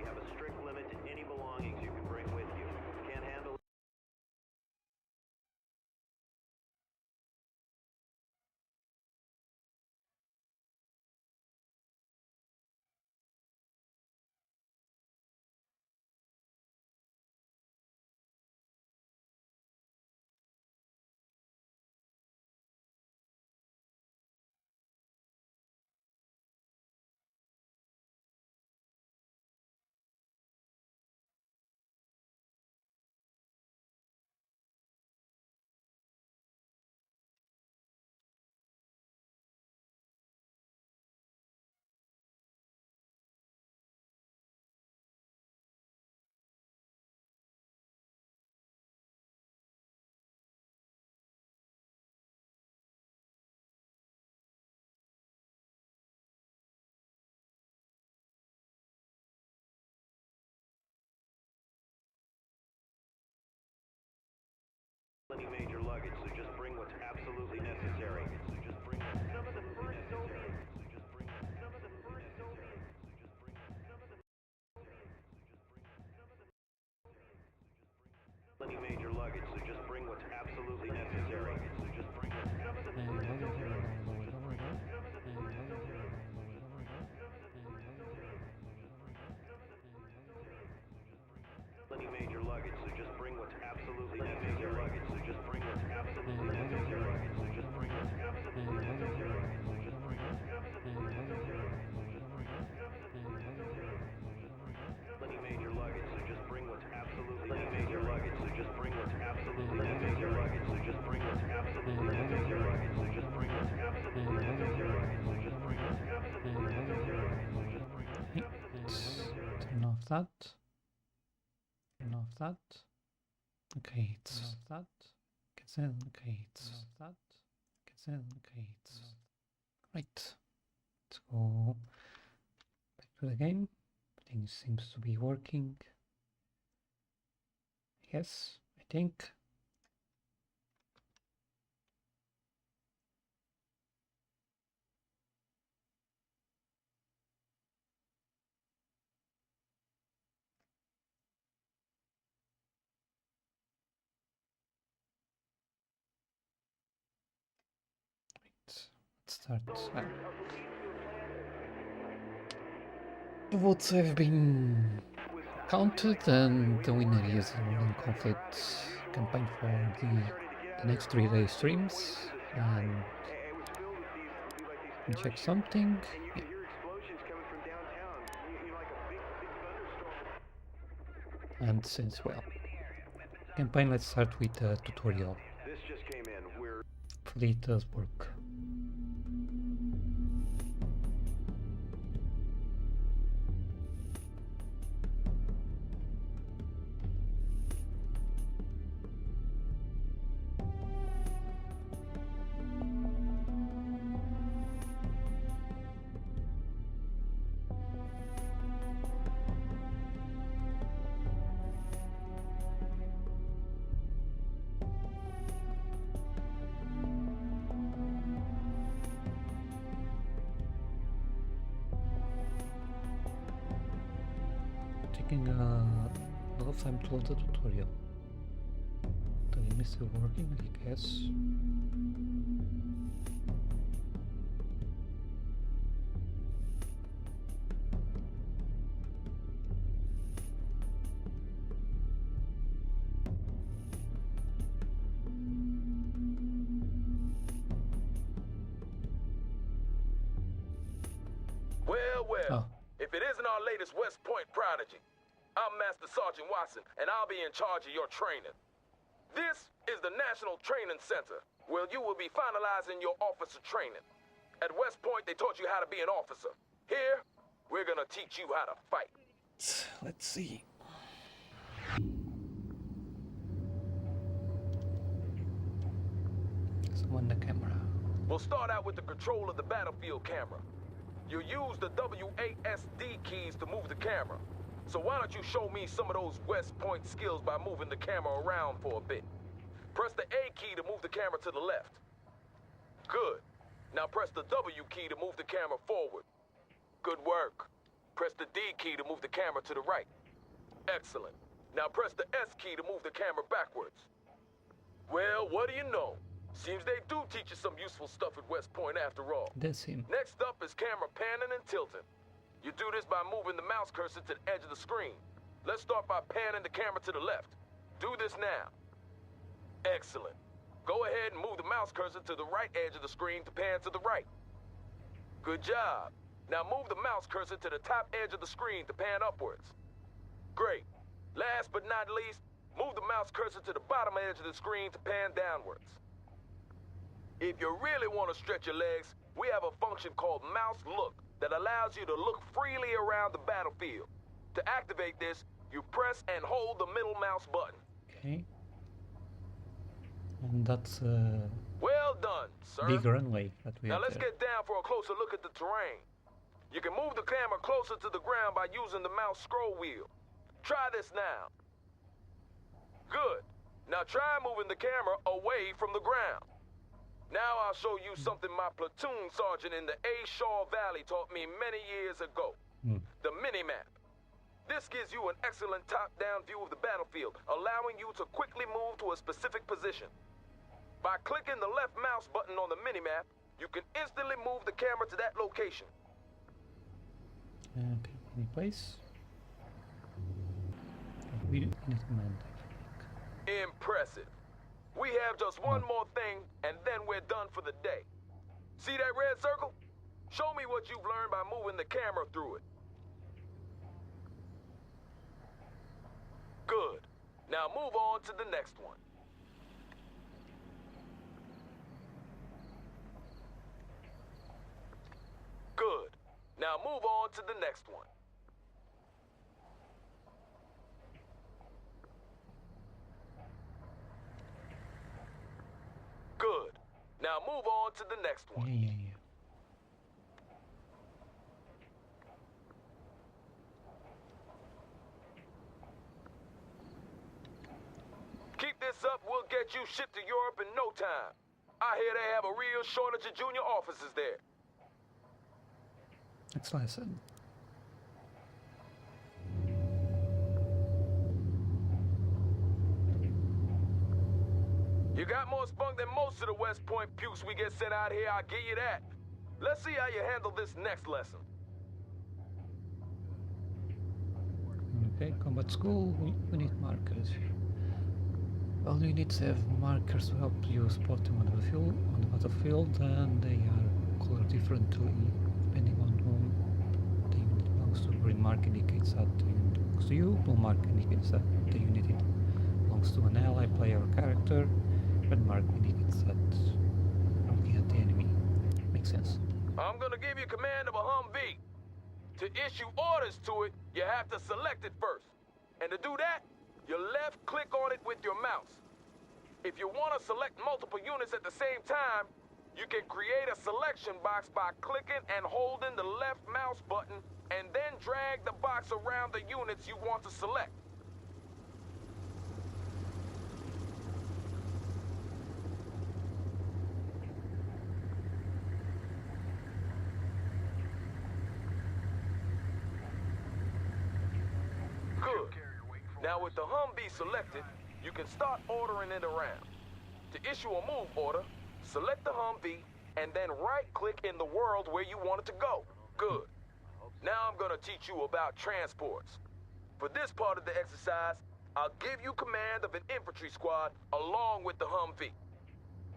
have a strict limit to any belongings you can bring with you. Can't handle any major luggage, so just bring what's absolutely necessary. So just bring what's some of the first Soviets. So just bring some of the first Soviets. So just bring some of the any major luggage, so just bring what's absolutely necessary. So just bring some of the first Soviets. Any major luggage, so just bring what's absolutely necessary. Luggage, so just bring what's absolutely necessary. So just bring what's absolutely necessary. Any major luggage, so just bring what's absolutely any major luggage, so just bring what's absolutely major luggage, so just bring what's absolutely necessary. Luggage, so just bring what's absolutely necessary. So just bring what's absolutely necessary. Turn off that. Turn off that. Okay, it's off that. Gets in. Okay, it's off that. Gets in. Okay, it's right. Let's go back to the game. Everything seems to be working. Yes, I think. Let's start. The votes have been counted, and the winner is the Rolling Conflict campaign for the next 3-day streams. And check something. Yeah. And since, well, campaign, let's start with the tutorial. Hopefully it does work. Taking a lot of time to load the tutorial. The game is still working, I guess. Well, if it isn't our latest West Point prodigy, I'm Master Sergeant Watson, and I'll be in charge of your training. This is the National Training Center, where you will be finalizing your officer training. At West Point, they taught you how to be an officer. Here, we're gonna teach you how to fight. Let's see. Someone the camera. We'll start out with the control of the battlefield camera. You'll use the WASD keys to move the camera. So why don't you show me some of those West Point skills by moving the camera around for a bit. Press the A key to move the camera to the left. Good. Now press the W key to move the camera forward. Good work. Press the D key to move the camera to the right. Excellent. Now press the S key to move the camera backwards. Well, what do you know? Seems they do teach you some useful stuff at West Point after all. That's him. Next up is camera panning and tilting. You do this by moving the mouse cursor to the edge of the screen. Let's start by panning the camera to the left. Do this now. Excellent. Go ahead and move the mouse cursor to the right edge of the screen to pan to the right. Good job. Now move the mouse cursor to the top edge of the screen to pan upwards. Great. Last but not least, move the mouse cursor to the bottom edge of the screen to pan downwards. If you really want to stretch your legs, we have a function called mouse look that allows you to look freely around the battlefield. To activate this, you press and hold the middle mouse button. Okay. And that's Well done, sir. big runway that we Now have let's there. get down for a closer look at the terrain. You can move the camera closer to the ground by using the mouse scroll wheel. Try this now. Good. Now try moving the camera away from the ground. Now I'll show you something my platoon sergeant in the A. Shaw Valley taught me many years ago. The mini-map. This gives you an excellent top-down view of the battlefield, allowing you to quickly move to a specific position. By clicking the left mouse button on the mini-map, you can instantly move the camera to that location. Okay, any place? We need command, I think. Impressive. We have just one more thing, and then we're done for the day. See that red circle? Show me what you've learned by moving the camera through it. Good. Now move on to the next one. Good. Now move on to the next one. Good. Now move on to the next one. Yeah. Keep this up, we'll get you shipped to Europe in no time. I hear they have a real shortage of junior officers there. Next lesson. You got more spunk than most of the West Point pukes we get sent out here, I'll give you that. Let's see how you handle this next lesson. Okay, combat school, we need markers. Well, you need to have markers to help you spot them on the battlefield, and they are colored differently depending on whom the unit belongs to. Green mark indicates that the unit belongs to you, blue mark indicates that the unit belongs to an ally, player, or character, red mark indicates that you're looking at the enemy. Makes sense. I'm gonna give you command of a Humvee. To issue orders to it, you have to select it first. And to do that, you left click on it with your mouse. If you want to select multiple units at the same time, you can create a selection box by clicking and holding the left mouse button and then drag the box around the units you want to select. Good. Now with the Humvee selected, you can start ordering it around. To issue a move order, select the Humvee and then right-click in the world where you want it to go. Good. Now I'm gonna teach you about transports. For this part of the exercise, I'll give you command of an infantry squad along with the Humvee.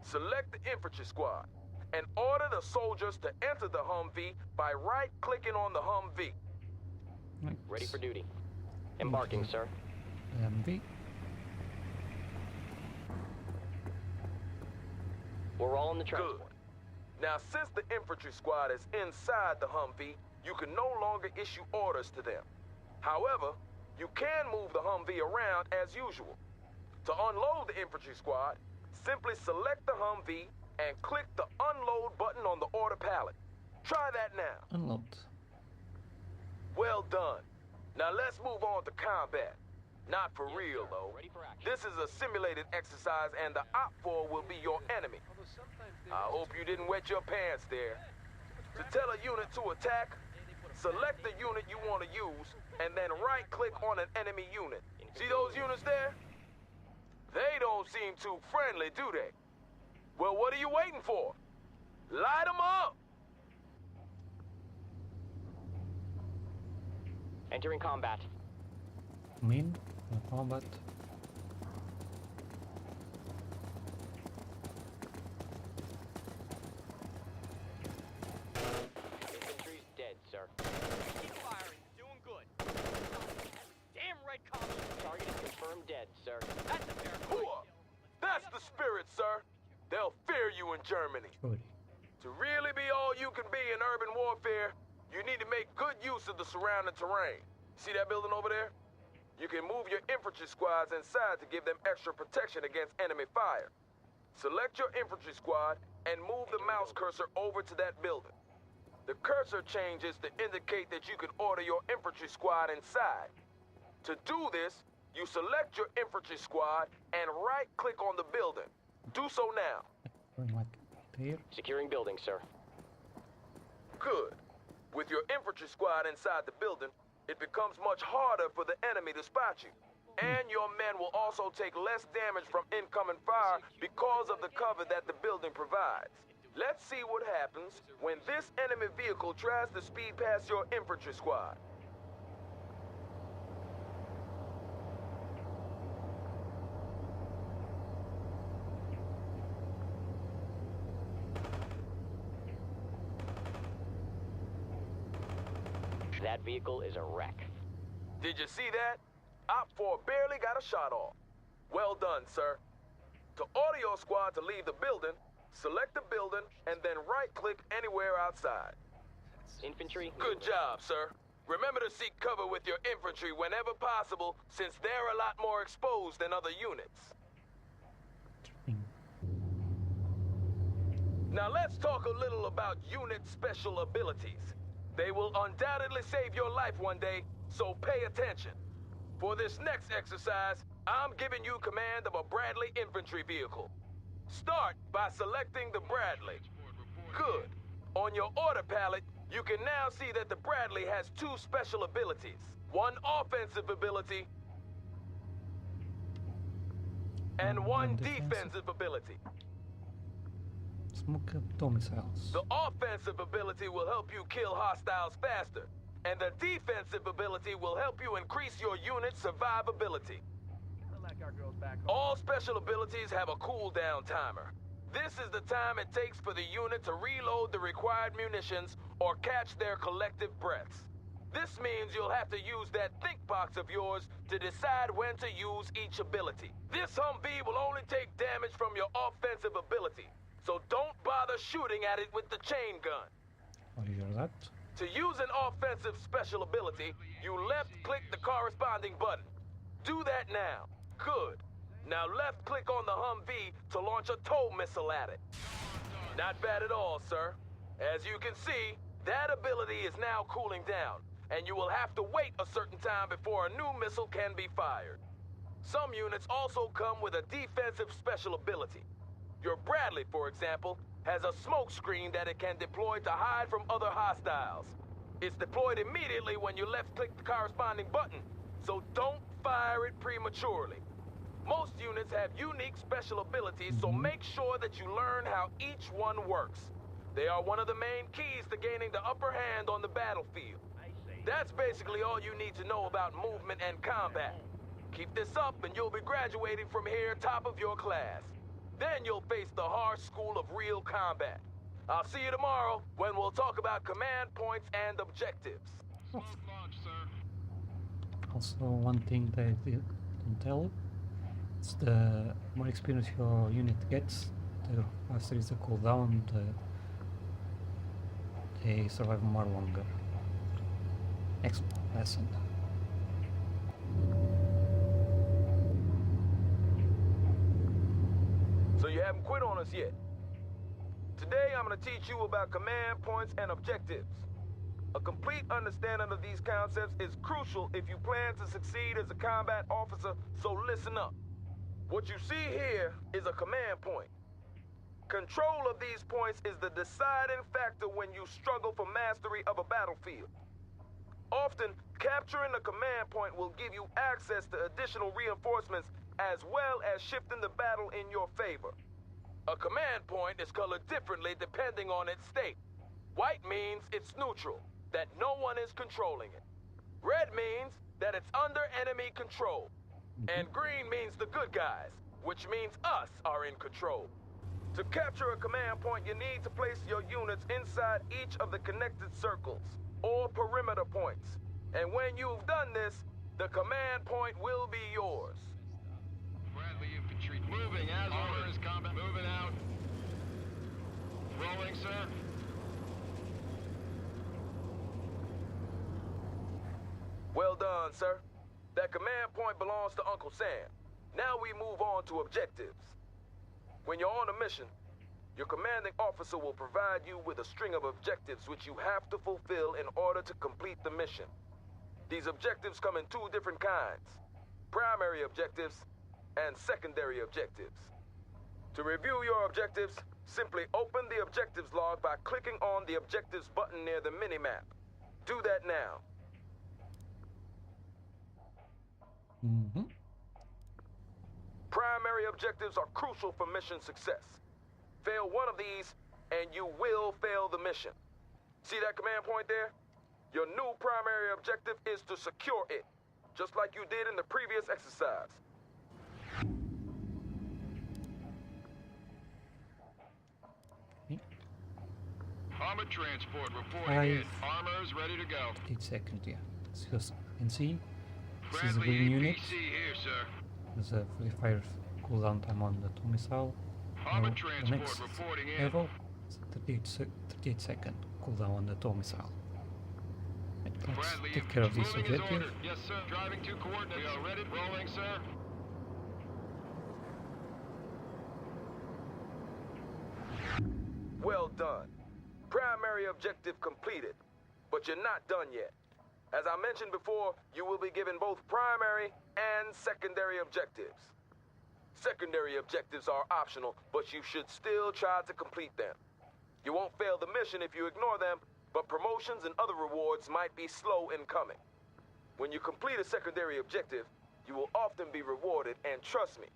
Select the infantry squad and order the soldiers to enter the Humvee by right-clicking on the Humvee. Right. Ready for duty. Embarking, sir. MV. We're all in the Good. transport. Now, since the infantry squad is inside the Humvee, you can no longer issue orders to them. However, you can move the Humvee around as usual. To unload the infantry squad, simply select the Humvee and click the unload button on the order pallet. Try that now. Unload. Well done. Now let's move on to combat. Not for Yes, real, sir. though. Ready for action. This is a simulated exercise, and the OPFOR will be your enemy. I hope you didn't wet your pants there. To tell a unit to attack, select the unit you want to use, and then right-click on an enemy unit. See those units there? They don't seem too friendly, do they? Well, what are you waiting for? Light them up! Entering combat. Mean? No combat. Infantry's dead, sir. Keep firing. Doing good. Damn red column. Target is confirmed dead, sir. That's a fair Hooah! point. That's the spirit, sir. They'll fear you in Germany. Surely. To really be all you can be in urban warfare, you need to make good use of the surrounding terrain. See that building over there? You can move your infantry squads inside to give them extra protection against enemy fire. Select your infantry squad and move the mouse cursor over to that building. The cursor changes to indicate that you can order your infantry squad inside. To do this, you select your infantry squad and right-click on the building. Do so now. Going like here. Securing building, sir. Good. With your infantry squad inside the building, it becomes much harder for the enemy to spot you. And your men will also take less damage from incoming fire because of the cover that the building provides. Let's see what happens when this enemy vehicle tries to speed past your infantry squad. That vehicle is a wreck. Did you see that? Op 4 barely got a shot off. Well done, sir. To order your squad to leave the building, select the building and then right-click anywhere outside. Infantry. Good job, sir. Remember to seek cover with your infantry whenever possible, since they're a lot more exposed than other units. Interesting. Now let's talk a little about unit special abilities. They will undoubtedly save your life one day, so pay attention. For this next exercise, I'm giving you command of a Bradley infantry vehicle. Start by selecting the Bradley. Good. On your order palette, you can now see that the Bradley has two special abilities. One offensive ability and one defensive ability. Smoke up missiles. The offensive ability will help you kill hostiles faster, and the defensive ability will help you increase your unit's survivability. All special abilities have a cooldown timer. This is the time it takes for the unit to reload the required munitions or catch their collective breaths. This means you'll have to use that think box of yours to decide when to use each ability. This Humvee will only take damage from your offensive ability, so don't bother shooting at it with the chain gun. What is that? To use an offensive special ability, you left-click the corresponding button. Do that now. Good. Now left-click on the Humvee to launch a tow missile at it. Not bad at all, sir. As you can see, that ability is now cooling down, and you will have to wait a certain time before a new missile can be fired. Some units also come with a defensive special ability. Your Bradley, for example, has a smoke screen that it can deploy to hide from other hostiles. It's deployed immediately when you left-click the corresponding button, so don't fire it prematurely. Most units have unique special abilities, so make sure that you learn how each one works. They are one of the main keys to gaining the upper hand on the battlefield. That's basically all you need to know about movement and combat. Keep this up and you'll be graduating from here top of your class. Then you'll face the harsh school of real combat. I'll see you tomorrow when we'll talk about command points and objectives. Also, one thing that I didn't tell, it's the more experience your unit gets, the faster is the cooldown, they survive more longer. Excellent lesson. So you haven't quit on us yet. Today I'm going to teach you about command points and objectives. A complete understanding of these concepts is crucial if you plan to succeed as a combat officer, so listen up. What you see here is a command point. Control of these points is the deciding factor when you struggle for mastery of a battlefield. Often, capturing a command point will give you access to additional reinforcements as well as shifting the battle in your favor. A command point is colored differently depending on its state. White means it's neutral, that no one is controlling it. Red means that it's under enemy control. And green means the good guys, which means us are in control. To capture a command point, you need to place your units inside each of the connected circles, or perimeter points. And when you've done this, the command point will be yours. Bradley infantry moving as orders. Combat moving out. Rolling, sir. Well done, sir. That command point belongs to Uncle Sam. Now we move on to objectives. When you're on a mission, your commanding officer will provide you with a string of objectives which you have to fulfill in order to complete the mission. These objectives come in two different kinds: primary objectives and secondary objectives. To review your objectives, simply open the objectives log by clicking on the objectives button near the minimap. Do that now. Primary objectives are crucial for mission success. Fail one of these, and you will fail the mission. See that command point there? Your new primary objective is to secure it, just like you did in the previous exercise. Armored transport reporting in. Armors ready to go. 8 seconds, yeah. So as you can see, this is a Bradley green unit. APC here, sir. There's a free fire cooldown time on the two missile. Armored The transport next reporting in. level is a 38 second cooldown on the two missile. Right, let's Bradley take care of this moving as objective. ordered. Yes, sir. Driving to coordinates. We are ready. Rolling, sir. Well done. Primary objective completed, but you're not done yet. As I mentioned before, you will be given both primary and secondary objectives. Secondary objectives are optional, but you should still try to complete them. You won't fail the mission if you ignore them, but promotions and other rewards might be slow in coming. When you complete a secondary objective, you will often be rewarded, and trust me,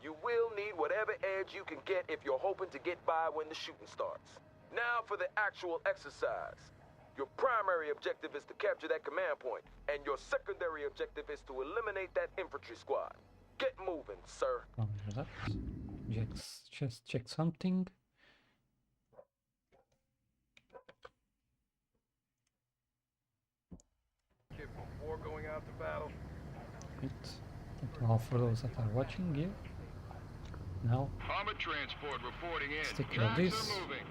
you will need whatever edge you can get if you're hoping to get by when the shooting starts. Now for the actual exercise. Your primary objective is to capture that command point, and your secondary objective is to eliminate that infantry squad. Get moving, sir. After that, just check something. Before going out to battle. Right. Now for those that are watching here. Now, Armored transport reporting in. let's take care of Tracks this. are moving.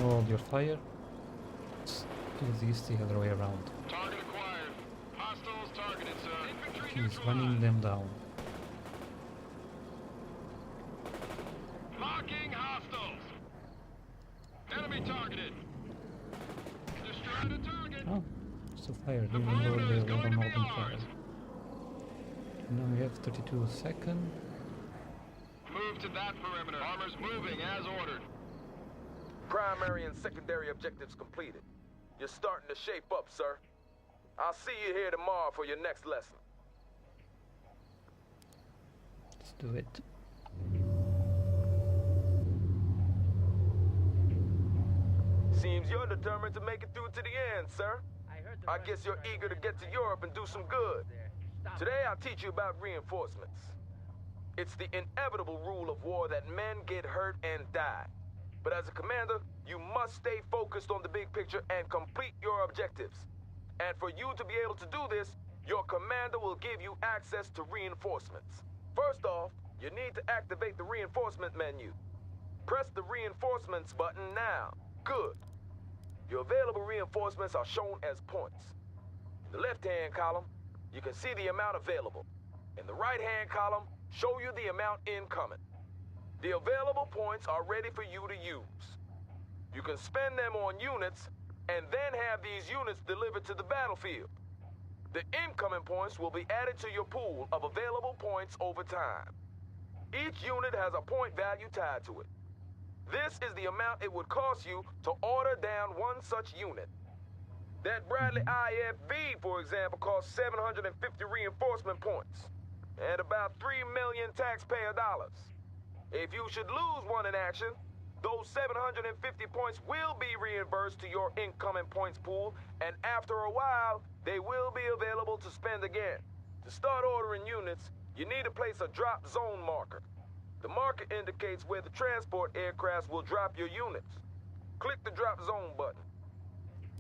Hold your fire. Let's do this the other way around. Target acquired. Hostiles targeted, sir. Infantry He's running them down. Locking hostiles. Enemy targeted. Destroy the target. Oh, still fired, The even though perimeter they is were going to not be in fire. ours. Now we have 32 seconds. Move to that perimeter. Armors moving as ordered. Primary and secondary objectives completed. You're starting to shape up, sir. I'll see you here tomorrow for your next lesson. Let's do it. Seems you're determined to make it through to the end, sir. I guess you're eager to get to Europe and do some good. Today I'll teach you about reinforcements. It's the inevitable rule of war that men get hurt and die. But as a commander, you must stay focused on the big picture and complete your objectives. And for you to be able to do this, your commander will give you access to reinforcements. First off, you need to activate the reinforcement menu. Press the reinforcements button now. Good. Your available reinforcements are shown as points. In the left-hand column, you can see the amount available. In the right-hand column, show you the amount incoming. The available points are ready for you to use. You can spend them on units and then have these units delivered to the battlefield. The incoming points will be added to your pool of available points over time. Each unit has a point value tied to it. This is the amount it would cost you to order down one such unit. That Bradley IFV, for example, costs 750 reinforcement points and about 3 million taxpayer dollars. If you should lose one in action, those 750 points will be reimbursed to your incoming points pool, and after a while, they will be available to spend again. To start ordering units, you need to place a drop zone marker. The marker indicates where the transport aircrafts will drop your units. Click the drop zone button.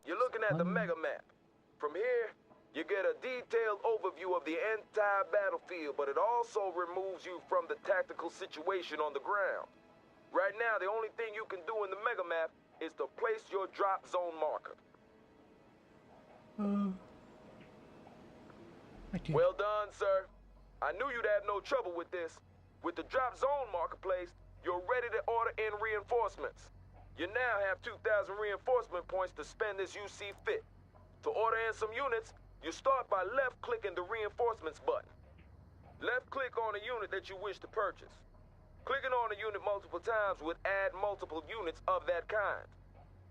You're looking at the mega map. From here, you get a detailed overview of the entire battlefield, but it also removes you from the tactical situation on the ground. Right now, the only thing you can do in the mega map is to place your drop zone marker. Okay. Well done, sir. I knew you'd have no trouble with this. With the drop zone marker placed, you're ready to order in reinforcements. You now have 2,000 reinforcement points to spend as you see fit. To order in some units, you start by left-clicking the reinforcements button. Left-click on a unit that you wish to purchase. Clicking on a unit multiple times would add multiple units of that kind.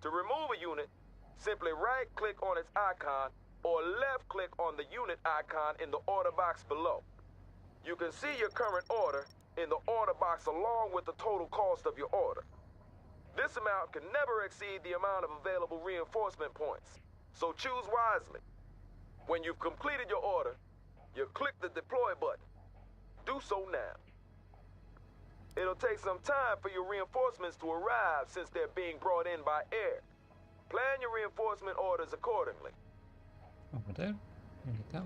To remove a unit, simply right-click on its icon or left-click on the unit icon in the order box below. You can see your current order in the order box along with the total cost of your order. This amount can never exceed the amount of available reinforcement points, so choose wisely. When you've completed your order, you click the deploy button. Do so now. It'll take some time for your reinforcements to arrive since they're being brought in by air. Plan your reinforcement orders accordingly. Over there. Here we go.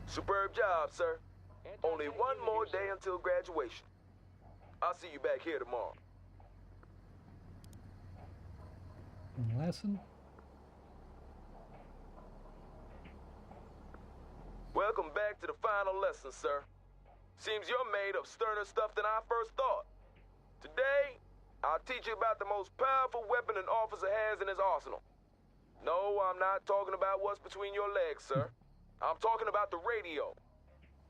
Superb job, sir. Only one more day until graduation. I'll see you back here tomorrow. Lesson. Welcome back to the final lesson, sir. Seems you're made of sterner stuff than I first thought. Today, I'll teach you about the most powerful weapon an officer has in his arsenal. No, I'm not talking about what's between your legs, sir. I'm talking about the radio.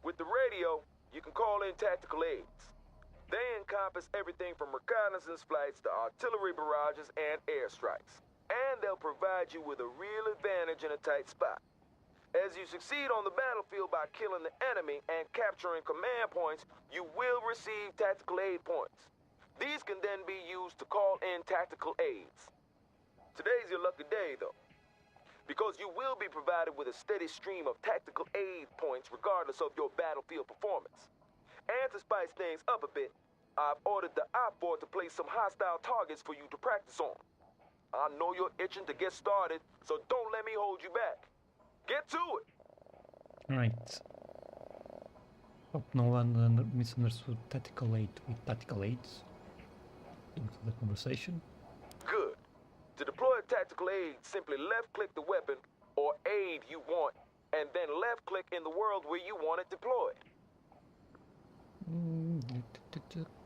With the radio, you can call in tactical aids. They encompass everything from reconnaissance flights to artillery barrages and airstrikes. And they'll provide you with a real advantage in a tight spot. As you succeed on the battlefield by killing the enemy and capturing command points, you will receive tactical aid points. These can then be used to call in tactical aids. Today's your lucky day, though, because you will be provided with a steady stream of tactical aid points regardless of your battlefield performance. And to spice things up a bit, I've ordered the op-board to place some hostile targets for you to practice on. I know you're itching to get started, so don't let me hold you back. Get to it! Right. Hope no one misunderstood tactical aid with tactical aids due to the conversation. Good. To deploy a tactical aid, simply left-click the weapon or aid you want, and then left-click in the world where you want it deployed.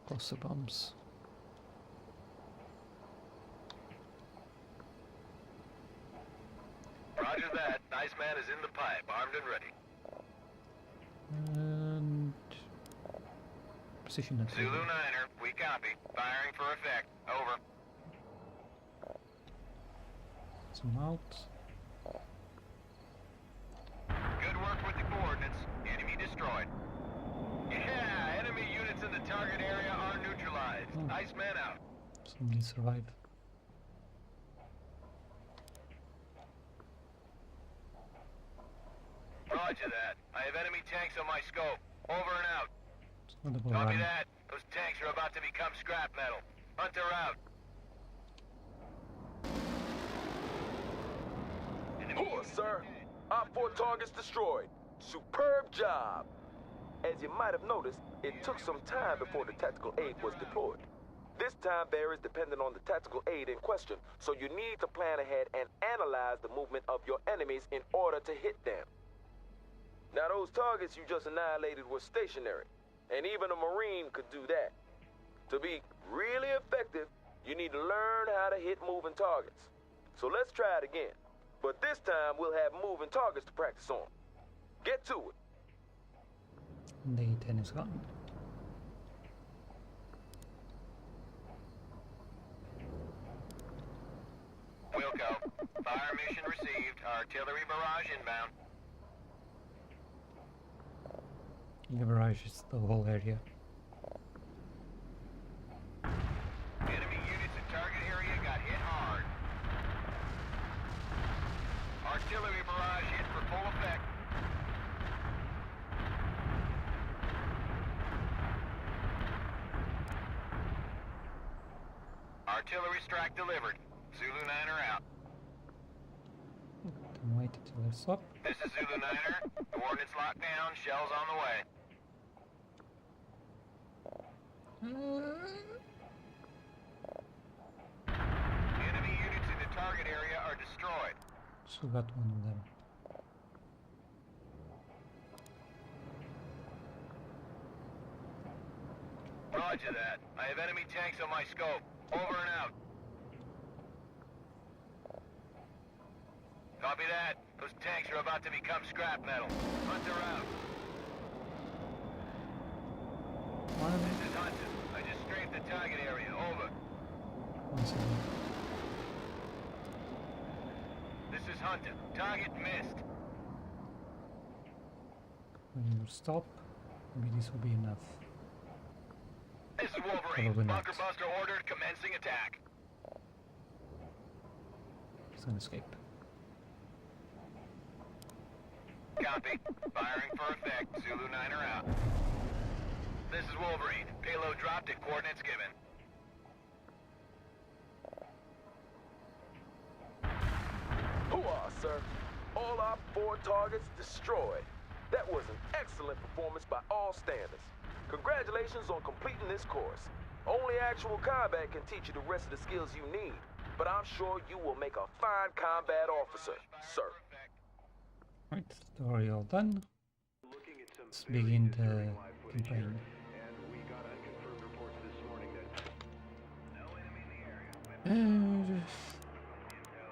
Cluster bombs. Roger that. Iceman is in the pipe, armed and ready. And position at Zulu Niner, we copy. Firing for effect. Over. zoom out. Good work with the coordinates. Enemy destroyed. Yeah, enemy units in the target area are neutralized. Oh. Iceman out. Somebody survived. Roger that. I have enemy tanks on my scope. Over and out. It's not a Copy run. that. Those tanks are about to become scrap metal. Hunter out. Poor, sir. Op-4 targets destroyed. Superb job. As you might have noticed, it took some time before the tactical aid was deployed. This time varies depending on the tactical aid in question, so you need to plan ahead and analyze the movement of your enemies in order to hit them. Now those targets you just annihilated were stationary, and even a Marine could do that. To be really effective, you need to learn how to hit moving targets. So let's try it again. But this time, we'll have moving targets to practice on. Get to it. The 10 is gone. Wilco, fire mission received. Artillery barrage inbound. The barrage is the whole area. Enemy units in target area got hit hard. Artillery barrage hit for full effect. Artillery strike delivered. Zulu Niner out. Then wait until they're up. This is Zulu Niner. Coordinates locked down. Shells on the way. Enemy units in the target area are destroyed. So got one of them. Roger that. I have enemy tanks on my scope. Over and out. Copy that. Those tanks are about to become scrap metal. Hunter out. One of This them. is Hunter. I just strafed the target area. Over. One second. This is Hunter. Target missed. When you stop, maybe this will be enough. This is Wolverine. Probably not. Bunker buster ordered. Commencing attack. He's gonna escape. Copy. Firing for effect. Zulu Niner out. This is Wolverine. Payload dropped at coordinates given. Hoo-ah, sir. All our 4 targets destroyed. That was an excellent performance by all standards. Congratulations on completing this course. Only actual combat can teach you the rest of the skills you need, but I'm sure you will make a fine combat officer, sir. Right, story all done. Looking at some Let's very begin disturbing the live footage here, campaign. and we got unconfirmed reports this morning that no enemy in the area.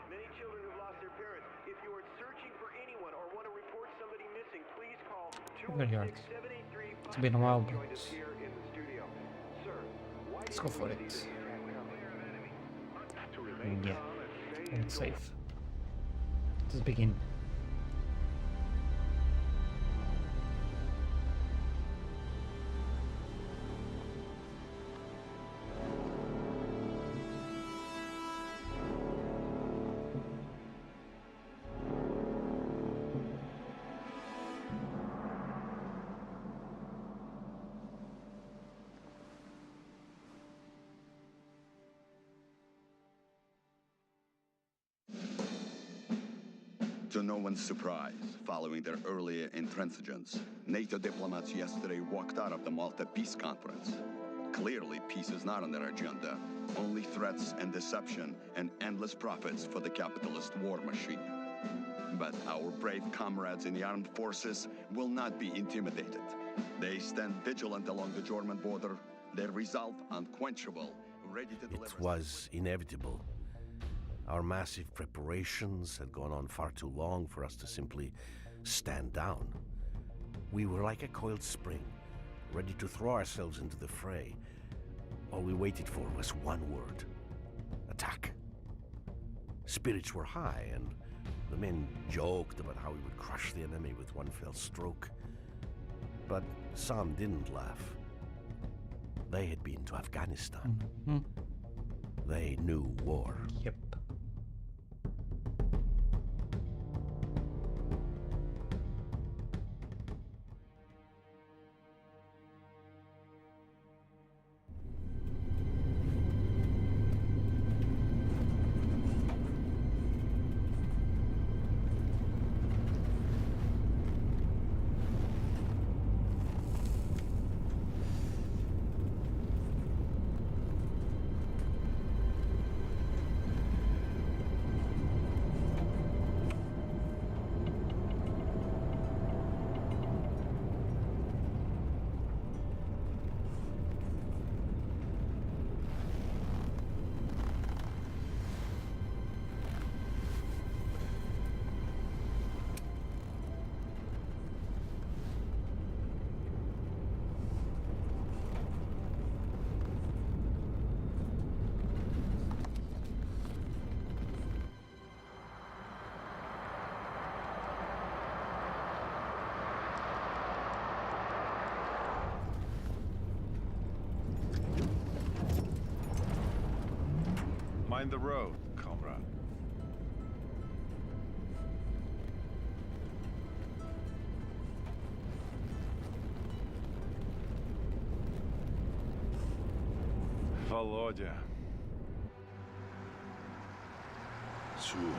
Many children have lost their parents. If you are searching for anyone or want to report somebody missing, please call Very hard. 216-783. It's been a while, Joined but us here in the studio. Sir, why let's do go you for see it. this attack coming? To remain Yeah, calm and stay and it's indoors. safe. Let's begin. To no one's surprise, following their earlier intransigence, NATO diplomats yesterday walked out of the Malta Peace Conference. Clearly, peace is not on their agenda. Only threats and deception and endless profits for the capitalist war machine. But our brave comrades in the armed forces will not be intimidated. They stand vigilant along the German border, their resolve unquenchable, ready to deliver... It was inevitable. Our massive preparations had gone on far too long for us to simply stand down. We were like a coiled spring, ready to throw ourselves into the fray. All we waited for was one word: attack. Spirits were high, and the men joked about how we would crush the enemy with one fell stroke. But some didn't laugh. They had been to Afghanistan. Mhm. They knew war. Yep. Mind the road, comrade. Volodya. Soon.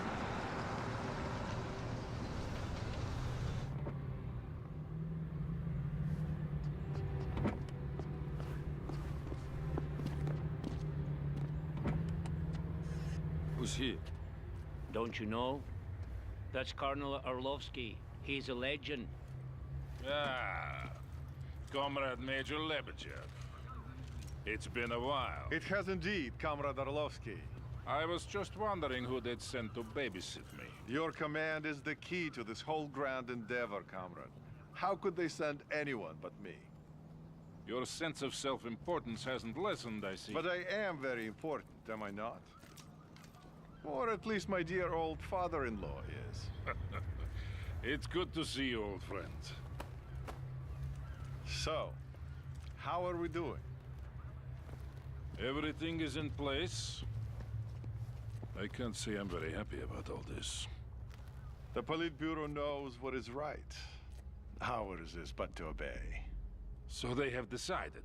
Who's he? Don't you know? That's Colonel Orlovsky. He's a legend. Ah, Comrade Major Lebedev. It's been a while. It has indeed, Comrade Orlovsky. I was just wondering who they'd send to babysit me. Your command is the key to this whole grand endeavor, comrade. How could they send anyone but me? Your sense of self-importance hasn't lessened, I see. But I am very important, am I not? Or at least my dear old father-in-law is. It's good to see you, old friend. So, how are we doing? Everything is in place. I can't say I'm very happy about all this. The Politburo knows what is right. Ours is but to obey. So they have decided.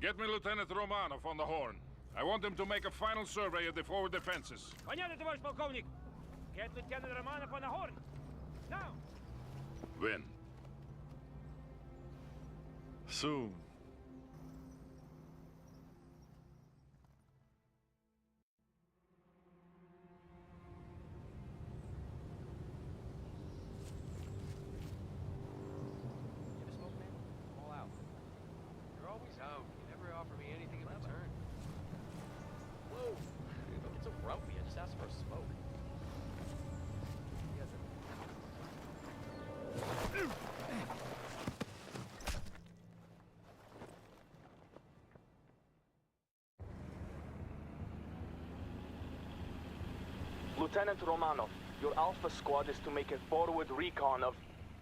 Get me Lieutenant Romanov on the horn. I want him to make a final survey of the forward defenses. Понятно, товарищ полковник. Get Lieutenant Romanov on the horn. Now. When? Soon. You ever smoke, man? I'm all out. You're always out. You never offer me anything in return. Whoa! Don't get so grumpy. I just asked for a smoke. You guys Lieutenant Romanov, your Alpha squad is to make a forward recon of...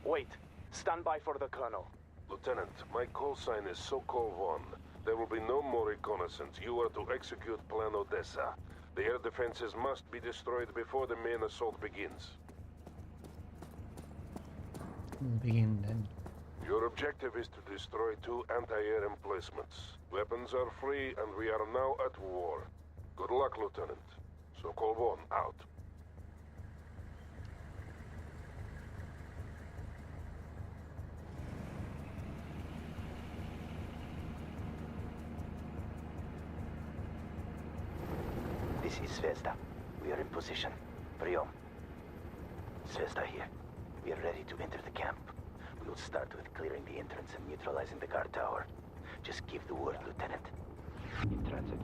Wait. Stand by for the Colonel. Lieutenant, my call sign is Sokol-1. There will be no more reconnaissance. You are to execute Plan Odessa. The air defenses must be destroyed before the main assault begins. Begin then. Your objective is to destroy 2 anti-air emplacements. Weapons are free, and we are now at war. Good luck, Lieutenant. Sokol-1 out. This is Zvezda. We are in position. Priom. Zvezda here. We are ready to enter the camp. We will start with clearing the entrance and neutralizing the guard tower. Just give the word, Lieutenant. In transit.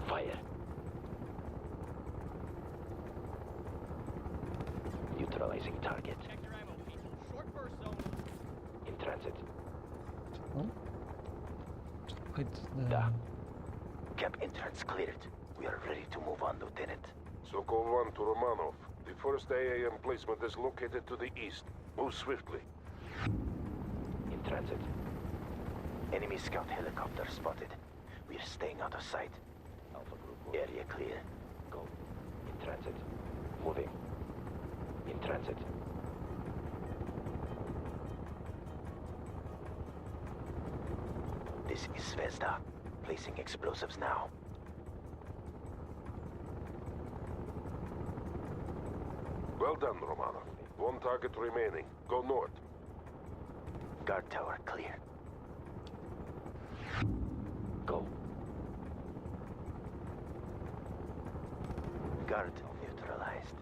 Fire. Neutralizing target. check your ammo, people. Short burst zone. In transit. Oh. Quite Da. Camp entrance cleared. We are ready to move on, Lieutenant. Sokol-1 to Romanov. The first AA emplacement is located to the east. Move swiftly. In transit. Enemy scout helicopter spotted. We are staying out of sight. Alpha group. Area clear. Go. In transit. Moving. In transit. This is Zvezda. Placing explosives now. Well done, Romanov. 1 target remaining. Go north. Guard tower clear. Go. Guard neutralized.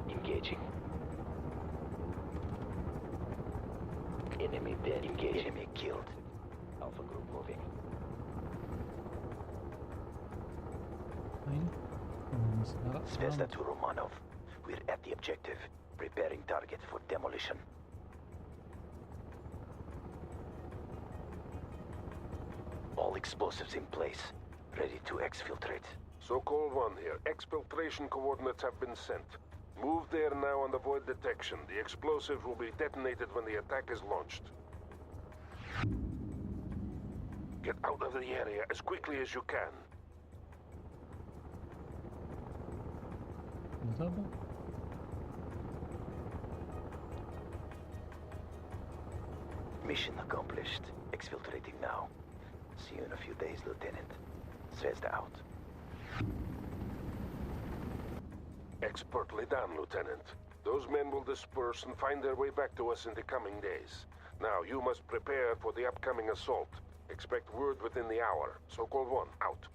Engaging. Enemy dead. Engaging. Enemy killed. Alpha group moving. fine. Zvezda to Romanov. We're at the objective. Preparing target for demolition. All explosives in place. Ready to exfiltrate. Sokol-1 here. Exfiltration coordinates have been sent. Move there now and avoid detection. The explosive will be detonated when the attack is launched. Get out of the area as quickly as you can. Double. Mission accomplished. Exfiltrating now. See you in a few days, Lieutenant. Zvezda out. Expertly done, Lieutenant. Those men will disperse and find their way back to us in the coming days. Now, you must prepare for the upcoming assault. Expect word within the hour. So-called 1, out.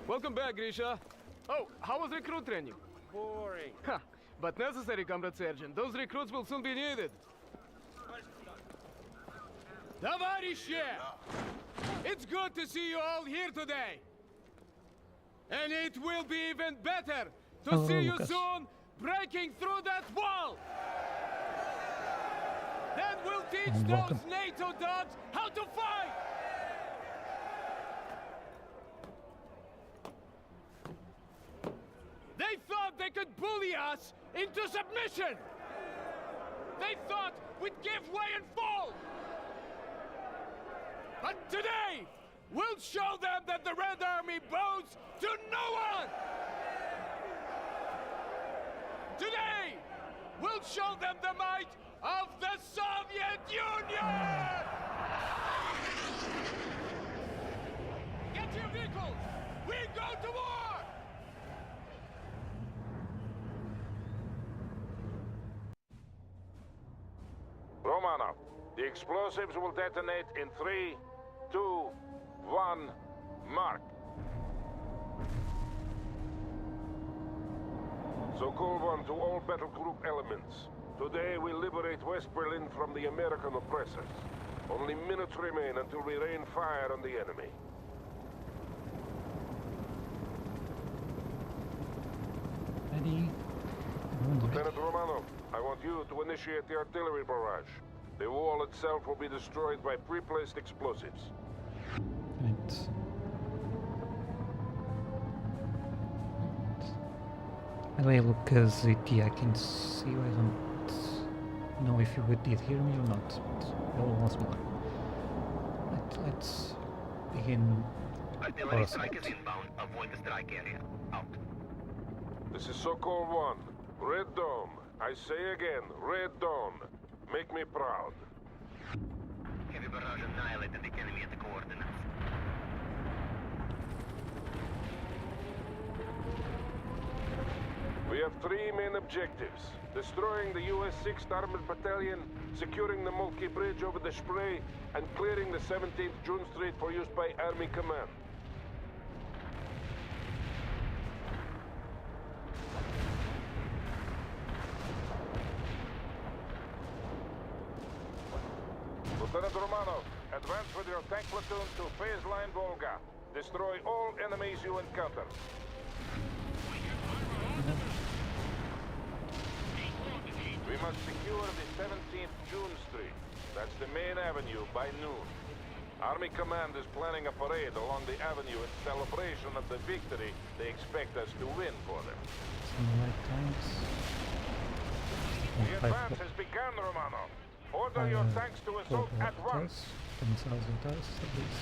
Welcome back, Grisha. Oh, how was recruit training? Boring. Ha! But necessary, Comrade Sergeant. Those recruits will soon be needed. Товарищи! It's good to see you all here today. And it will be even better to see you soon breaking through that wall. Then we'll teach those NATO dogs how to fight. They thought they could bully us into submission! They thought we'd give way and fall! But today, we'll show them that the Red Army bows to no one! Today, we'll show them the might of the Soviet Union! Get your vehicles! We go to war! Romanov, the explosives will detonate in 3, 2, 1, mark. So-called 1 to all battle group elements. Today we liberate West Berlin from the American oppressors. Only minutes remain until we rain fire on the enemy. Ready? Lieutenant Romanov, I want you to initiate the artillery barrage. The wall itself will be destroyed by pre-placed explosives. Right. When I look at ZT, I can see. I don't know if you did hear me or not. But once more. Let's begin. Artillery strike is inbound. Avoid the strike area. Out. This is so-called 1. Red Dome. I say again, Red Dome. Make me proud. Heavy barrage annihilated the enemy at the coordinates. We have 3 main objectives. Destroying the US 6th Armored Battalion, securing the Moltke Bridge over the Spree, and clearing the 17th June Street for use by Army Command. Lieutenant Romanov, advance with your tank platoon to phase line Volga. Destroy all enemies you encounter. We must secure the 17th June Street. That's the main avenue by noon. Army Command is planning a parade along the avenue in celebration of the victory they expect us to win for them. Some right tanks. The advance has begun, Romanov. Order your tanks to assault at once. 10,000 tests at least.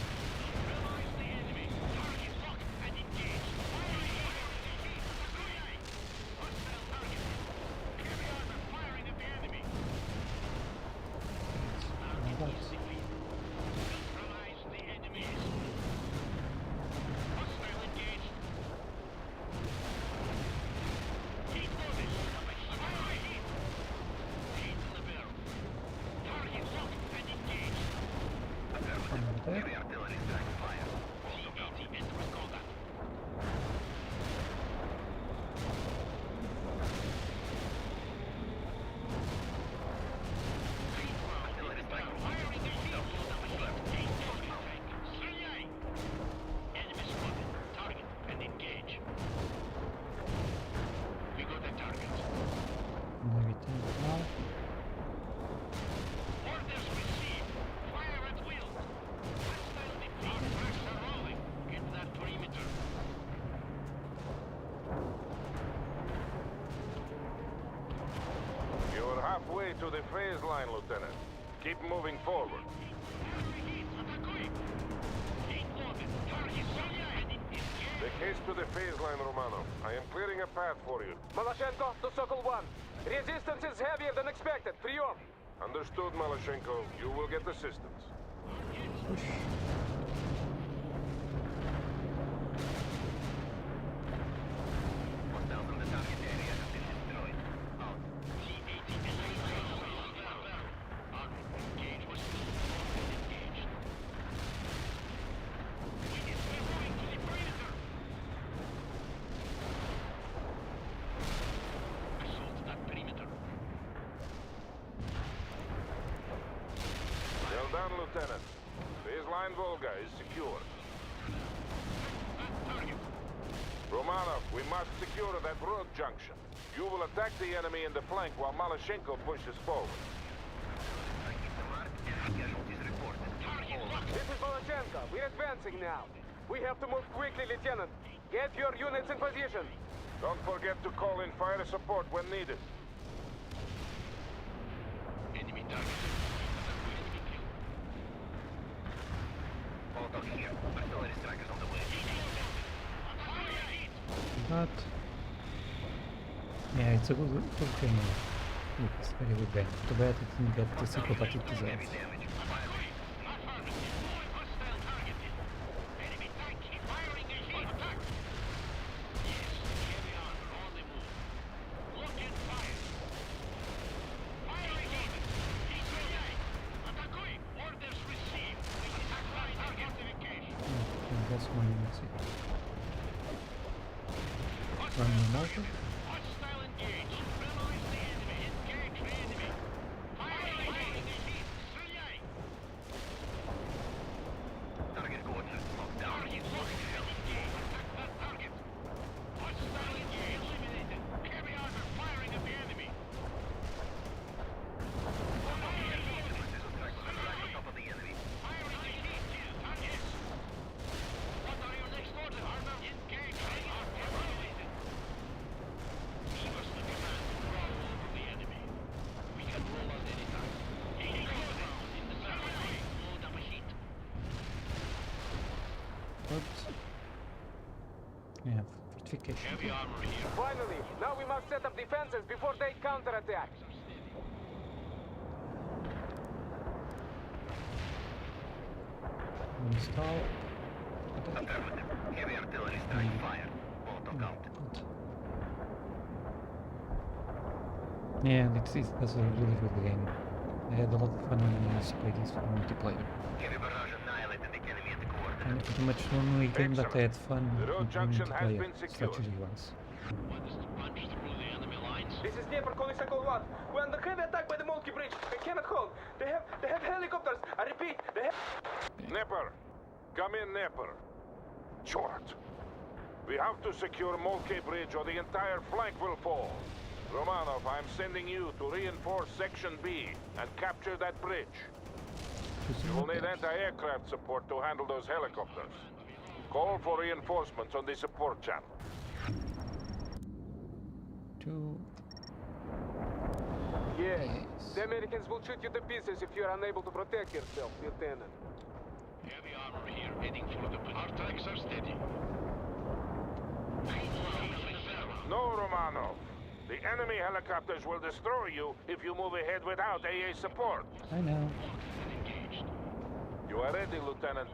Heavy artillery strike fire. to the phase line, Lieutenant. Keep moving forward. The case to the phase line, Romano. I am clearing a path for you. Maloshenko to Sokol 1. Resistance is heavier than expected. Прием. Understood, Maloshenko. You will get assistance. Well done, Lieutenant. Phase line Volga is secure. Romanov, we must secure that road junction. You will attack the enemy in the flank while Maloshenko pushes forward. This is Maloshenko. We're advancing now. We have to move quickly, Lieutenant. Get your units in position. Don't forget to call in fire support when needed. Enemy target. Hold on here. Artillery strikers on the way. But yeah, it's a good game. It's very good game. Too bad it didn't get the sequel that it deserves. That's one unit. Run the motor. Yeah, fortification. Finally, now we must set up defenses before they counterattack. Install. Affirmative. Heavy artillery strike fire. Auto count. Yeah, that's a really good game. I had a lot of fun when I used to play this for multiplayer. Heavy barrage annihilated the enemy at the coordinates. And pretty much the only game that I had fun The road with junction has multiplayer, been secured. strategy ones. This is Dnieper calling Sokol 1. We're under heavy attack by the Molky Bridge. We cannot hold. They have helicopters. I repeat, they have... Dnieper! Come in, Dnieper. Short. We have to secure Molke Bridge or the entire flank will fall. Romanov, I'm sending you to reinforce Section B and capture that bridge. You will need anti-aircraft support to handle those helicopters. Call for reinforcements on the support channel. Yes. The Americans will shoot you to pieces if you're unable to protect yourself, Lieutenant. Heavy armor here, heading for the... Our tracks are steady. No, Romanov. The enemy helicopters will destroy you if you move ahead without AA support. I know. You are ready, Lieutenant.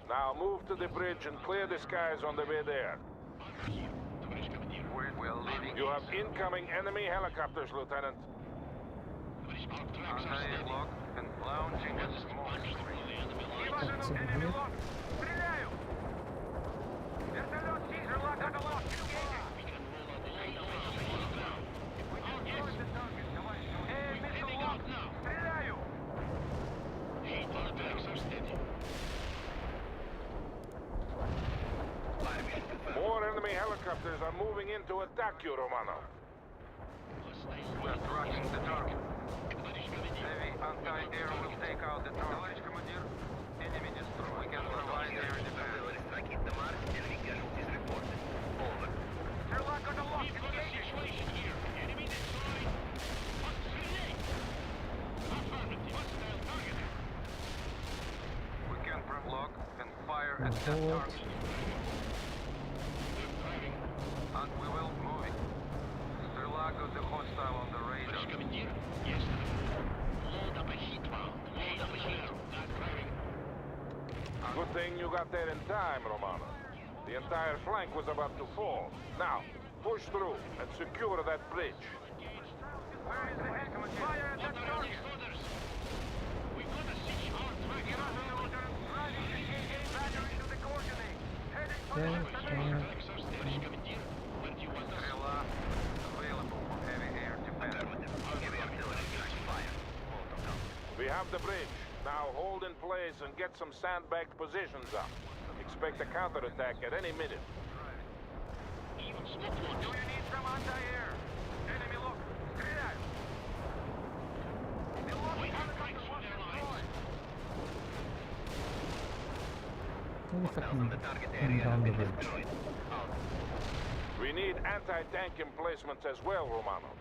Now move to the bridge and clear the skies on the way there. You have incoming enemy helicopters, Lieutenant. And lounging at smoke. That's it, really? More enemy helicopters are moving in to attack you, Romanov. We're tracking the target. Heavy anti-air will take out the target. Enemy destroyed. We can provide air defense. Strike hit the mark. Enemy casualties reported. Over. Sherlock on the lock. We've got a situation here. Enemy destroyed. Move forward. And we will moving. Strela got the hostile on the radar. Good thing you got there in time, Romano. The entire flank was about to fall. Now, push through and secure that bridge. Where is the head? Fire at that target! We've got a siege hard track. Driving the AA battery to the coordinates. Heading for the destination. Strela available for heavy air defense. Heavy artillery fire. We have the bridge. Now hold in place and get some sandbagged positions up. Expect a counterattack at any minute. Do you need some anti-air? Enemy look. Стреляй! The lost helicopter was destroyed. Maybe if I can bring down the bridge. We need anti-tank emplacements as well, Romano.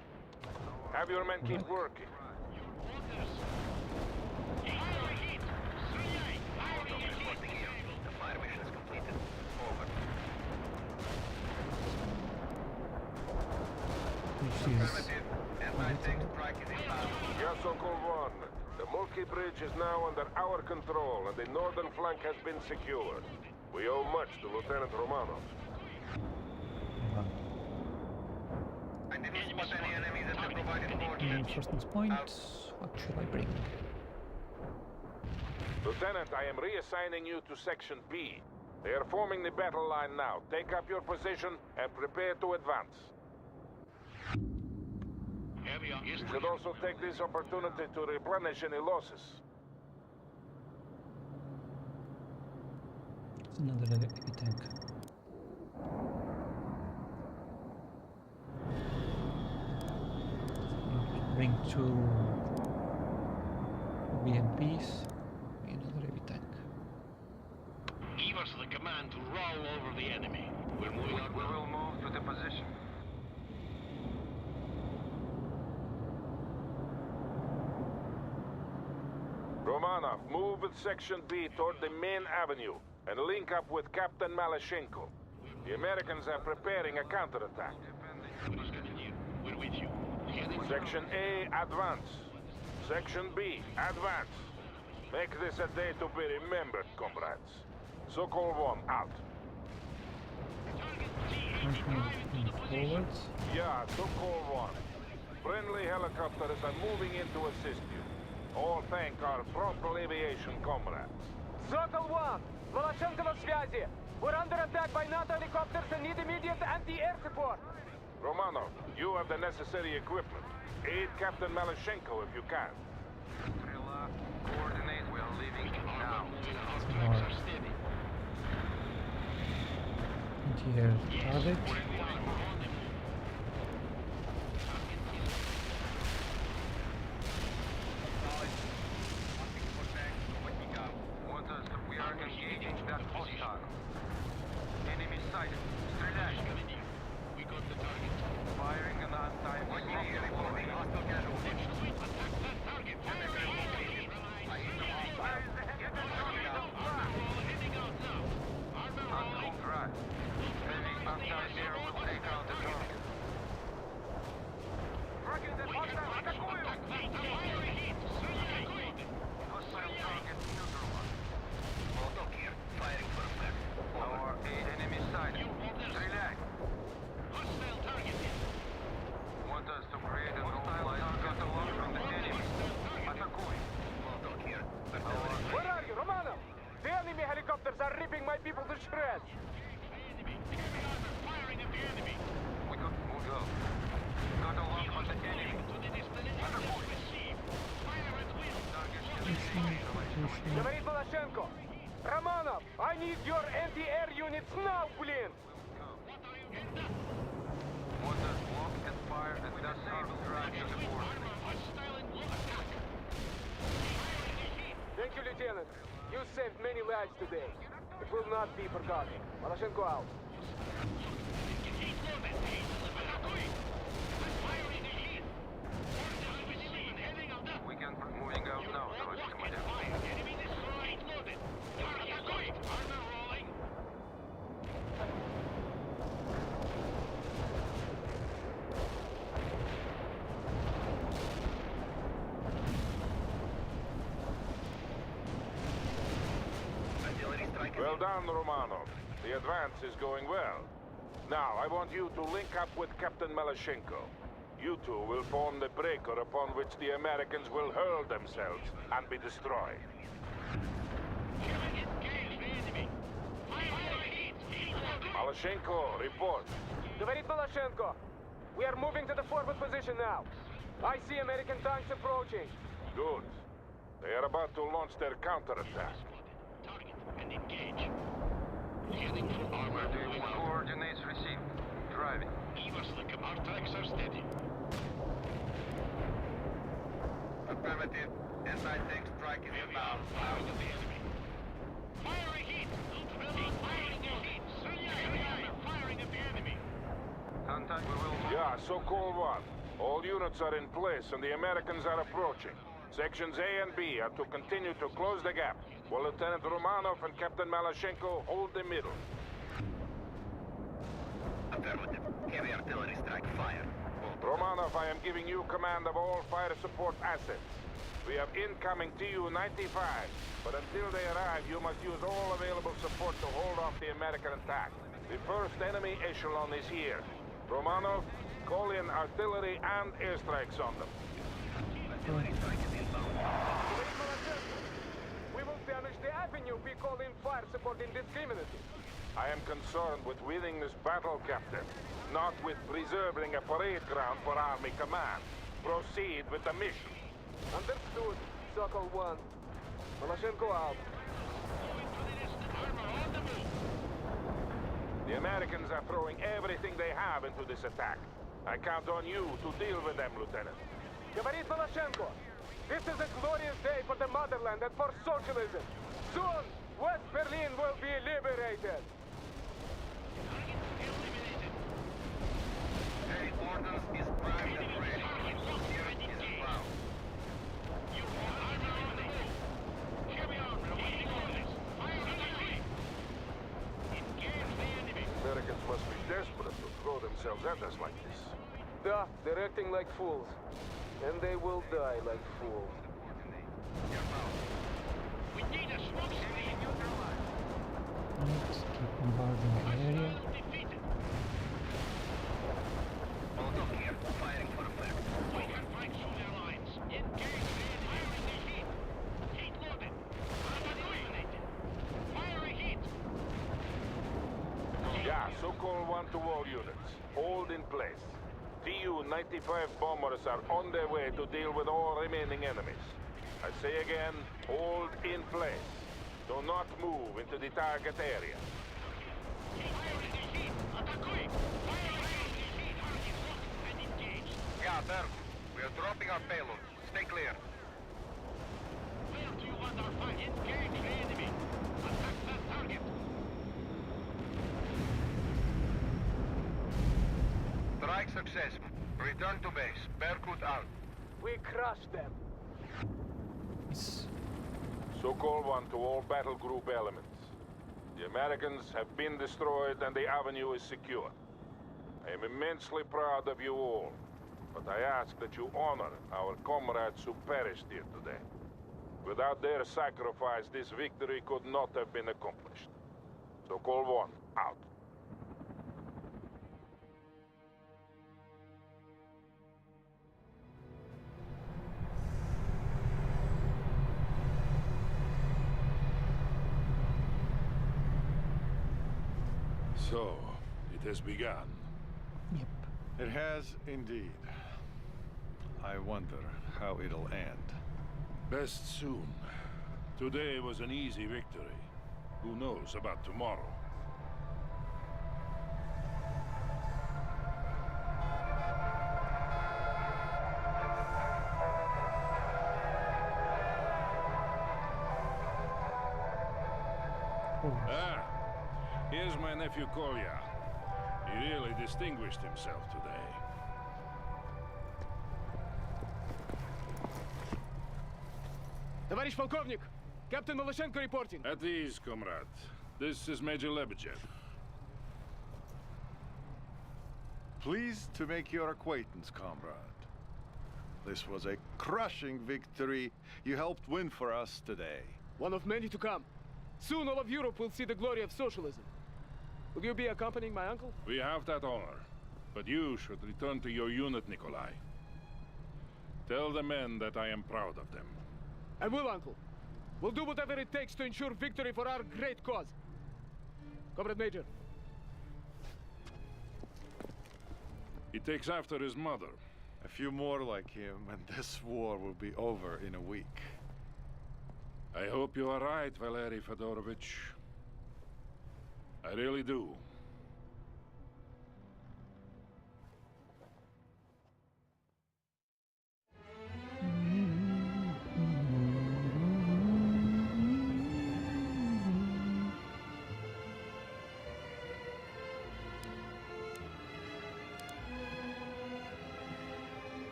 Have your men keep working. Yes, Uncle Ron. The Mulkey Bridge is now under our control, and the northern flank has been secured. We owe much to Lieutenant Romano. Reinforcements point. What should I bring? Lieutenant, I am reassigning you to Section B. They are forming the battle line now. Take up your position and prepare to advance. You should also take this opportunity to replenish any losses. It's another heavy tank. Bring two BMPs. Another heavy tank. Give us the command to roll over the enemy. We're moving out. We will move to the position. Romanov, move with Section B toward the main avenue and link up with Captain Malashenko. The Americans are preparing a counterattack. We're with you. Section A, advance. Section B, advance. Make this a day to be remembered, comrades. Sokol 1, out. Forwards. Yeah, Sokol 1. Friendly helicopters are moving in to assist you. All thank our frontal aviation comrades. Sokol 1! Voloshenko на связи! We're under attack by NATO helicopters and need immediate anti-air support! Romanov, you have the necessary equipment. Aid Captain Malashenko if you can. Strela, coordinate. We are leaving now. Anti-air target. We are engaging that hostile. Enemy sighted. Стреляй! We got the target. Firing an anti-missile deployed. Attack that target. Fire ahead. Where is the head? Heading out now. Armor rolling. On track. Heavy anti-air will take out the target. Tracking the hostile. Атакую! Hostile target neutralized. Molotov here. Firing for effect. Our aid enemy sighted. Стреляй! Hostile target. Want us to create a neutralized target along from the enemy. Атакуй! Molotov here. Where are you, Romanov? The enemy helicopters are ripping my people to shreds! Firing at the enemy. We could move out. Got a lock on the enemy. To the destination. Receive. Fire at will. Говорит Волошенко! Romanov, I need your anti-air units now, блин! Want us block and fire at that target drive to the border. Thank you, Lieutenant. You saved many lives today. It will not be forgotten. Волошенко out. We can moving out now, товарищ командир. Enemy destroyed. Loaded. Target loaded. Armor rolling. Well done, Romanov. The advance is going well. Now, I want you to link up with Captain Malashenko. You two will form the breaker upon which the Americans will hurl themselves and be destroyed. Malashenko, report. Говорит Malashenko. We are moving to the forward position now. I see American tanks approaching. Good. They are about to launch their counterattack. Target and engage. Heading for armor. Coordinates received. Driving. Ivers, our tracks are steady. Affirmative. Anti-tank strike is inbound. Firing at the enemy. Fire a heat! Firing a heat! Firing at the enemy. Contact, we will... Yeah, so-called one. All units are in place and the Americans are approaching. Sections A and B are to continue to close the gap, while Lieutenant Romanov and Captain Malashenko hold the middle. Affirmative. Heavy artillery strike fire. Romanov, I am giving you command of all fire support assets. We have incoming Tu-95, but until they arrive, you must use all available support to hold off the American attack. The first enemy echelon is here. Romanov, call in artillery and airstrikes on them. We will damage the avenue we call in fire support indiscriminately. I am concerned with winning this battle, Captain, not with preserving a parade ground for Army Command. Proceed with the mission. Understood, Sokol 1. Malashenko out. The Americans are throwing everything they have into this attack. I count on you to deal with them, Lieutenant. Говорит Malashenko. This is a glorious day for the motherland and for socialism. Soon, West Berlin will be liberated. Ordnance is primed and ready. Unit is inbound. You are armor on the move. Heavy armor awaiting orders. Fire on the lead. Engage the enemy. Americans must be desperate to throw themselves at us like this. Да, they're acting like fools. And they will die like fools. We need a smoke screen neutralized. Let's keep bombarding the area. Molotov here, firing for effect. We can fight through their lines. Engage the enemy. Firing the heat. Heat loaded. Illuminated. Fire a heat. Yeah, so-called one to all units. Hold in place. Tu-95 bombers are on their way to deal with all remaining enemies. I say again, hold in place. Do not move into the target area. Yeah, there. We are dropping our payload. Stay clear. Where do you want our fight? Engage the enemy. Attack that target. Strike successful. Return to base. Berkut out. We crushed them. Nice. So-called one to all battle group elements. The Americans have been destroyed and the avenue is secure. I am immensely proud of you all, but I ask that you honor our comrades who perished here today. Without their sacrifice, this victory could not have been accomplished. So-called one, out. So, it has begun. Yep. It has indeed. I wonder how it'll end. Best soon. Today was an easy victory. Who knows about tomorrow? Ah, here's my nephew Kolya. He really distinguished himself today. Товарищ полковник, Captain Malashenko reporting. At ease, comrade. This is Major Lebedev. Pleased to make your acquaintance, comrade. This was a crushing victory you helped win for us today. One of many to come. Soon all of Europe will see the glory of socialism. Will you be accompanying my uncle? We have that honor. But you should return to your unit, Nikolai. Tell the men that I am proud of them. I will, Uncle. We'll do whatever it takes to ensure victory for our great cause. Comrade Major. He takes after his mother. A few more like him, and this war will be over in a week. I hope you are right, Valery Fedorovich. I really do.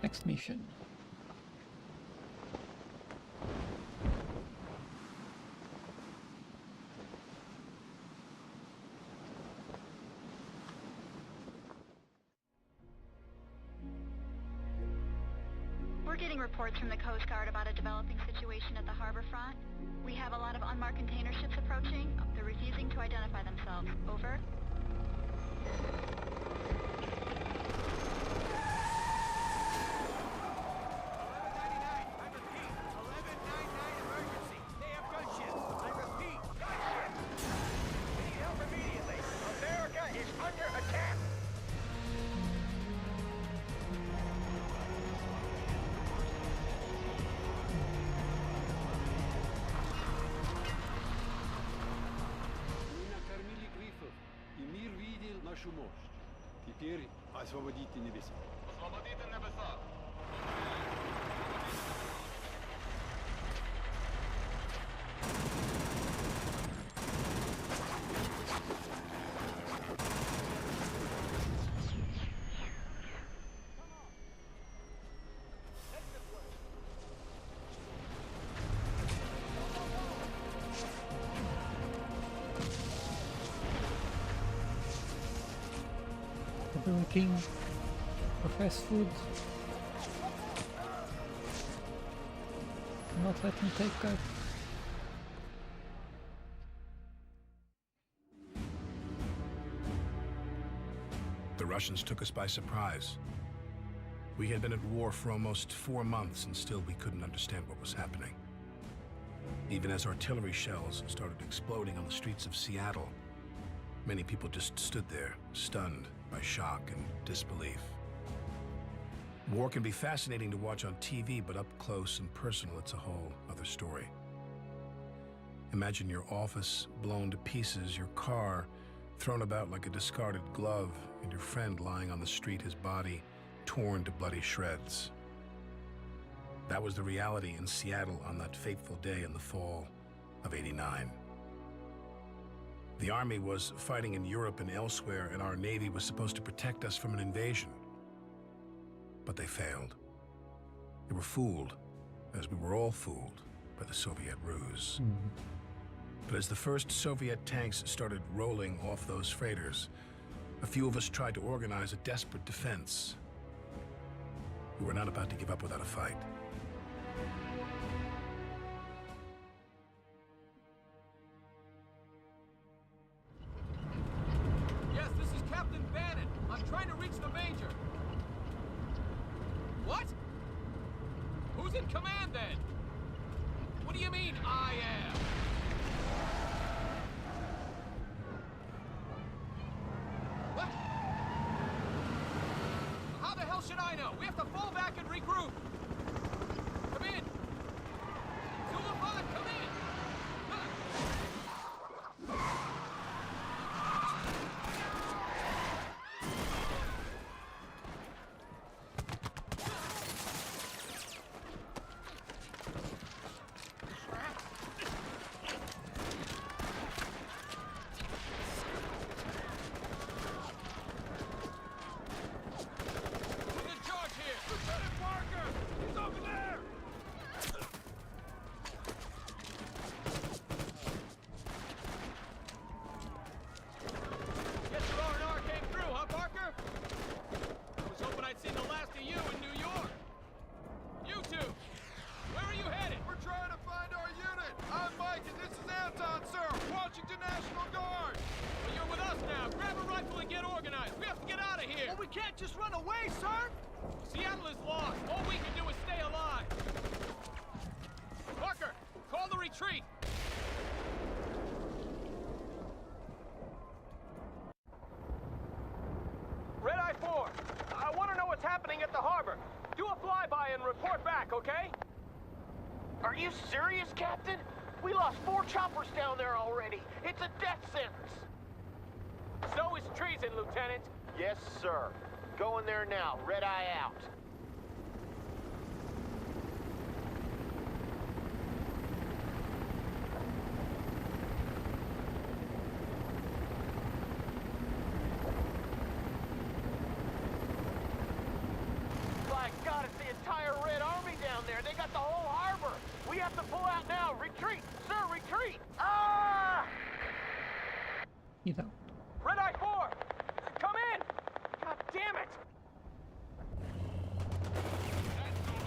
Next mission. We're getting reports from the Coast Guard about a developing situation at the harbor front. We have a lot of unmarked container ships approaching. They're refusing to identify themselves. Over. нашу мощь. Теперь освободите небеса. Освободите небеса. Burger King for fast food. Not let me take that. The Russians took us by surprise. We had been at war for almost 4 months and still we couldn't understand what was happening. Even as artillery shells started exploding on the streets of Seattle, many people just stood there, stunned by shock and disbelief. War can be fascinating to watch on TV, but up close and personal, it's a whole other story. Imagine your office blown to pieces, your car thrown about like a discarded glove, and your friend lying on the street, his body torn to bloody shreds. That was the reality in Seattle on that fateful day in the fall of '89. The Army was fighting in Europe and elsewhere, and our Navy was supposed to protect us from an invasion. But they failed. They were fooled, as we were all fooled, by the Soviet ruse. But as the first Soviet tanks started rolling off those freighters, a few of us tried to organize a desperate defense. We were not about to give up without a fight. Yes, this is Captain Bannon. I'm trying to reach the Major. What? Who's in command then? What do you mean, I am? What? How the hell should I know? We have to fall back and regroup. Come in. Zulu Bullet, come in. Who's in charge here? away, sir! Seattle is lost. All we can do is stay alive. Parker, call the retreat. Red Eye 4, I want to know what's happening at the harbor. Do a flyby and report back, okay? Are you serious, Captain? We lost 4 choppers down there already. It's a death sentence. So is treason, Lieutenant. Yes, sir. Going there now. Red Eye out. My God, it's the entire Red Army down there. They got the whole harbor. We have to pull out now. Retreat, sir, retreat. Ah! Either. Red Eye 4! Come in! God damn it!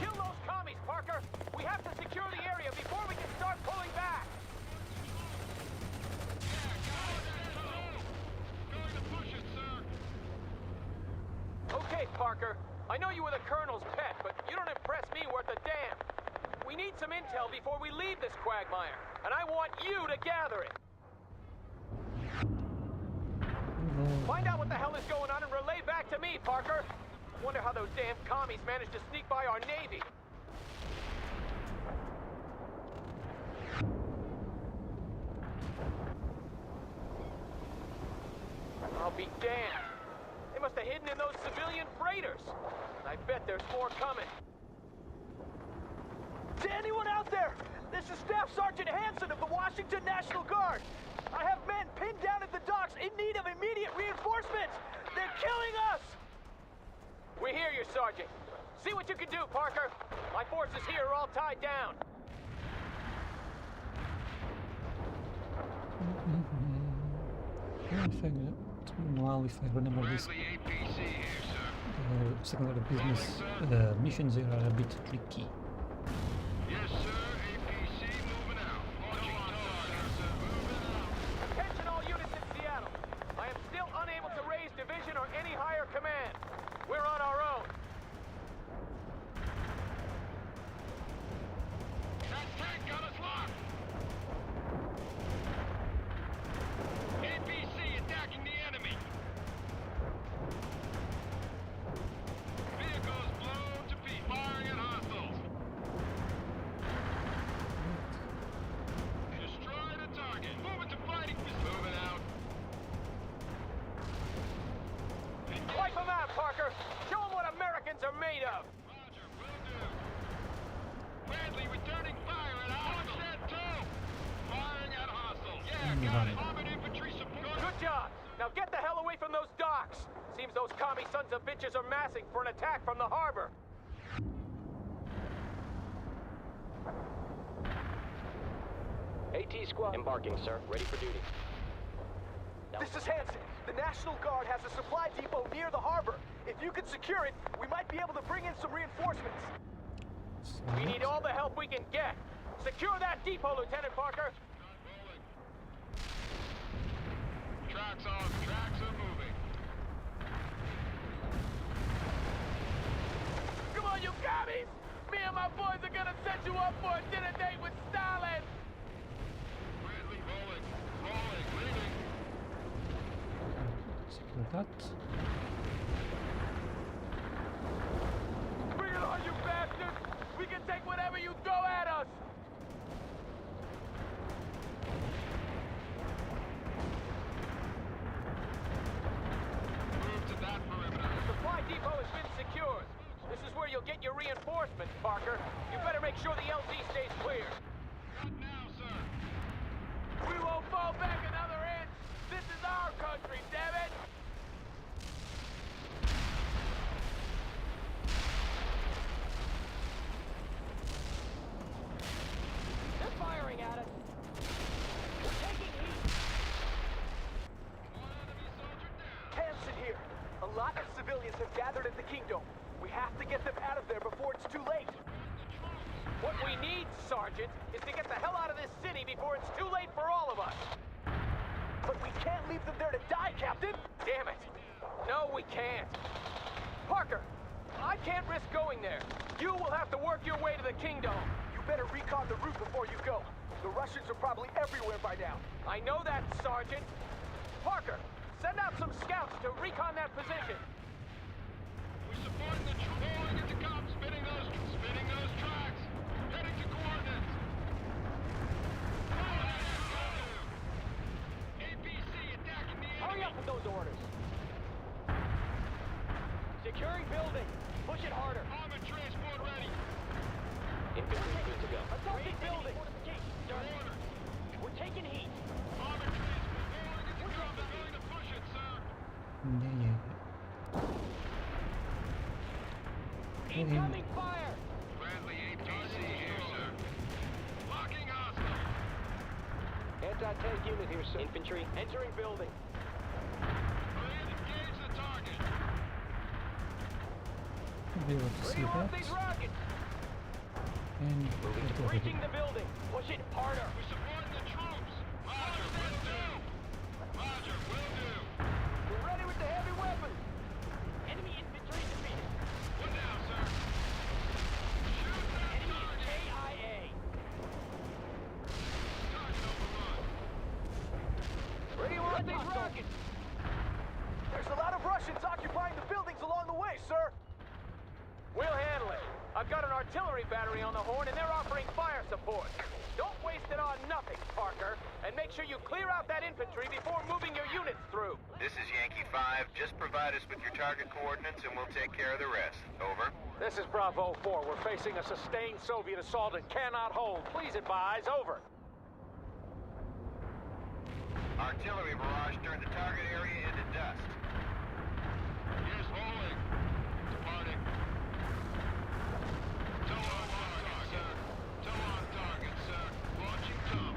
Kill those commies, Parker! We have to secure the area before we can start pulling back! Okay, Parker. I know you were the Colonel's pet, but you don't impress me worth a damn. We need some intel before we leave this quagmire, and I want you to gather it. Find out what the hell is going on and relay back to me, Parker. Wonder how those damn commies managed to sneak by our Navy. I'll be damned. They must have hidden in those civilian freighters. I bet there's more coming. To anyone out there, this is Staff Sergeant Hanson of the Washington National Guard. I have men pinned down at the docks in need of immediate reinforcements. They're killing us! We hear you, Sergeant. See what you can do, Parker. My forces here are all tied down. I think now if I remember this, secondary business missions here are a bit tricky. Yes, sir. APC moving out. Launching target. Attention all units in Seattle. I am still unable to raise division or any higher command. We're on our own. That tank got us locked. APC attacking the enemy. Vehicles blown to pieces. Firing at hostiles. Destroy the target. Moving to fighting. Moving out. Wipe them out, Parker. Show them what Americans are made of. Roger, will do. Bradley returning fire at hostiles. That too. Firing at hostiles. Yeah, got it. Armored infantry support. Good job. Now get the hell away from those docks. Seems those commie sons of bitches are massing for an attack from the harbor. AT squad embarking, sir. Ready for duty. This is Hanson. The National Guard has a supply depot near the harbor. If you could secure it, we might be able to bring in some reinforcements. We need all the help we can get. Secure that depot, Lieutenant Parker. Tracks on. Tracks are moving. Come on, you commies! Me and my boys are gonna set you up for a dinner date with Stalin! Bradley rolling. Rolling. Leaving. Secure that. Bring it on, you bastards! We can take whatever you throw at us! Move to that perimeter. Supply depot has been secured. This is where you'll get your reinforcements, Parker. You better make sure the LZ stays clear. Not now, sir. We won't fall back another inch! This is our country, damn it! They're firing at us! We're taking heat! One enemy soldier down. Hanson here. A lot of civilians have gathered at the Kingdom. We have to get them out of there before it's too late. What we need, Sergeant, is to get the hell out of this city before it's too late for all of us! But we can't leave them there to die, Captain! Damn it! No, we can't! Parker, I can't risk going there. You will have to work your way to the Kingdom. You better recon the route before you go. The Russians are probably everywhere by now. I know that, Sergeant. Parker, send out some scouts to recon that position. We support the rolling into cops, spinning those tracks. Heading to coordinates. APC attacking the enemy. Hurry up with those orders. Securing building. Push it harder. Armored transport ready. Infantry good to go. Assaulting building. We're taking heat. Armored transport rolling into combat. Going to push it, sir. Incoming fire. Friendly APC here, sir. Locking hostile. Anti-tank unit here, sir. Infantry. Entering building. Engage the target. We'll be able to see Bring off that. these rockets. And get over Breaching here. the building. Push it harder. We support the troops. Roger, will do. Roger, will do. We're ready with the heavy weapons. Enemy infantry defeated. What now, sir? Shoot that Enemy is target. KIA. Target overrun. Ready to run these rockets. There's a lot of Russians occupying the buildings along the way, sir. We'll handle it. I've got an artillery battery on the horn, and they're offering fire support. Don't waste it on nothing, Parker. And make sure you clear out that infantry before moving your units through. This is Yankee 5. Just provide us with your target coordinates and we'll take care of the rest. Over. This is Bravo 4. We're facing a sustained Soviet assault and cannot hold. Please advise. Over. Artillery barrage turned the target area into dust. Yes, holding. Departing. Toe on target, sir. Toe on target, sir. Launching toe.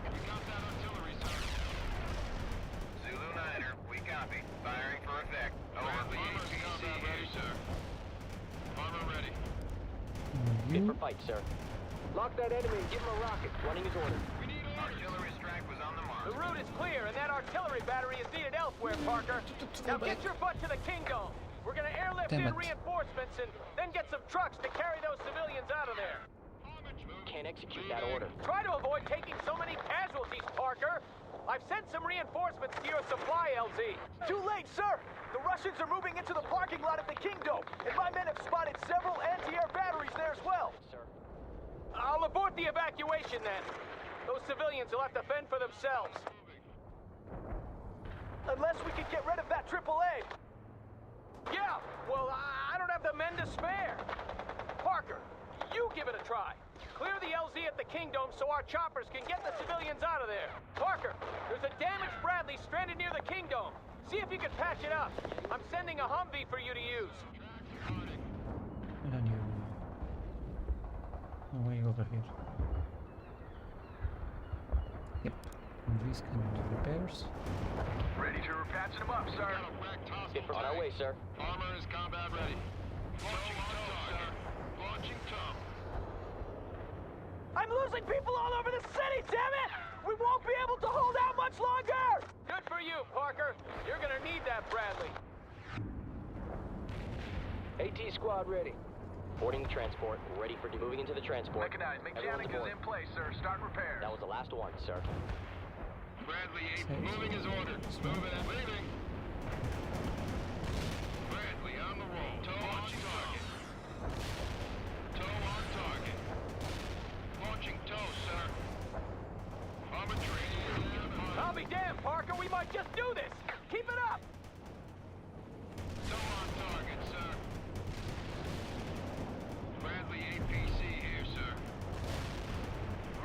We got that artillery, sir. Zulu 9er, we copy. Firing for effect. Bradley APC ready, sir. Armor ready. Fit for fight, sir. Lock that enemy and give him a rocket. Running his order. We need orders. Artillery strike was on the mark. The route is clear, and that artillery battery is needed elsewhere, Parker. Now get your butt to the Kingdom. We're gonna airlift Damn in it. reinforcements and then get some trucks to carry those civilians out of there. Can't execute that order. Try to avoid taking so many casualties, Parker. I've sent some reinforcements to your supply, LZ. Too late, sir. The Russians are moving into the parking lot at the Kingdom, and my men have spotted several anti-air batteries there as well. Sir. I'll abort the evacuation then. Those civilians will have to fend for themselves. Unless we can get rid of that AAA. Yeah, well, I don't have the men to spare. Parker, you give it a try. Clear the LZ at the Kingdom so our choppers can get the civilians out of there. Parker, there's a damaged Bradley stranded near the Kingdom. See if you can patch it up. I'm sending a Humvee for you to use. And you way over here. Yep. And these can do repairs. Ready to patch them up, sir. Fit for on our way, sir. Armor is combat ready. Launching toe, sir. Launching toe. I'm losing people all over the city, damn it! We won't be able to hold out much longer! Good for you, Parker. You're gonna need that Bradley. AT squad ready. Boarding the transport. Ready for moving into the transport. Mechanized Everyone's mechanic is aboard. in place, sir. Start repairs. That was the last one, sir. Bradley 8 Safe. moving his order. Moving and leaving. Bradley on the roll. Toe on target. Toe on target. Launching toe, sir. Armor training. I'll be damned, Parker. We might just do this. Keep it up. Toe on target, sir. Bradley APC here, sir.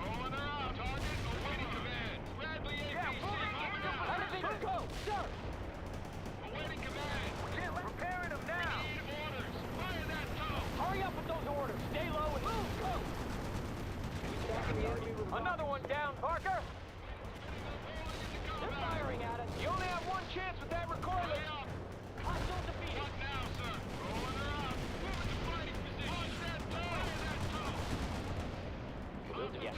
Rolling her out. Target awaiting command. Bradley APC moving out. Elevator go, sir! Awaiting command. Repairing them now. We need orders. Fire that toe. Hurry up with those orders. Stay low and move, go! Another one down, Parker. They're firing at us. You only have one chance with that recoiler. Hostile defeated. Not now, sir. Rolling her out. Moving to fighting position. Launch that toe. Yes.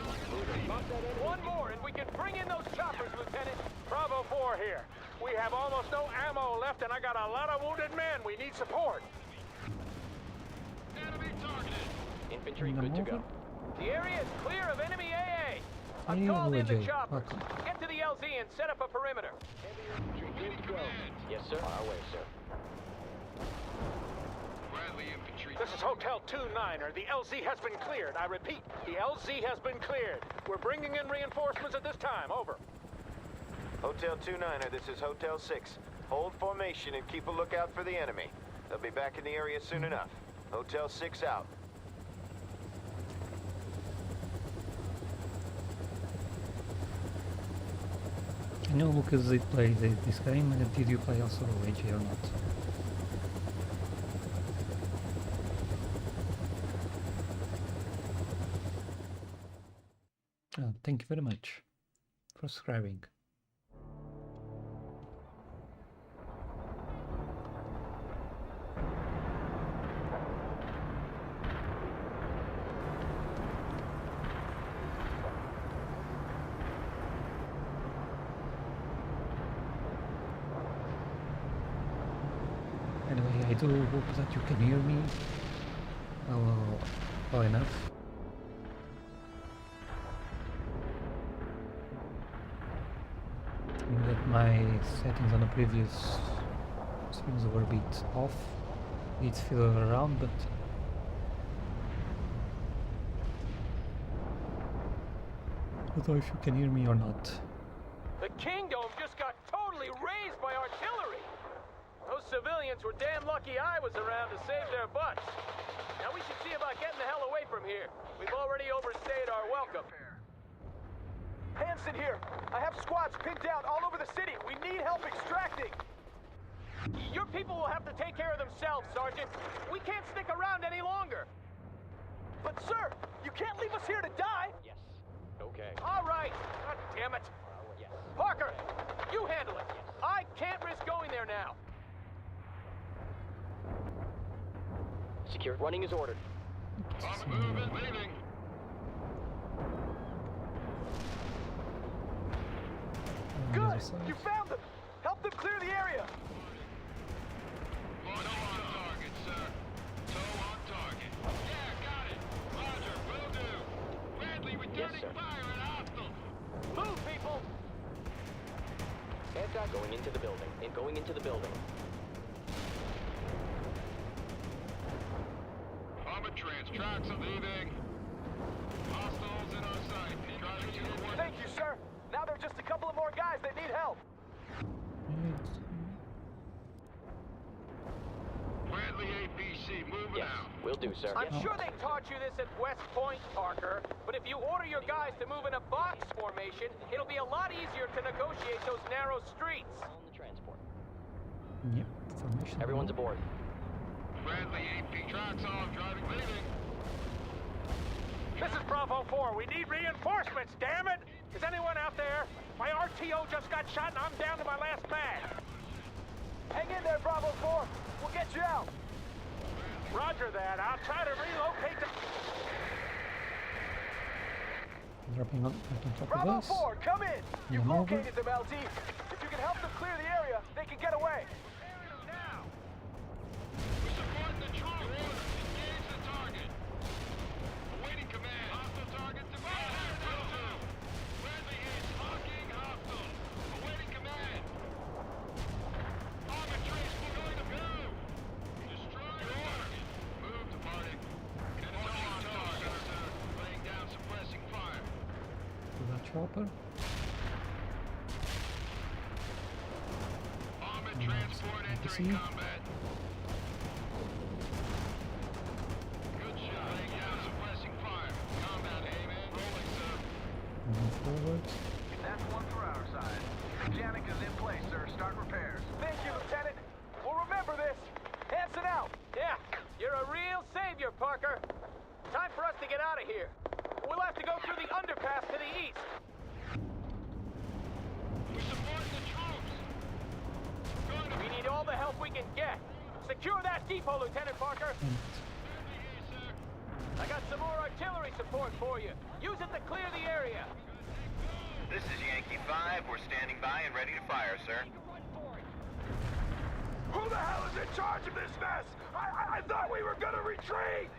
One more, and we can bring in those choppers, Lieutenant. Bravo 4 here. We have almost no ammo left, and I got a lot of wounded men. We need support. Enemy targeted. Infantry, good to go. The area is clear of enemy AA. I've called in the choppers. Get to the LZ and set up a perimeter. Yes, sir. On our way, sir. This is Hotel 2-9er. The LZ has been cleared. I repeat, the LZ has been cleared. We're bringing in reinforcements at this time. Over. Hotel 2-9er, this is Hotel 6. Hold formation and keep a lookout for the enemy. They'll be back in the area soon enough. Hotel 6 out. I know because they play this game. Did you play also AJ or not? Oh, thank you very much for subscribing. Anyway, I do hope that you can hear me well enough. That my settings on the previous streams were a bit off. Need to fiddle around, but I don't know if you can hear me or not. The Kingdom just got totally razed by artillery. Those civilians were damn lucky I was around to save their butts. Now we should see about getting the hell away from here. We've already overstayed our welcome. Hanson here. I have squads pinned down all over the city. We need help extracting. Your people will have to take care of themselves, Sergeant. We can't stick around any longer. But sir, you can't leave us here to die. Yes. Okay. All right. God damn it. Yes. Parker, you handle it. Yes. I can't risk going there now. Secure. Running is ordered. I'm moving, leaving. Good! You found them! Help them clear the area! Toe on target, sir. Toe on target. Yeah, got it. Roger, will do. Bradley, returning fire at hostile. Move, people! Going into the building. Going into the building. Armored trans tracks are leaving. Hostiles in our sight. Thank you, sir. Now there are just a couple of more guys that need help. Bradley APC, moving out. Will do, sir. I'm sure they taught you this at West Point, Parker, but if you order your guys to move in a box formation, it'll be a lot easier to negotiate those narrow streets. On the transport. Yep, formation. Everyone's aboard. Bradley AP tracks on, driving, leaving. This is Bravo 4. We need reinforcements, damn it! Is anyone out there? My RTO just got shot and I'm down to my last mag. Hang in there, Bravo 4. We'll get you out. Roger that. I'll try to relocate the... Dropping on top Bravo of us. 4, come in. You've Move over. located them, LT. If you can help them clear the area, they can get away. We're supporting the troops. Engage the target. Awaiting command. Hostile target divided. Will do. Bradley is talking hostile. Awaiting command. Armored trace, we're going to move. Destroy the target. Move departing. Get it on target, sir. Laying down suppressing fire. To that chopper. Armored transport entering combat. Good shot. Laying down suppressing fire. Combat aim in. Rolling, sir. Moving forward. That's one for our side. Mechanic is in place, sir. Start repairs. Thank you, Lieutenant. We'll remember this. Hanson out. Yeah, you're a real savior, Parker. Time for us to get out of here. We'll have to go through the underpass to the east. We're supporting the troops. We need all the help we can get. Secure that depot, Lieutenant Parker. I got some more artillery support for you. Use it to clear the area. This is Yankee 5. We're standing by and ready to fire, sir. Who the hell is in charge of this mess? I thought we were gonna retreat!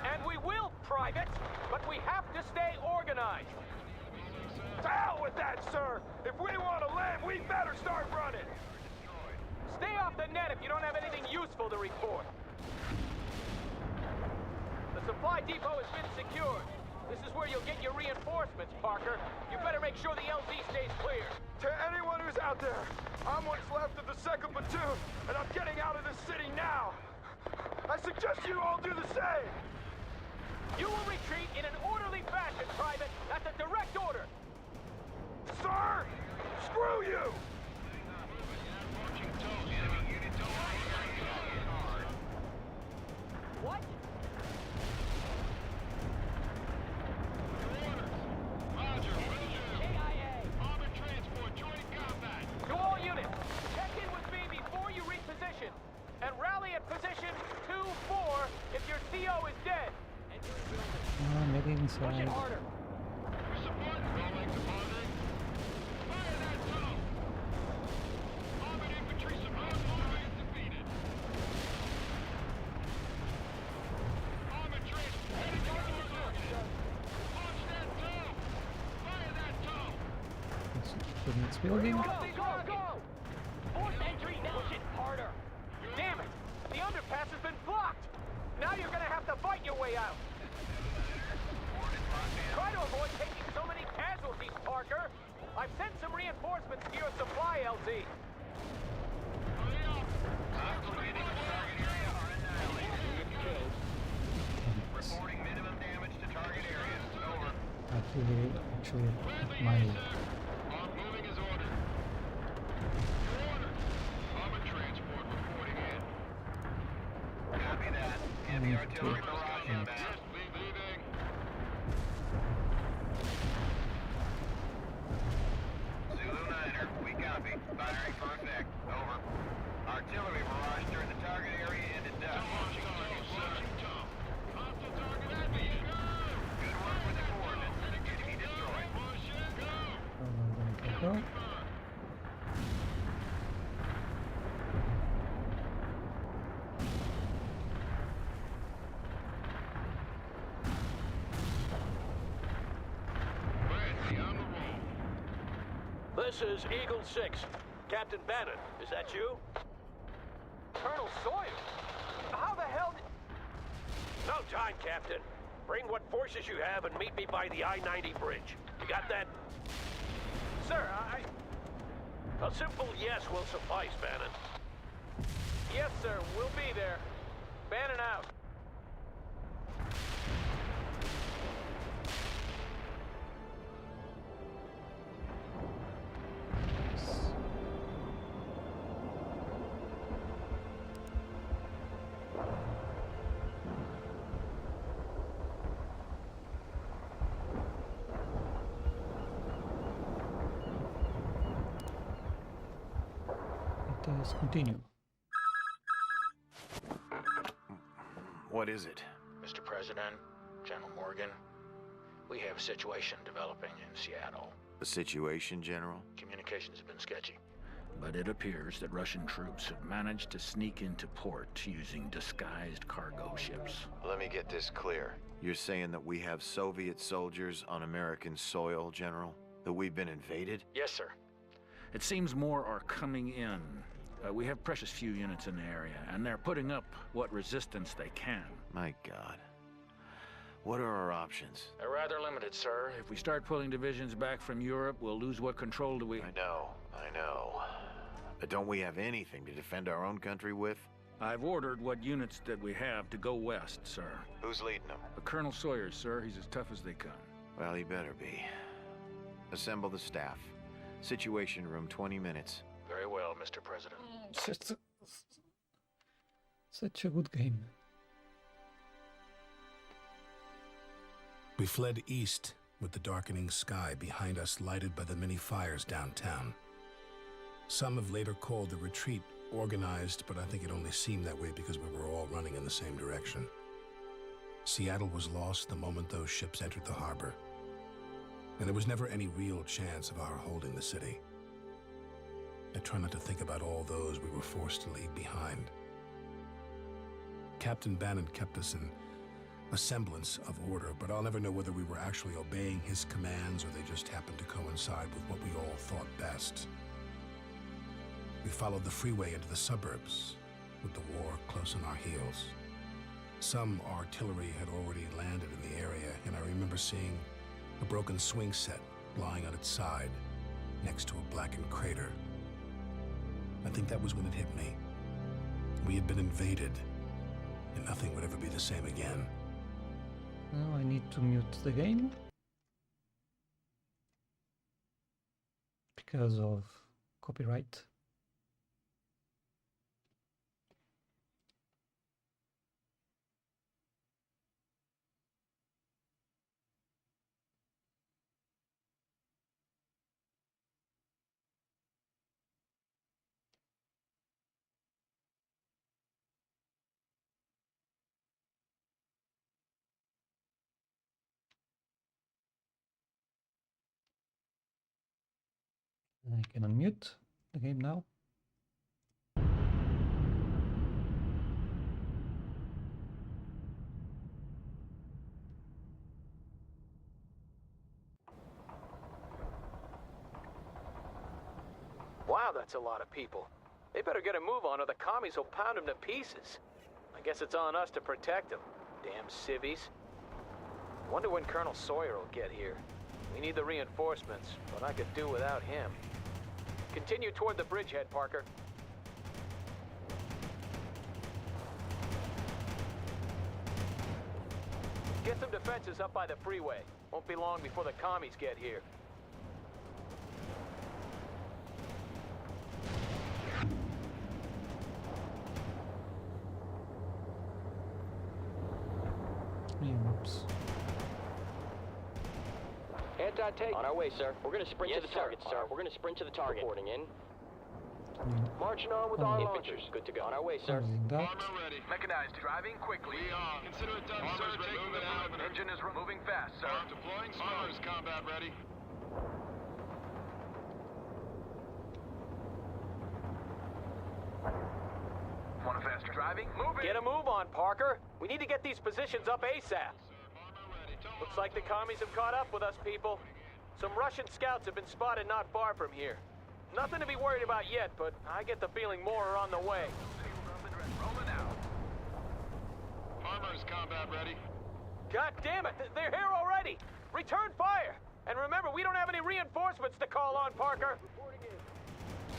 And we will, Private, but we have to stay organized. To hell with that, sir! If we want to live, we better start running! Stay off the net if you don't have anything useful to report. The supply depot has been secured. This is where you'll get your reinforcements, Parker. You better make sure the LZ stays clear. To anyone who's out there, I'm what's left of the 2nd Platoon, and I'm getting out of this city now. I suggest you all do the same. You will retreat in an orderly fashion, Private. That's a direct order. Sir! Screw you! What? To all units, check in with me before you reposition. And rally at position 2-4 if your CO is dead. Maybe inside. Push it harder. The next building. Go, go, go! Force entry now. Push it harder. Damn it! The underpass has been blocked. Now you're gonna have to fight your way out. Try to avoid taking so many casualties, Parker. I've sent some reinforcements to your supply, LZ. Reporting minimum damage to target area. Over. Actually, my Copy that. Heavy artillery barrage inbound. Zulu 9er, we copy. Firing for effect. Over. Artillery barrage turned the target area into dust. Good work with the coordinates. Enemy destroyed. go. This is Eagle 6. Captain Bannon, is that you? Colonel Sawyer? How the hell did... No time, Captain. Bring what forces you have and meet me by the I-90 bridge. You got that? Sir, A simple yes will suffice, Bannon. Yes, sir. We'll be there. Bannon out. Let us continue. What is it? Mr. President, General Morgan, we have a situation developing in Seattle. A situation, General? Communications have been sketchy, but it appears that Russian troops have managed to sneak into port using disguised cargo ships. Let me get this clear. You're saying that we have Soviet soldiers on American soil, General? That we've been invaded? Yes, sir. It seems more are coming in. We have precious few units in the area, and they're putting up what resistance they can. My God. What are our options? They're rather limited, sir. If we start pulling divisions back from Europe, we'll lose what control do we... I know. But don't we have anything to defend our own country with? I've ordered what units that we have to go west, sir. Who's leading them? Colonel Sawyer, sir. He's as tough as they come. Well, he better be. Assemble the staff. Situation room, 20 minutes. Very well, Mr. President. Such a good game. We fled east with the darkening sky behind us lighted by the many fires downtown. Some have later called the retreat organized, but I think it only seemed that way because we were all running in the same direction. Seattle was lost the moment those ships entered the harbor, and there was never any real chance of our holding the city. I try not to think about all those we were forced to leave behind. Captain Bannon kept us in a semblance of order, but I'll never know whether we were actually obeying his commands or they just happened to coincide with what we all thought best. We followed the freeway into the suburbs, with the war close on our heels. Some artillery had already landed in the area, and I remember seeing a broken swing set lying on its side, next to a blackened crater. I think that was when it hit me. We had been invaded, and nothing would ever be the same again. Now I need to mute the game because of copyright. I can unmute the game now. Wow, that's a lot of people. They better get a move on or the commies will pound them to pieces. I guess it's on us to protect them. Damn civvies. Wonder when Colonel Sawyer will get here. We need the reinforcements, but I could do without him. Continue toward the bridgehead, Parker. Get some defenses up by the freeway. Won't be long before the commies get here. Oops. Anti-tank. On our way, sir. We're gonna sprint to the target, sir. We're gonna sprint to the target. Reporting in. Marching on with our launchers. Good to go. On our way, sir. Armor ready. Mechanized. Driving quickly. We are. Consider it done, sir. Taking the perimeter. Engine is moving fast, sir. Deploying smoke. Armor is combat ready. Want a faster driving? Moving. Get a move on, Parker. We need to get these positions up ASAP. Looks like the commies have caught up with us, people. Some Russian scouts have been spotted not far from here. Nothing to be worried about yet, but I get the feeling more are on the way. Rolling out. Armor is combat ready. God damn it, they're here already! Return fire! And remember, we don't have any reinforcements to call on, Parker.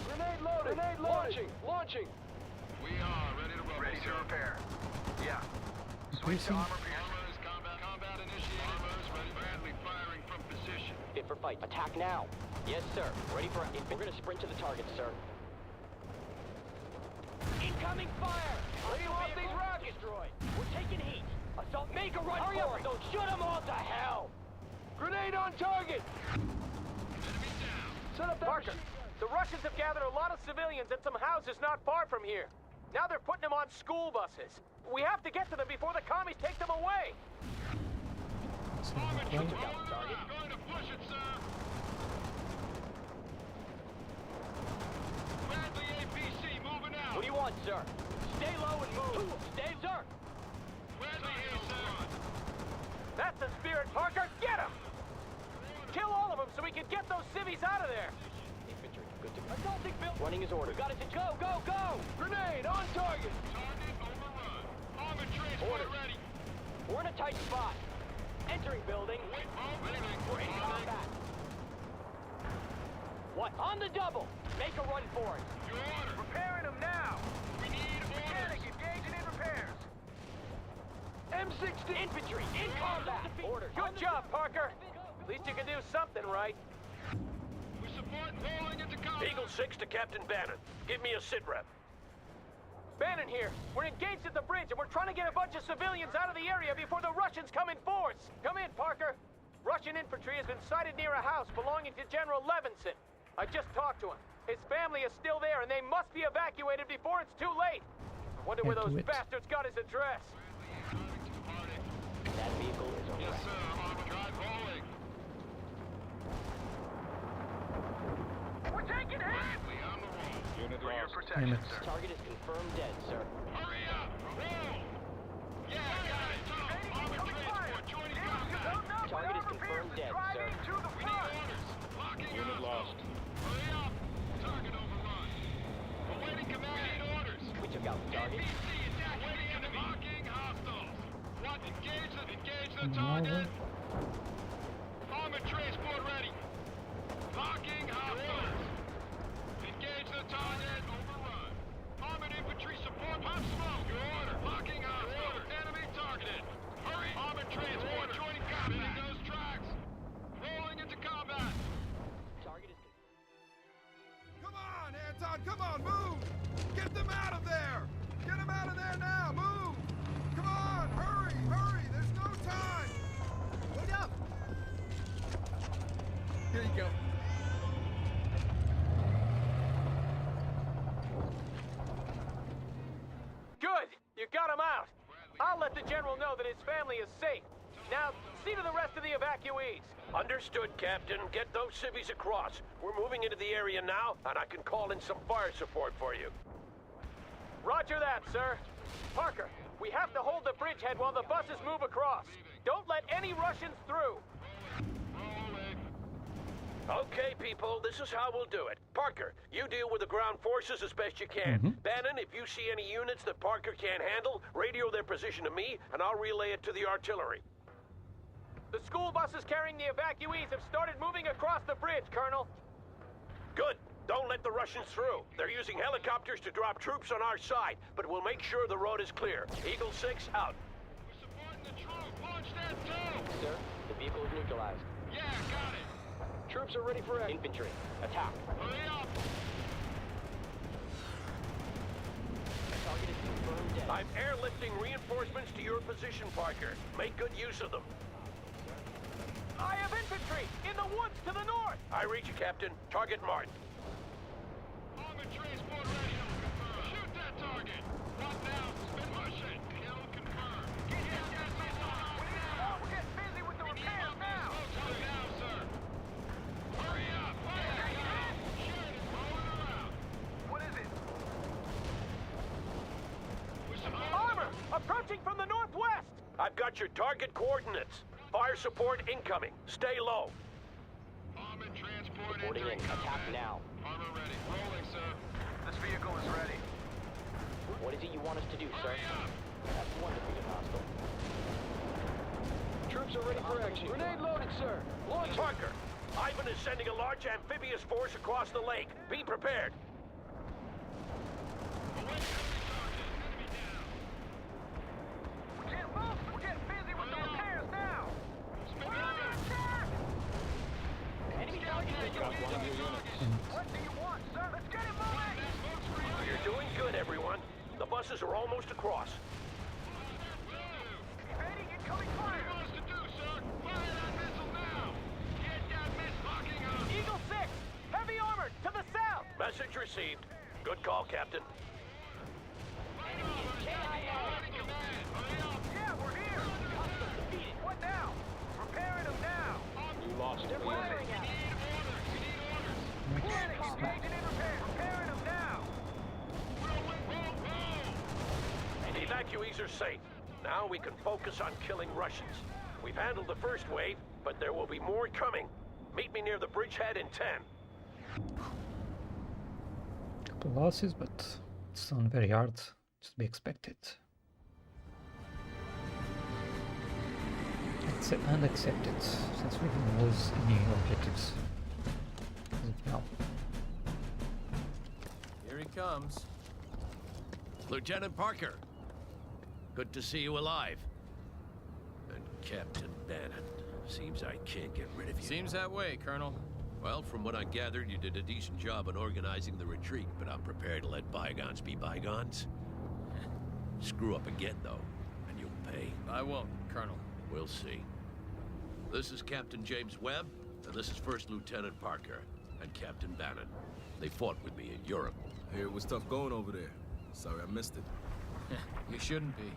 Grenade loaded. Grenade loaded. Launching. We are ready to roll. Ready to repair. Yeah. Switch to armor piercing. Armor is combat initiated. Armor is ready. Bradley firing from position. Fit for fight. Attack now. Yes, sir. Ready for... We're gonna sprint to the target, sir. Incoming fire! Ready off these rockets! Destroyed. We're taking heat. Assault, make a run for it! Don't shoot them all to hell! Grenade on target! Set up that Parker, the Russians have gathered a lot of civilians at some houses not far from here. Now they're putting them on school buses. We have to get to them before the commies take them away. Going to push it, sir. Bradley APC moving out. What do you want, sir? Stay low and move. Stay, sir. Bradley here, sir. That's the spirit, Parker. Get him! Kill all of them so we can get those civvies out of there. Infantry, good to go. Assaulting Bill. Running his order. Got it to go, go, go! Grenade on target. Target overrun. Armor transport ready. We're in a tight spot. Entering building. We're in combat. What? On the double. Make a run for it. Your order. Repairing them now. We need Mechanic orders. engaging in repairs. M60 infantry in combat. Orders. Good job, Parker. At least you can do something right. We support rolling into combat. Eagle 6 to Captain Bannon. Give me a sit rep. Bannon here. We're engaged at the bridge and we're trying to get a bunch of civilians out of the area before the Russians come in force. Come in, Parker. Russian infantry has been sighted near a house belonging to General Levinson. I just talked to him. His family is still there and they must be evacuated before it's too late. I wonder where those bastards got his address. That vehicle is over. Yes, sir. Armor drive rolling. We're taking hit! Bradley on the roll. Damn it. Target is confirmed dead, sir. Hurry up! Roll! Yeah, got it! Armored transport joining combat! Target is confirmed dead, sir. We need orders! Locking Unit up! lost. Hurry up! Target overrun! Awaiting command! We need orders! We took out the target. NBC attack! Awaiting enemy! Locking hostiles! What? Engage the target! Armored transport ready! Locking hostiles! Engage the target! Overrun! Armored infantry support! Pop smoke! Your order! Locking hostiles! Enemy targeted! Hurry! Armored transport joining combat! Spinning those tracks! Rolling into combat! Target is Come on, Anton, come on, move! Get them out of there! Get them out of there now, move! Come on, hurry, hurry, there's no time! Look up! Here you go. Good! You got him out! I'll let the General know that his family is safe. Now, see to the rest of the evacuees. Understood, Captain. Get those civvies across. We're moving into the area now, and I can call in some fire support for you. Roger that, sir. Parker, we have to hold the bridgehead while the buses move across. Don't let any Russians through. Okay, people, this is how we'll do it. Parker, you deal with the ground forces as best you can. Bannon, if you see any units that Parker can't handle, radio their position to me, and I'll relay it to the artillery. The school buses carrying the evacuees have started moving across the bridge, Colonel. Good. Don't let the Russians through. They're using helicopters to drop troops on our side, but we'll make sure the road is clear. Eagle 6, out. We're supporting the troop! Launch that too! Sir, the vehicle is neutralized. Yeah, got it! Troops are ready for infantry. Attack. Hurry up! Target is confirmed dead. I'm airlifting reinforcements to your position, Parker. Make good use of them. I have infantry in the woods to the north. I read you, Captain. Target marked. Armored transport ready. Shoot that target. What now? Spin Russian. Kill confirmed. Get that missile out now. We're getting busy with the repairs now. Come now, sir. Hurry up. Shit, it's rolling around. What is it? We're supposed Armor approaching from the northwest. I've got your target coordinates. Fire support incoming. Stay low. Armored transport Reporting in. entering Attack combat. now. Armor ready. Rolling, sir. This vehicle is ready. What is it you want us to do, sir? That's one defeated hostile. Troops are ready for action. Grenade loaded, sir. Launch. Parker, Ivan is sending a large amphibious force across the lake. Be prepared. We can't move. We're getting busy with the repairs now. We're under attack. Enemy target is What do you want, sir? Let's get him moving. You're doing good, everyone. The buses are almost across. Evading incoming fire. What wants to do, sir? Fire that missile now. Get that missile locking up. Eagle 6, heavy armored to the south. Message received. Good call, Captain. Yeah, we're here. What now? Repairing them now. You lost. They're firing at us. Planning, engaging in repair. Repairing them now. The evacuees are safe. Now we can focus on killing Russians. We've handled the first wave, but there will be more coming. Meet me near the bridgehead in 10. Couple losses, but it's not very hard. Just to be expected. And accepted, since we didn't lose any objectives. As of now. Here he comes. Lieutenant Parker. Good to see you alive. And Captain Bannon. Seems I can't get rid of you. Seems that way, Colonel. Well, from what I gathered, you did a decent job in organizing the retreat, but I'm prepared to let bygones be bygones. Screw up again, though, and you'll pay. I won't, Colonel. We'll see. This is Captain James Webb, and this is First Lieutenant Parker and Captain Bannon. They fought with me in Europe. I hear it was tough going over there. Sorry I missed it. You shouldn't be.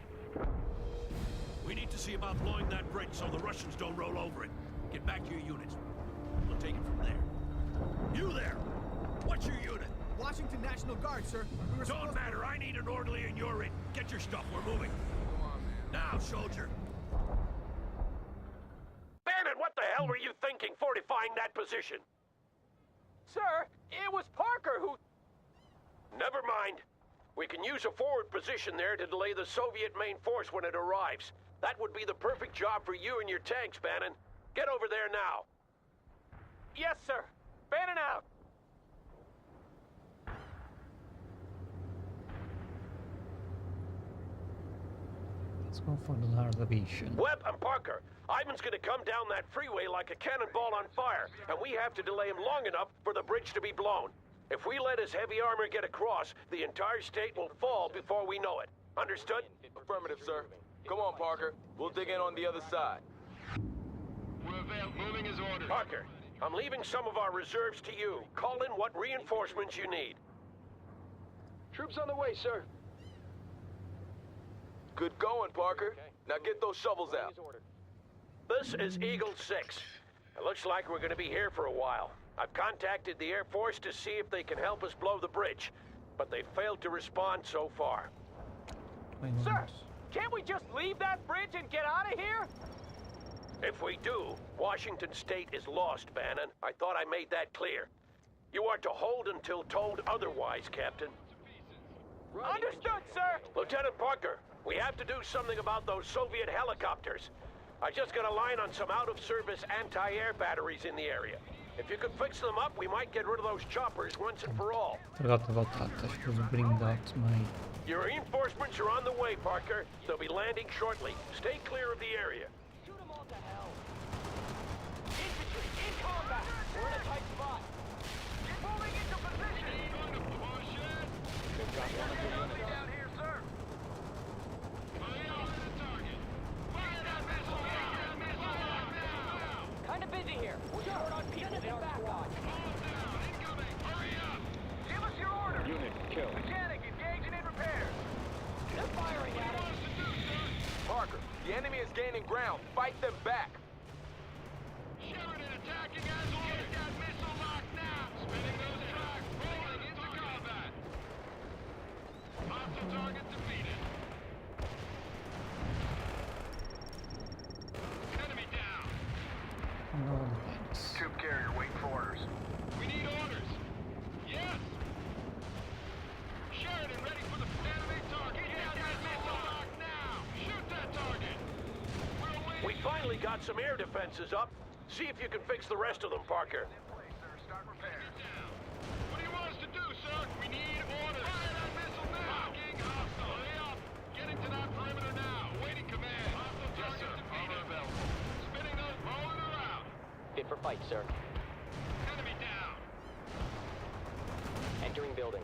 We need to see about blowing that bridge so the Russians don't roll over it. Get back to your units. We'll take it from there. You there! What's your unit? Washington National Guard, sir. Don't matter. I need an orderly and you're in. Get your stuff. We're moving. Now, soldier. Bannon, what the hell were you thinking fortifying that position? Sir, it was Parker who... Never mind. We can use a forward position there to delay the Soviet main force when it arrives. That would be the perfect job for you and your tanks, Bannon. Get over there now. Yes, sir. Bannon out. Let's go for the larvation. Webb and Parker, Ivan's gonna come down that freeway like a cannonball on fire, and we have to delay him long enough for the bridge to be blown. If we let his heavy armor get across, the entire state will fall before we know it. Understood? Affirmative, sir. Come on, Parker. We'll dig in on the other side. Moving is ordered. Parker, I'm leaving some of our reserves to you. Call in what reinforcements you need. Troops on the way, sir. Good going, Parker. Now get those shovels out. This is Eagle 6. It looks like we're gonna be here for a while. I've contacted the Air Force to see if they can help us blow the bridge, but they've failed to respond so far. Sir, can't we just leave that bridge and get out of here? If we do, Washington State is lost, Bannon. I thought I made that clear. You are to hold until told otherwise, Captain. Understood, sir! Lieutenant Parker, we have to do something about those Soviet helicopters. I just got a line on some out-of-service anti-air batteries in the area. If you could fix them up, we might get rid of those choppers once and for all. Forgot about that. I should bring out my... Your reinforcements are on the way, Parker. They'll be landing shortly. Stay clear of the area. Shoot them all to hell. Infantry, in combat! We're in a tight spot. Get moving into position! Good job, enemy down here, sir. Kinda busy here. We're short on people in our squad. Give us your order. Unit kill. Mechanic, engaging in repairs. They're firing at us. Parker, the enemy is gaining ground. Fight them back. Sheridan attacking as ordered. That missile locked now. Spinning those tracks. Rolling into combat. Hostile target defeated. Enemy down. No thanks. Tube carrier waiting for orders. We need orders. Yes. Sheridan ready for the enemy target. Get that missile locked now. Shoot that target. We're away. We finally got some air defenses up. See if you can fix the rest of them, Parker. What do you want us to do, sir? We need orders. Fire that missile now. Locking hostile. Hurry up. Getting to that perimeter now. Waiting command. Hostile target defeated. Available. Spinning those. Rolling around. Fit for fight, sir. Enemy down. Entering building.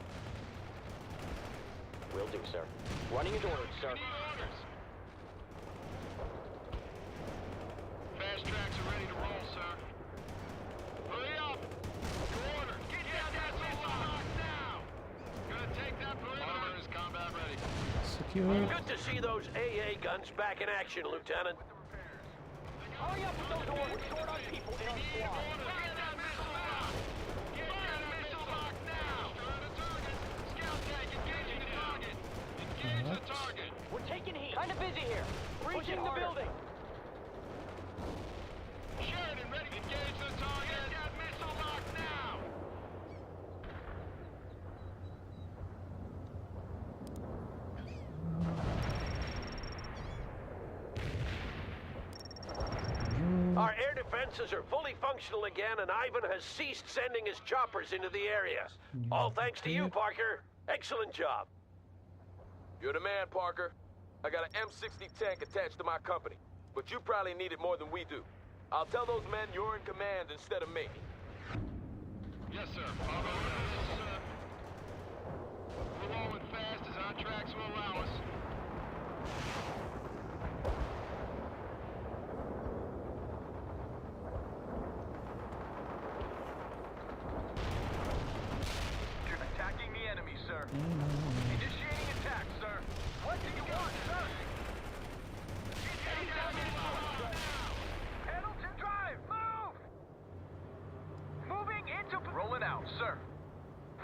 Will do, sir. Running as ordered, sir. We need orders. Fast tracks are ready to roll, sir. Hurry up. Your order. Get that missile locked now. Gonna take that perimeter. Armor is combat ready. Secure. Good to see those AA guns back in action, Lieutenant. Hurry up with those orders. We're short on people in our squad. Get that missile now. Get that missile locked now. Scout tank engaging the target. Engage the target. We're taking heat. Kinda busy here. Breaching the building. Sheridan ready. Engage the target. Get that missile locked now. Our air defenses are fully functional again, and Ivan has ceased sending his choppers into the area. All thanks to you, Parker. Excellent job. You're the man, Parker. I got an M60 tank attached to my company, but you probably need it more than we do. I'll tell those men you're in command instead of me. Yes, sir. We're rolling fast as our tracks will allow us. Attacking the enemy, sir. Initiating attack, sir. What do you want, sir? Pendleton Drive, move! Moving into... Rolling out, sir.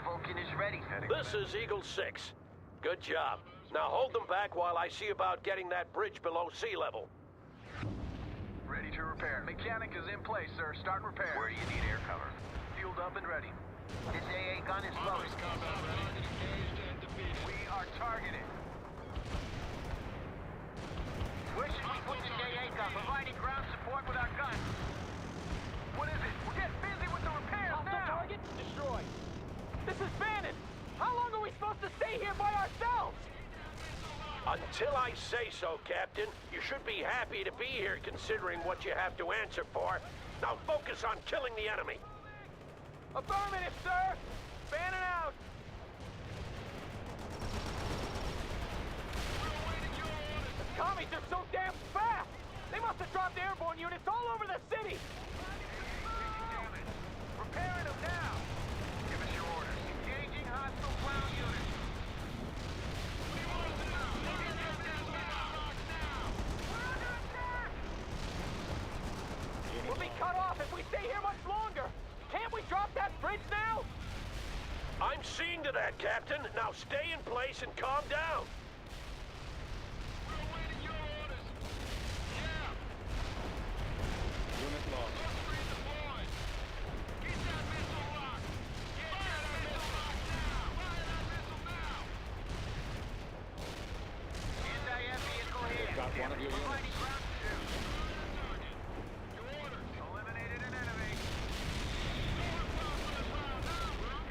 Vulcan is ready. This is Eagle 6. Good job. Now hold them back while I see about getting that bridge below sea level. Ready to repair. Mechanic is in place, sir. Start repair. Where do you need air cover? Fueled up and ready. This AA gun is loaded. We are targeted. Where should we put this AA gun? Providing ground support with our guns. What is it? We're getting busy with the repairs now. Target destroyed. This is Bannon. How long are we supposed to stay here by ourselves? Until I say so, Captain. You should be happy to be here considering what you have to answer for. Now focus on killing the enemy. Affirmative, sir. Bannon out. The commies are so damn fast. They must have dropped airborne units all over the city. Repairing them now. Give us your orders. Engaging hostile ground units. We'll be cut off if we stay here much longer. Can't we drop that bridge now? I'm seeing to that, Captain. Now stay in place and calm down. We're awaiting your orders. Yeah. Unit lost. Deployed. Get that missile locked. Get that missile locked now. Fire that missile now. Anti-air vehicle here. Got one of your units. Providing ground support. Your orders. Eliminated an enemy.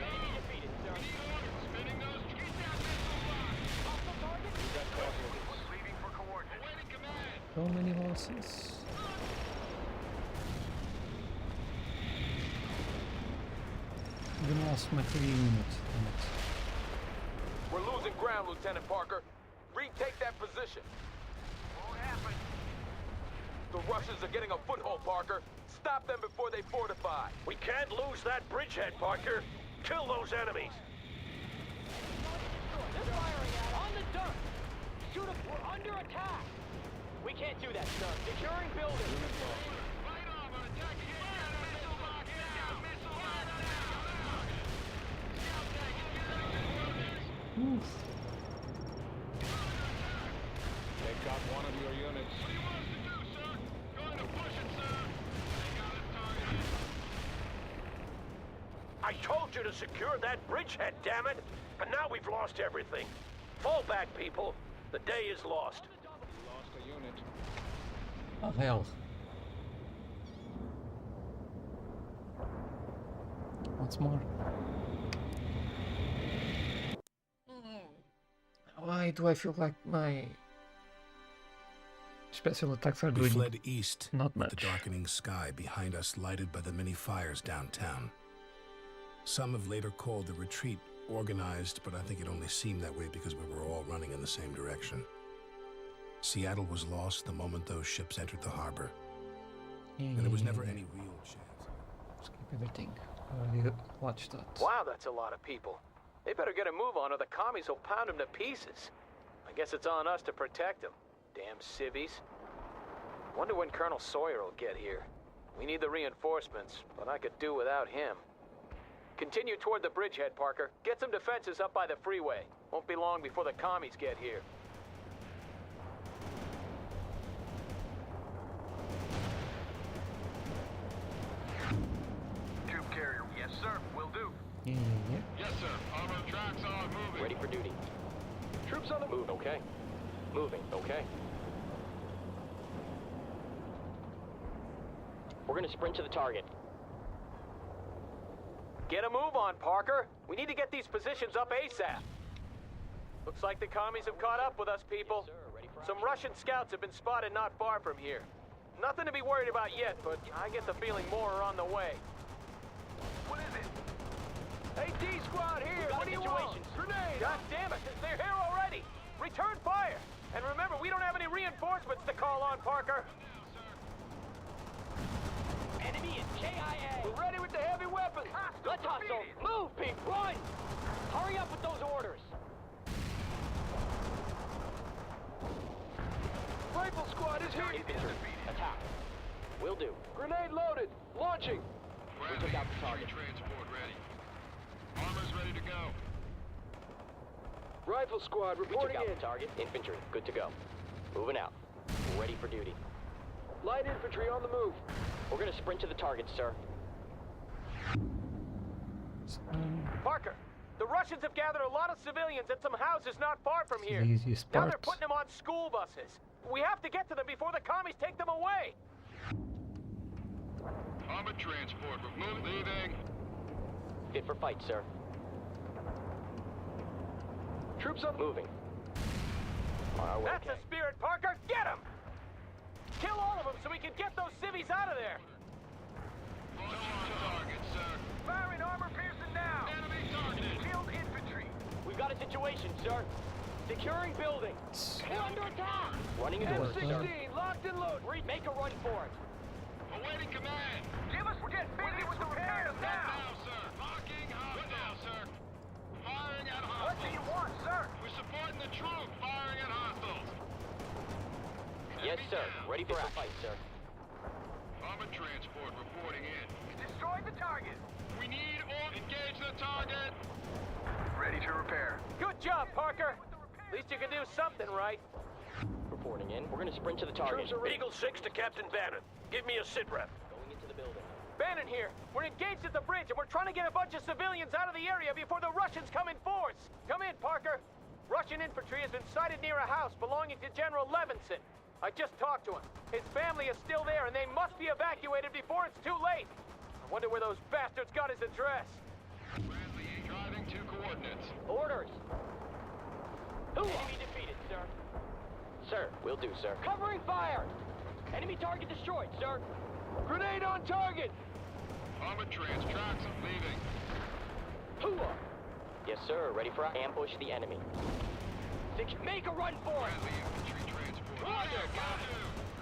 Enemy defeated, sir. Spinning those. Get that missile locked. Hostile target. Leaving for coordinates. Awaiting command. So many losses. Even lost my 3 units. Damn it. We're losing ground, Lieutenant Parker. Retake that position. Won't happen. The Russians are getting a foothold, Parker. Stop them before they fortify. We can't lose that bridgehead, Parker. Kill those enemies. They're firing at on the dump. Shoot them. We're under attack. We can't do that, sir. Securing building. Right on, we're attacking. Get that missile locked now. Missile locked now. Scout tank, get that missile. Oof. They got one of your units. What do you want us to do, sir? Going to push it, sir. They got us targeted. I told you to secure that bridgehead, damn it! And now we've lost everything. Fall back, people. The day is lost. We lost a unit. Oh hell. Once more. Why do I feel like my special attacks are We doing fled east, not with the much? darkening sky behind us lighted by the many fires downtown. Some have later called the retreat organized, but I think it only seemed that way because we were all running in the same direction. Seattle was lost the moment those ships entered the harbor, and there was never any real chance. Skip everything. I already watched that. Wow, that's a lot of people. They better get a move on or the commies will pound them to pieces. I guess it's on us to protect them. Damn civvies. Wonder when Colonel Sawyer will get here. We need the reinforcements, but I could do without him. Continue toward the bridgehead, Parker. Get some defenses up by the freeway. Won't be long before the commies get here. Troop carrier. Yes, sir. Will do. Yeah. Yes, sir. Armored tracks are moving. Ready for duty. Troops on the move, okay? Moving, okay? We're gonna sprint to the target. Get a move on, Parker. We need to get these positions up ASAP. Looks like the commies have caught up with us, people. Some Russian scouts have been spotted not far from here. Nothing to be worried about yet, but I get the feeling more are on the way. What is it? Hey, D-Squad here! What do you want? Grenade! God damn it! They're here already! Return fire! And remember, we don't have any reinforcements to call on, Parker! Enemy is KIA! We're ready with the heavy weapons! Let's hustle! Move, Pete! Run! Hurry up with those orders! Rifle squad is here! Attack. Will do. Grenade loaded! Launching! We took out the target. Transport ready. Armor's ready to go. Rifle squad reporting in. Target. Infantry, good to go. Moving out. Ready for duty. Light infantry on the move. We're gonna sprint to the target, sir. Parker, the Russians have gathered a lot of civilians at some houses not far from here. Now they're putting them on school buses. We have to get to them before the commies take them away. Armored transport, leaving. Fit for fight, sir. Troops on moving. On our way. That's the spirit, Parker. Get them! Kill all of them so we can get those civvies out of there. Target, sir. Firing armor piercing now. Enemy targeted. Killed infantry. We've got a situation, sir. Securing building. We're under attack. Running into M16, locked and loaded. Make a run for it. Awaiting command. We're getting busy with the repairs now. Now, sir. Marking hostile, sir. Firing at hostiles. What do you want, sir? We're supporting the troop. Firing at hostiles. Yes, sir. Ready for a fight, sir. Armored transport reporting in. Destroyed the target. We need all engage the target. Ready to repair. Good job, Parker. At least you can do something right. Reporting in. We're gonna sprint to the target. Eagle 6 to Captain Bannon. Give me a sit rep. Going into the building. Bannon here. We're engaged at the bridge and we're trying to get a bunch of civilians out of the area before the Russians come in force. Come in, Parker. Russian infantry has been sighted near a house belonging to General Levinson. I just talked to him. His family is still there and they must be evacuated before it's too late. I wonder where those bastards got his address. Bradley, driving to coordinates. Orders. Enemy defeated, sir. Sir, will do, sir. Covering fire! Enemy target destroyed, sir. Grenade on target. Armored trans tracks leaving. Hooah! Yes, sir. Ready for ambush the enemy. Make a run for it! Bradley infantry transport. Roger,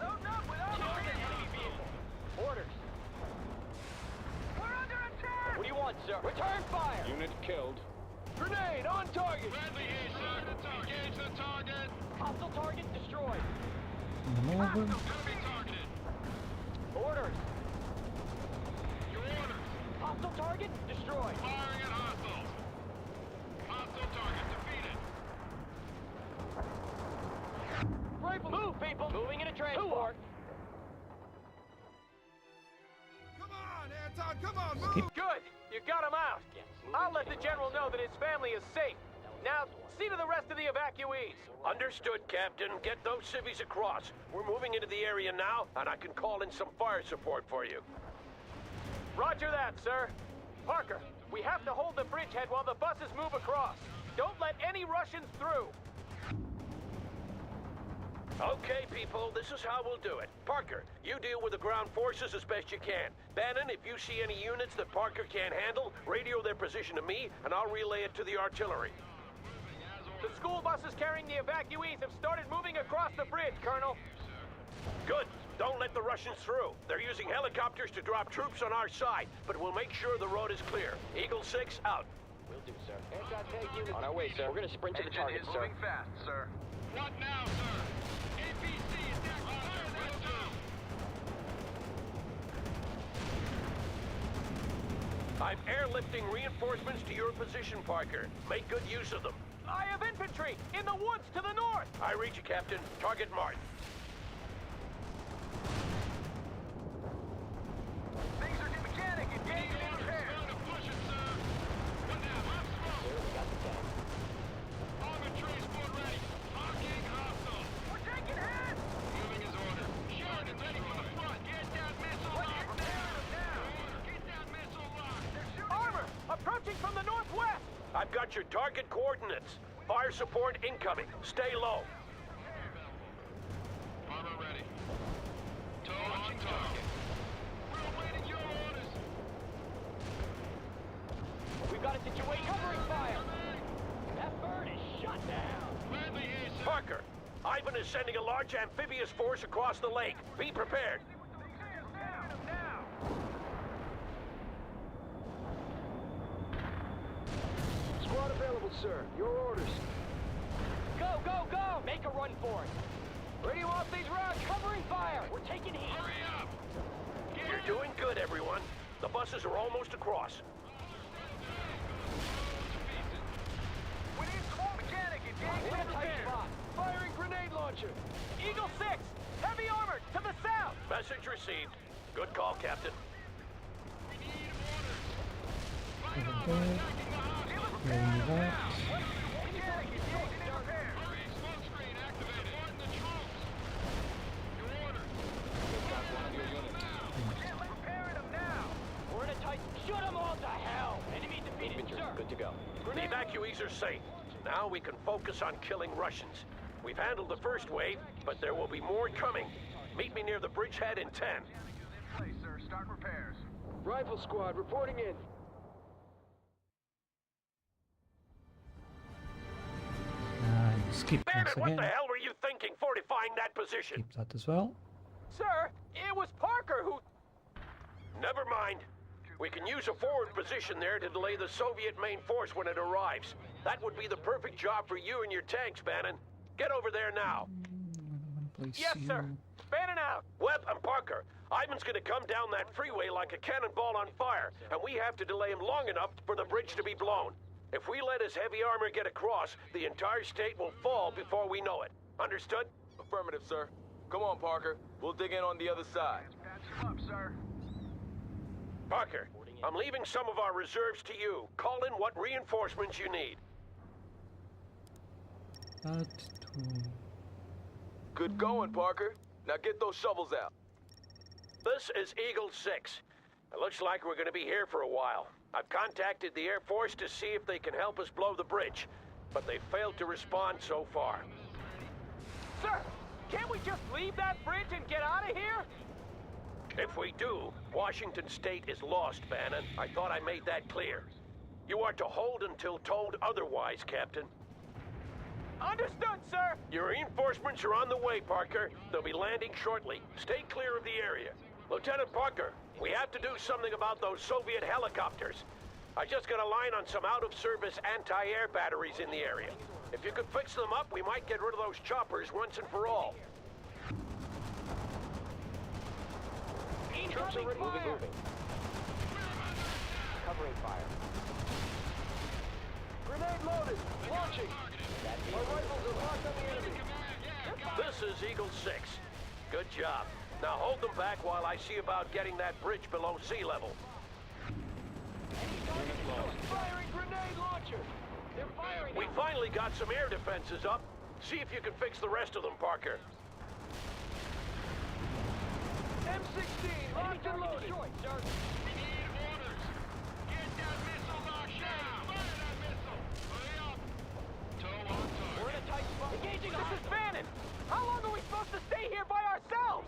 Loading up with armor. enemy vehicle. Orders. We're under attack. What do you want, sir? Return fire! Unit killed. Grenade on target. Bradley here, sir. Engage the target. Hostile target destroyed. Enemy targeted. Orders. Your orders. Hostile target destroyed. Firing at hostiles. Hostile target defeated. Rifle. Move, people. Moving in a transport. Come on, Anton. Come on, move. Good. You got him out. Yes. I'll let the general know that his family is safe. Now, see to the rest of the evacuees. Understood, Captain. Get those civvies across. We're moving into the area now, and I can call in some fire support for you. Roger that, sir. Parker, we have to hold the bridgehead while the buses move across. Don't let any Russians through. Okay, people, this is how we'll do it. Parker, you deal with the ground forces as best you can. Bannon, if you see any units that Parker can't handle, radio their position to me, and I'll relay it to the artillery. The school buses carrying the evacuees have started moving across the bridge, Colonel. Good. Don't let the Russians through. They're using helicopters to drop troops on our side, but we'll make sure the road is clear. Eagle 6, out. Will do, sir. Anti-tank unit. On our way, sir. We're gonna sprint to the target, sir. Moving fast, sir. What now, sir? APC attack. Will do. I'm airlifting reinforcements to your position, Parker. Make good use of them. I have infantry in the woods to the north. I read you, Captain. Target marked. Things are mechanic. Engage in repair. Push it, sir. What now? Left smoke. Armored transport ready. Marking hostile. We're taking hits. Moving his order. Sheridan ready for the front. Get that missile locked. Get that missile locked. Armor approaching from the northwest. I've got your target coordinates. Fire support incoming. Stay low. Armor ready. Toe on target. We're awaiting your orders. We've got a situation. Covering fire. That bird is shut down. Bradley here, sir. Parker, Ivan is sending a large amphibious force across the lake. Be prepared. Squad available, sir. Your orders. Go, go, go! Make a run for it. Radio off these rocks. Covering fire. We're taking heat. Hurry up. You're doing good, everyone. The buses are almost across. We need some more mechanics. We're in a tight spot. Firing grenade launcher. Eagle 6, heavy armor to the south. Message received. Good call, Captain. We're in a tight... Shoot them all to hell! Enemy defeated, sir. Good to go. The evacuees are safe. Now we can focus on killing Russians. We've handled the first wave, but there will be more coming. Meet me near the bridgehead in 10. Place, sir. Start repairs. Rifle squad reporting in. Skip Damn once it, what again. the hell were you thinking fortifying that position? Keep that as well. Sir, it was Parker who... Never mind. We can use a forward position there to delay the Soviet main force when it arrives. That would be the perfect job for you and your tanks, Bannon. Get over there now. Yes, sir. Bannon out. Webb and Parker, Ivan's gonna come down that freeway like a cannonball on fire, and we have to delay him long enough for the bridge to be blown. If we let his heavy armor get across, the entire state will fall before we know it. Understood? Affirmative, sir. Come on, Parker. We'll dig in on the other side. Patch him up, sir. Parker, I'm leaving some of our reserves to you. Call in what reinforcements you need. Good going, Parker. Now get those shovels out. This is Eagle 6. It looks like we're gonna be here for a while. I've contacted the Air Force to see if they can help us blow the bridge, but they failed to respond so far. Sir, can't we just leave that bridge and get out of here? If we do, Washington State is lost, Bannon. I thought I made that clear. You are to hold until told otherwise, Captain. Understood, sir! Your reinforcements are on the way, Parker. They'll be landing shortly. Stay clear of the area. Lieutenant Parker, we have to do something about those Soviet helicopters. I just got a line on some out-of-service anti-air batteries in the area. If you could fix them up, we might get rid of those choppers once and for all. Troops are ready. Moving. Covering fire. Grenade loaded. Launching. Our rifles are locked on the enemy. This is Eagle 6. Good job. Now hold them back while I see about getting that bridge below sea level. Firing grenade launcher. They're firing. We finally got some air defenses up. See if you can fix the rest of them, Parker. M16 locked and loaded. Destroyed, sir. We need orders. Get that missile locked down. Fire that missile. Hurry up. Tow on target. We're in a tight spot. Engaging. This is Bannon. How long are we supposed to stay here by ourselves?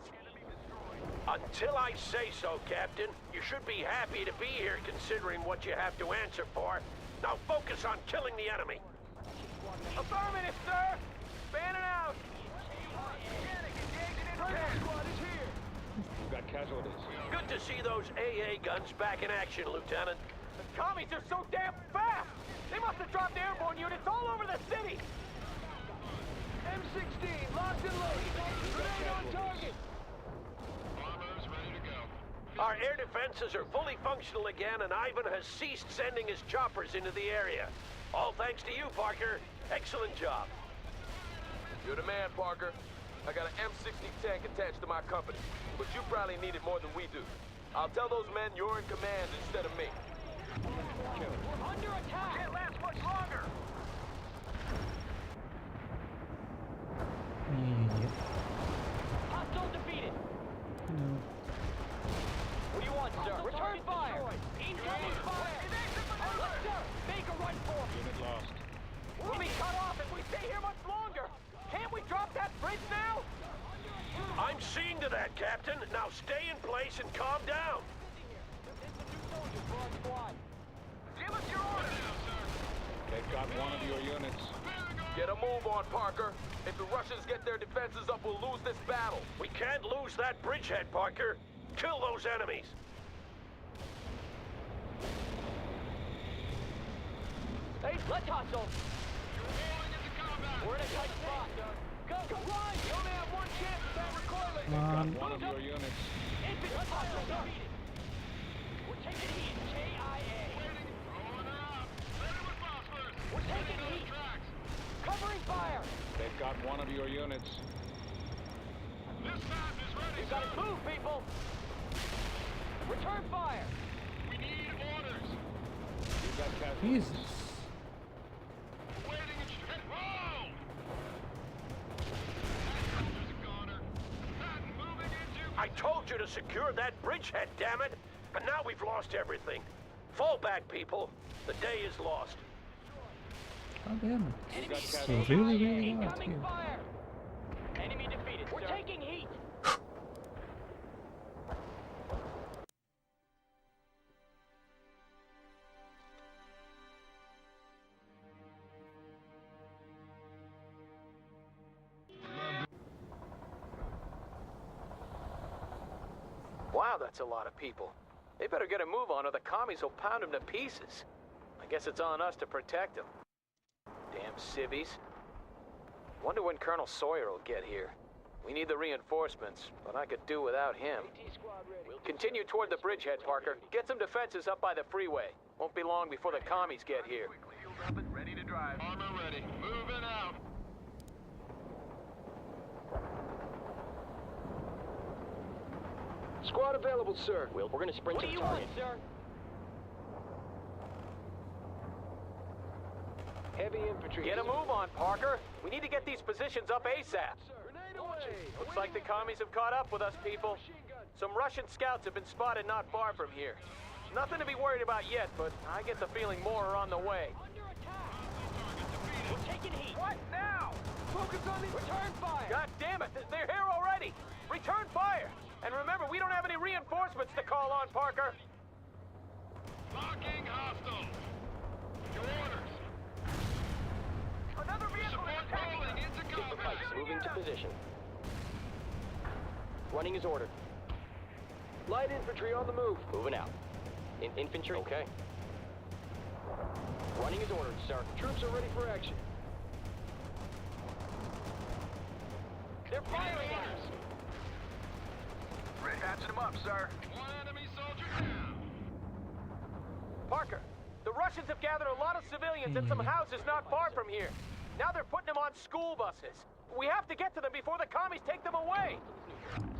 Until I say so, Captain. You should be happy to be here considering what you have to answer for. Now focus on killing the enemy. Affirmative, sir. Bannon out. Attack squad is here. We've got casualties. Good to see those AA guns back in action, Lieutenant. The commies are so damn fast. They must have dropped airborne units all over the city. M16 locked and loaded. Grenade on target. Armor's ready to go. Our air defenses are fully functional again, and Ivan has ceased sending his choppers into the area. All thanks to you, Parker. Excellent job. You're the man, Parker. I got an M60 tank attached to my company, but you probably need it more than we do. I'll tell those men you're in command instead of me. We're under attack. Can't last much longer. Yep. Hostile defeated. No. What do you want, sir? Return fire. Incoming fire. Let's go. Make a run for it. Unit lost. We'll be cut off if we stay here much longer. Can't we drop that bridge now? I'm seeing to that, Captain. Now stay in place and calm down. Give us your orders. They've got one of your units. Get a move on, Parker. If the Russians get their defenses up, we'll lose this battle. We can't lose that bridgehead, Parker. Kill those enemies. Hey, let's hustle. We're in a tight spot. Go, run! You only have one chance without recoiling. One of your units. Infantry hostile defeated. We're taking heat. KIA. We're taking heat. Covering one of your units. This side is ready, You gotta move, people! Return fire! We need orders. You got casualties. Jesus. Waiting and roll! I told you to secure that bridgehead, damn it! But now we've lost everything. Fall back, people. The day is lost. God damn it. It's really, really hard Incoming here. fire! Enemy defeated, We're taking heat! Wow, that's a lot of people. They better get a move on or the commies will pound them to pieces. I guess it's on us to protect them. Damn civvies. Wonder when Colonel Sawyer will get here. We need the reinforcements, but I could do without him. Continue toward the bridgehead, Parker. Get some defenses up by the freeway. Won't be long before the commies get here. Ready to drive. Armor ready. Moving out. Squad available, sir. We're gonna sprint to the target. sir? Heavy infantry. Get a move on, Parker. We need to get these positions up ASAP. Looks like the commies have caught up with us, people. Some Russian scouts have been spotted not far from here. Nothing to be worried about yet, but I get the feeling more are on the way. We're taking heat. What now? Focus on the return fire! God damn it, they're here already! Return fire! And remember, we don't have any reinforcements to call on, Parker. Locking hostile. Your orders. Another vehicle is attacking us. Get the pipes moving to position. Running is ordered. Light infantry on the move. Moving out. Infantry. Okay. Running is ordered, sir. Troops are ready for action. They're firing at us. Patching them up, sir. One enemy soldier down. Parker, the Russians have gathered a lot of civilians in some houses not far from here. Now they're putting them on school buses. We have to get to them before the commies take them away.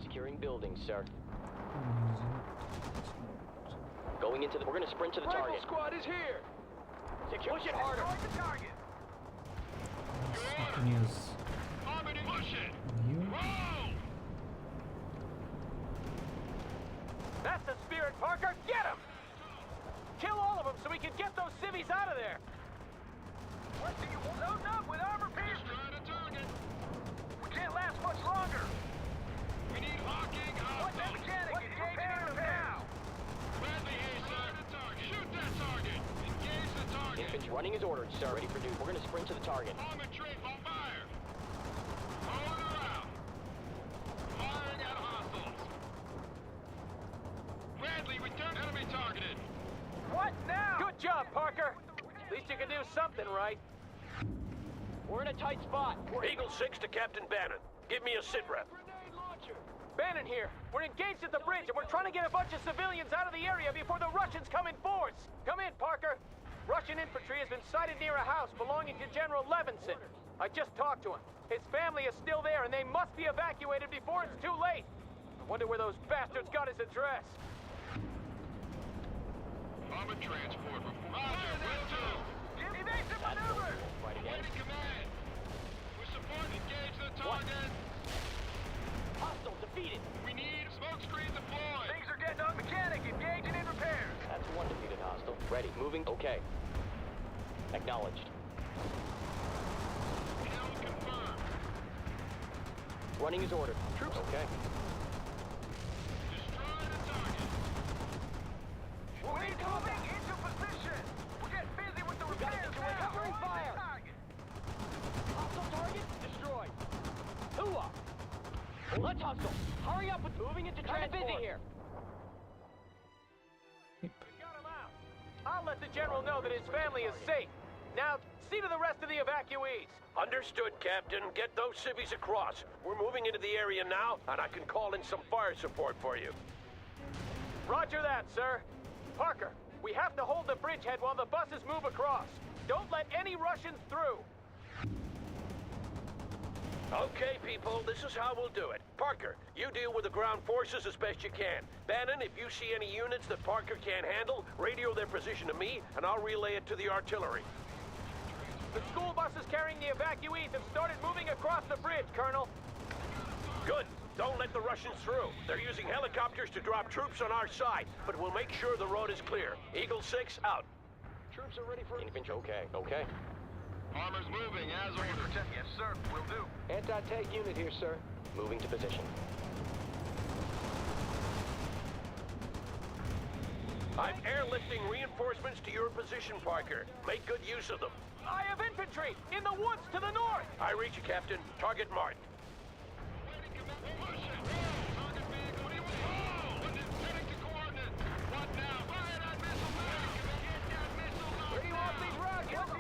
Securing buildings, sir. Going into the... We're gonna sprint to the target. Rifle squad is here. Push it harder. The target. I can use Armored and push it. you. Roll. That's the spirit, Parker. Get him! Kill all of them so we can get those civvies out of there. What do you want? Loading up with armor piercers. Trying to target. We can't last much longer. We need locking hostiles. What's that mechanic? Engaging them now. Bradley here, sir. Shoot that target. Engage the target. Infantry running is ordered, sir. Ready for duty. We're gonna sprint to the target. Armored train on fire. Hold her out. Firing at hostiles. Bradley, return enemy targeted. What now? Good job, Parker. At least you can do something right. We're in a tight spot. Eagle 6 to Captain Bannon. Give me a sit rep. Bannon here. We're engaged at the bridge and we're trying to get a bunch of civilians out of the area before the Russians come in force. Come in, Parker. Russian infantry has been sighted near a house belonging to General Levinson. I just talked to him. His family is still there and they must be evacuated before it's too late. I wonder where those bastards got his address. Armored transport. Roger, will do. Evasive maneuver. Right again. Waiting command. We support engage the target. Hostile defeated. We need smoke screen deployed. Things are getting on mechanic. Engaging in repairs. That's one defeated hostile. Ready. Moving. Okay. Acknowledged. Kill confirmed. Running is ordered. Troops. Okay. Destroy the target. We're moving into position. We're getting busy with the repairs now. Covering fire. Hostile target destroyed. Hooah! Let's hustle. Hurry up with moving into transport. Busy here. We got him out. I'll let the general know that his family is safe. Now, see to the rest of the evacuees. Understood, Captain. Get those civvies across. We're moving into the area now, and I can call in some fire support for you. Roger that, sir. Parker, we have to hold the bridgehead while the buses move across. Don't let any Russians through. Okay, people, this is how we'll do it. Parker, you deal with the ground forces as best you can. Bannon, if you see any units that Parker can't handle, radio their position to me, and I'll relay it to the artillery. The school buses carrying the evacuees have started moving across the bridge, Colonel. Good. Don't let the Russians through. They're using helicopters to drop troops on our side, but we'll make sure the road is clear. Eagle 6, out. Troops are ready for infantry. Okay. Armor's moving as ordered. Yes, sir. Will do. Anti-tank unit here, sir. Moving to position. I'm airlifting reinforcements to your position, Parker. Make good use of them. I have infantry in the woods to the north. I reach you, Captain. Target marked. Where do you want these rockets?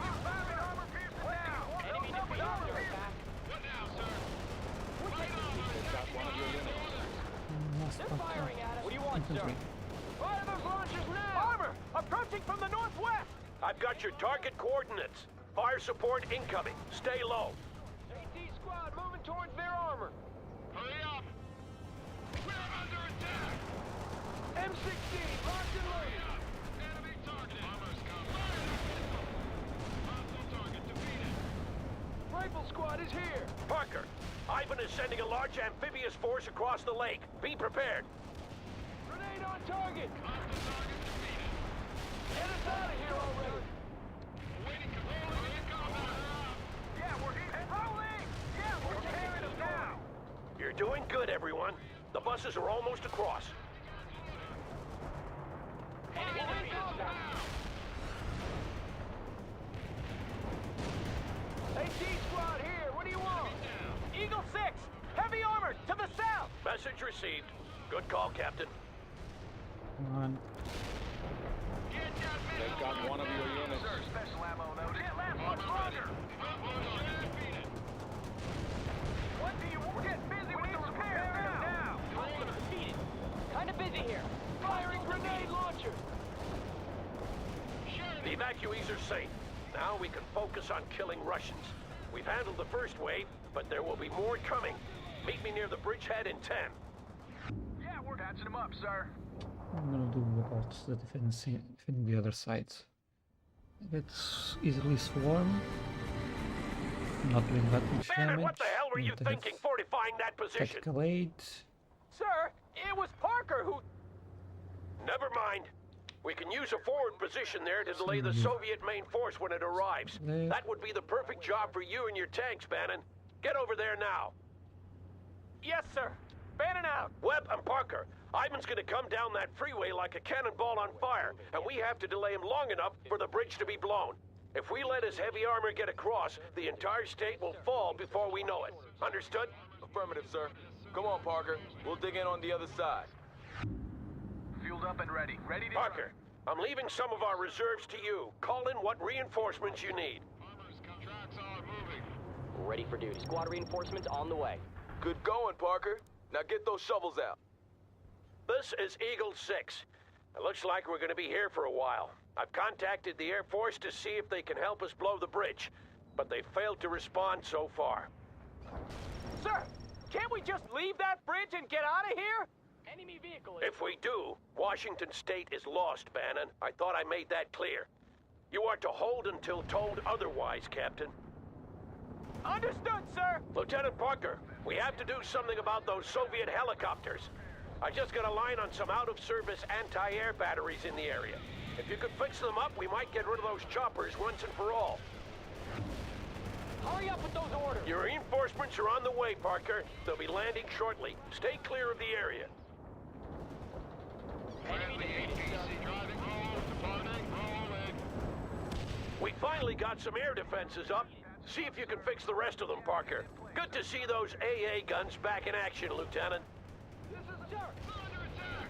They're firing at us. What do you want, sir? Fire those launchers now! Armor! Approaching from the northwest! I've got your target coordinates. Fire support incoming. Stay low. AT squad moving towards their armor. Hurry up! We're under attack! M16, locked and loaded. Enemy targeted. Armor's coming. Hostile target defeated. Rifle squad is here. Parker, Ivan is sending a large amphibious force across the lake. Be prepared. Grenade on target. Hostile target defeated. Get us out of here already. Waiting control in combat. Yeah, we're rolling. Yeah, we're tearing them down. You're doing good, everyone. The buses are almost across. AT squad here. What do you want? Eagle 6, heavy armor to the south. Message received. Good call, Captain. Come on. Take out one of your units. Sir, special ammo noted. Can't last much longer. What do you want? We're getting busy with the repairs now. Defeated. Kind of busy here. Firing grenade launcher. The evacuees are safe. Now we can focus on killing Russians. We've handled the first wave, but there will be more coming. Meet me near the bridgehead in 10. Yeah, we're patching them up, sir. I'm gonna do about the defending the other side. Let's easily swarm. Not doing that much Bannon, damage. what the hell were you thinking fortifying that position? Tactical aid. Sir, it was Parker who... Never mind. We can use a forward position there to delay the Soviet main force when it arrives. That would be the perfect job for you and your tanks, Bannon. Get over there now. Yes, sir. Bannon out. Webb and Parker, Ivan's gonna come down that freeway like a cannonball on fire, and we have to delay him long enough for the bridge to be blown. If we let his heavy armor get across, the entire state will fall before we know it. Understood? Affirmative, sir. Come on, Parker. We'll dig in on the other side. Fueled up and ready. Ready to... Parker, I'm leaving some of our reserves to you. Call in what reinforcements you need. Contracts are moving. Ready for duty. Squad reinforcements on the way. Good going, Parker. Now get those shovels out. This is Eagle 6. It looks like we're going to be here for a while. I've contacted the Air Force to see if they can help us blow the bridge, but they've failed to respond so far. Sir, can't we just leave that bridge and get out of here? Enemy vehicle is... If we do, Washington State is lost, Bannon. I thought I made that clear. You are to hold until told otherwise, Captain. Understood, sir! Lieutenant Parker, we have to do something about those Soviet helicopters. I just got a line on some out-of-service anti-air batteries in the area. If you could fix them up, we might get rid of those choppers once and for all. Hurry up with those orders! Your reinforcements are on the way, Parker. They'll be landing shortly. Stay clear of the area. We finally got some air defenses up. See if you can fix the rest of them, Parker. Good to see those AA guns back in action, Lieutenant. This is... Sir!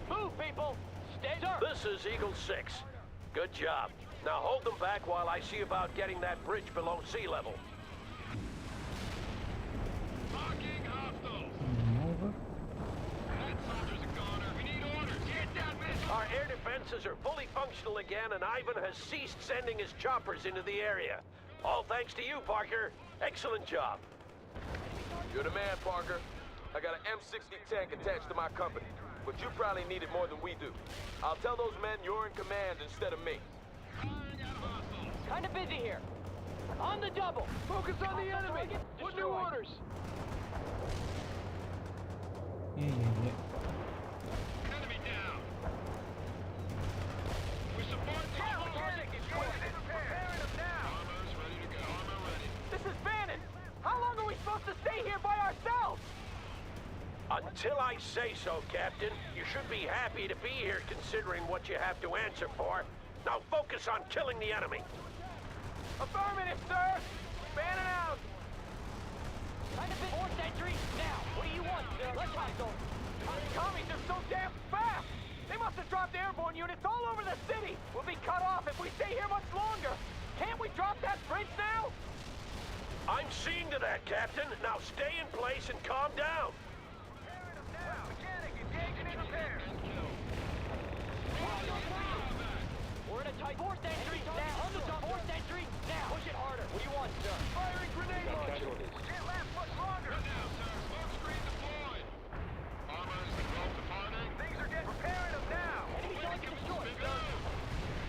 Move, people! Stay... Sir! This is Eagle 6. Good job. Now hold them back while I see about getting that bridge below sea level. Our air defenses are fully functional again, and Ivan has ceased sending his choppers into the area. All thanks to you, Parker. Excellent job. You're the man, Parker. I got an M60 tank attached to my company, but you probably need it more than we do. I'll tell those men you're in command instead of me. Kind of busy here. On the double. Focus on the enemy. What new orders? Yeah. Enemy down. We support the mechanic is preparing them now. Armor's ready to go. Armor ready. This is Bannon. How long are we supposed to stay here by ourselves? Until I say so, Captain. You should be happy to be here considering what you have to answer for. Now focus on killing the enemy. Affirmative, sir. Bannon out. Kind of bit more sentry. Now, what do you want, sir? Let's hustle. The commies are so damn fast. They must have dropped airborne units all over the city. We'll be cut off if we stay here much longer. Can't we drop that bridge now? I'm seeing to that, Captain. Now stay in place and calm down. Mechanic engaging in repair. We're in a tight 4th entry. Now, on the top 4th entry. Now, push it harder. What do you want, sir? Firing grenade launcher. Can't last much longer. Good now, sir. Smoke screen deployed. Armor is well departing. Things are getting preparing them now. Enemy target destroyed, sir.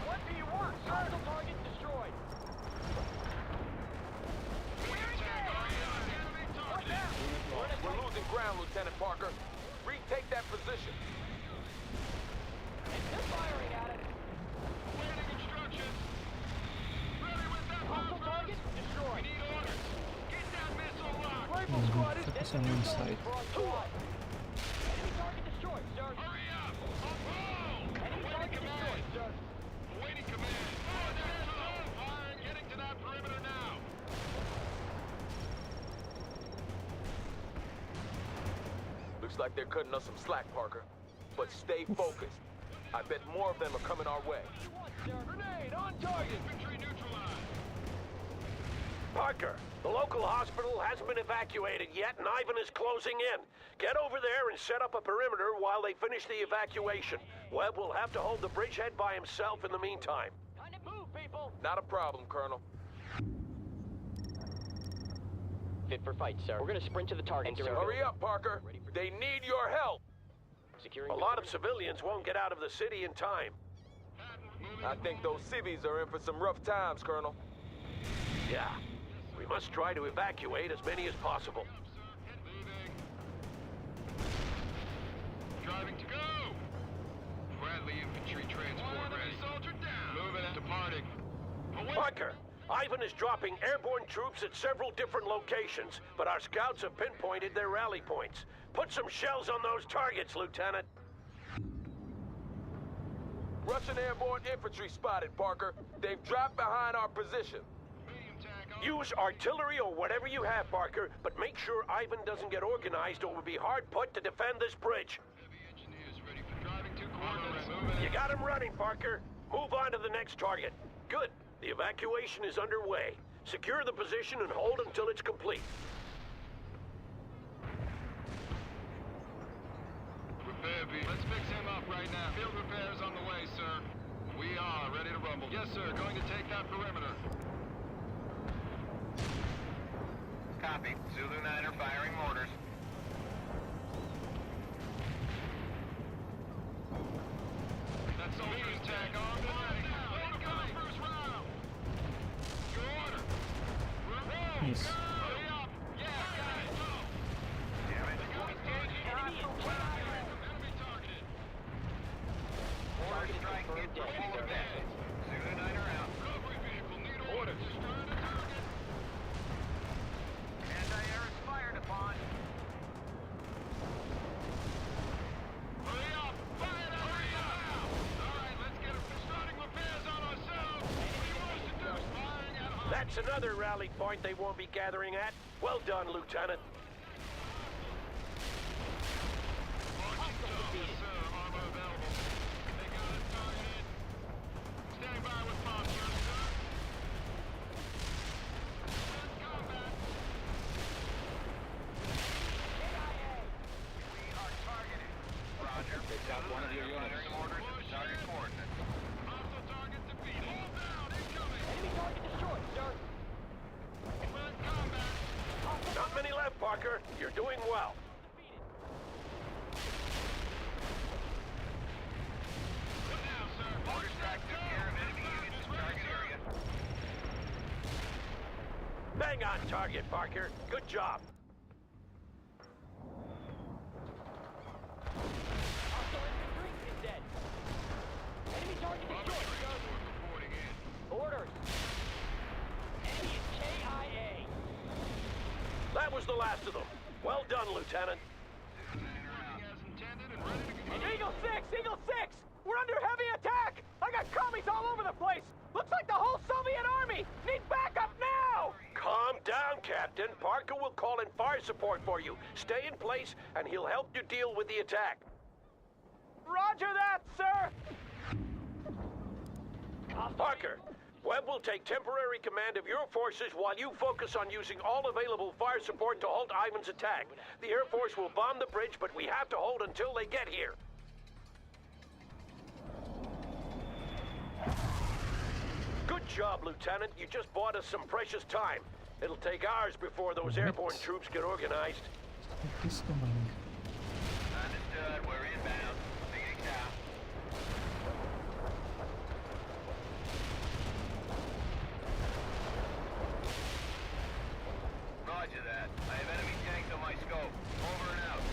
What do you want, sir? Hostile target destroyed. We're losing ground, Lieutenant Parker. Retake that position. They're firing at it. Waiting instructions. Ready with that hostile target destroyed. We need orders. Get that missile locked. Rifle squad is focus on one side. Enemy target destroyed, sir. Hurry up. On roll. Enemy target destroyed, sir. Awaiting command. Firing. Getting to that perimeter now. Looks like they're cutting us some slack, Parker. But stay focused. I bet more of them are coming our way. Grenade on target. Infantry neutralized. Parker, the local hospital hasn't been evacuated yet, and Ivan is closing in. Get over there and set up a perimeter while they finish the evacuation. Webb will have to hold the bridgehead by himself in the meantime. Kind of move, people. Not a problem, Colonel. Fit for fight, sir. We're gonna sprint to the target. Hurry up, Parker. They need your help. Securing a lot of civilians won't get out of the city in time. I think those civvies are in for some rough times, Colonel. Yeah. We must try to evacuate as many as possible. Driving to go. Bradley infantry transport ready. Soldier down. Moving and departing. Parker, Ivan is dropping airborne troops at several different locations, but our scouts have pinpointed their rally points. Put some shells on those targets, Lieutenant. Russian airborne infantry spotted, Parker. They've dropped behind our position. Use artillery or whatever you have, Parker, but make sure Ivan doesn't get organized or we'll be hard put to defend this bridge. Heavy engineers ready for driving to coordinates. You got him running, Parker. Move on to the next target. Good. The evacuation is underway. Secure the position and hold until it's complete. Repair B. Let's fix him up right now. Field repairs on the way, sir. We are ready to rumble. Yes, sir. Going to take that perimeter. Copy. Zulu 9 are firing mortars. That soldier's tag armed and ready. Incoming first round. Your order. Yes. Hurry up. Yeah, guys, go. Damn it. Enemy targeted. Order strike hit for full advantage. Zulu 9 are out. Recovery vehicle need orders. Destroying the target. Anti-air is fired upon. Hurry up. Fire that. Hurry up. All right, let's get starting repairs on ourselves. What do you want us to do? Firing at home. That's another rally point they won't be gathering at. Well done, Lieutenant. Yes, sir. Armor available. They got it targeted. Stand by with monsters, sir. In combat. We are targeted. Roger. Picked out one of your units. Firing orders at the target coordinates. Hostile target defeated. Hold down. Incoming. Enemy target destroyed, sir. We're in combat. Not many left, Parker. Parker. You're doing well. Bang on target, Parker. Good job. Enemy target destroyed. Orders. Enemy is KIA. That was the last of them. Well done, Lieutenant. Eagle 6! Eagle 6! We're under heavy attack! I got commies all over the place! Looks like the whole Soviet army! Need backup now! Calm down, Captain. Parker will call in fire support for you. Stay in place, and he'll help you deal with the attack. Roger that, sir! Parker, Webb will take temporary command of your forces while you focus on using all available fire support to halt Ivan's attack. The Air Force will bomb the bridge, but we have to hold until they get here. Good job, Lieutenant. You just bought us some precious time. It'll take hours before those airborne troops get organized. Understood, we're inbound. Phoenix out. Roger that. I have enemy tanks on my scope. Over and out.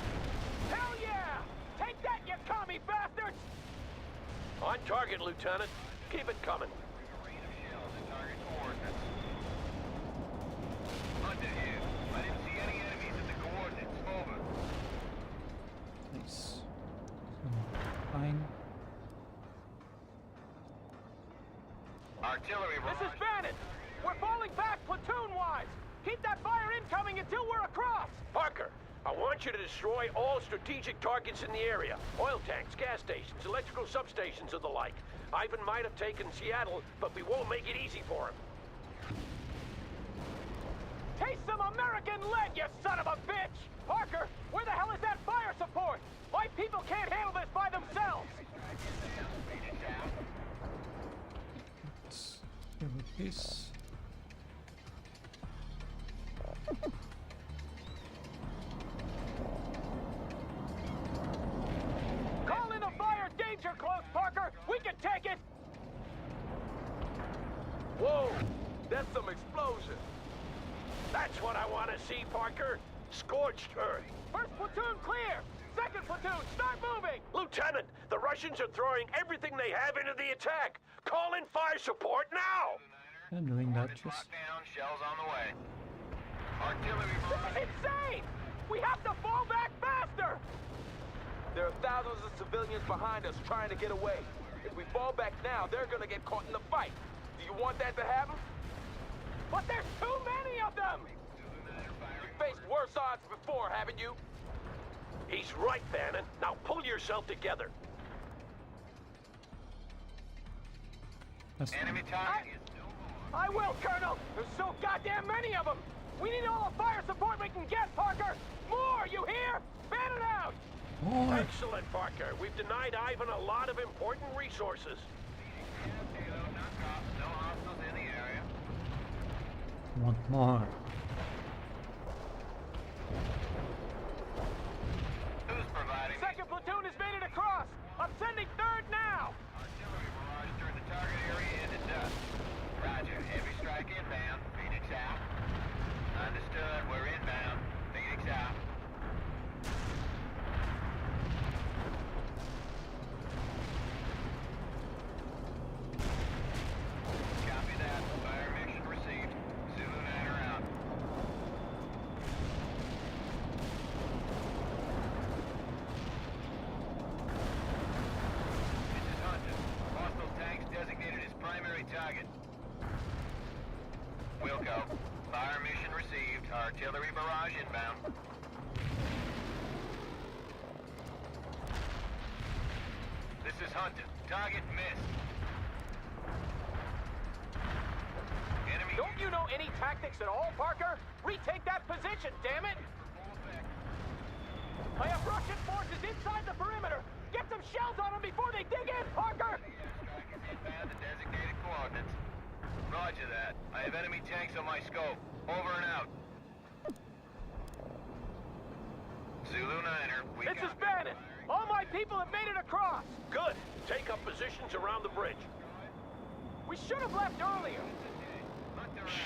Hell yeah! Take that, you commie bastards! On target, Lieutenant. Keep it coming. Hunter here. I didn't see any enemies at the coordinates. Over. Nice. Fine. Artillery This barrage. is Bannon! We're falling back platoon-wise! Keep that fire incoming until we're across! Parker, I want you to destroy all strategic targets in the area. Oil tanks, gas stations, electrical substations, and the like. Ivan might have taken Seattle, but we won't make it easy for him. Taste some American lead, you son of a bitch! Parker, where the hell is that fire support? My people can't handle this by themselves! Let's go with this. Call in a fire danger close, Parker! We can take it! Whoa! That's some explosion. That's what I want to see, Parker. Scorched earth. First platoon clear! Second platoon, start moving! Lieutenant, the Russians are throwing everything they have into the attack. Call in fire support now! I'm doing that just. Down, shells on the way. Artillery barrage. This is insane! We have to fall back faster! There are thousands of civilians behind us trying to get away. If we fall back now, they're gonna get caught in the fight. Do you want that to happen? But there's too many of them! You've faced worse odds before, haven't you? He's right, Bannon. Now pull yourself together. Enemy target is I will, Colonel! There's so goddamn many of them! We need all the fire support we can get, Parker! More, you hear? Bannon out! More. Excellent, Parker. We've denied Ivan a lot of important resources. no hostiles in the area. Want more. Who's providing? Second platoon has made it across! I'm sending third now! Artillery barrage turned the target area into dust. Roger. Heavy strike inbound. Phoenix out. Understood. We're inbound. Phoenix out. Copy that. Fire mission received. Zulu 9 are out. This is Hunter. Hostile tanks designated as primary target. Wilco. Fire mission received. Artillery barrage inbound. This is Hunter. Target missed. Enemy. Don't you know any tactics at all, Parker? Retake that position, damn it! I have Russian forces inside the perimeter! Get some shells on them before they dig in, Parker! Inbound to designated coordinates. Roger that. I have enemy tanks on my scope. Over and out. Zulu Niner, This is Bannon! All my people have made it across! Good. Take up positions around the bridge. We should have left earlier!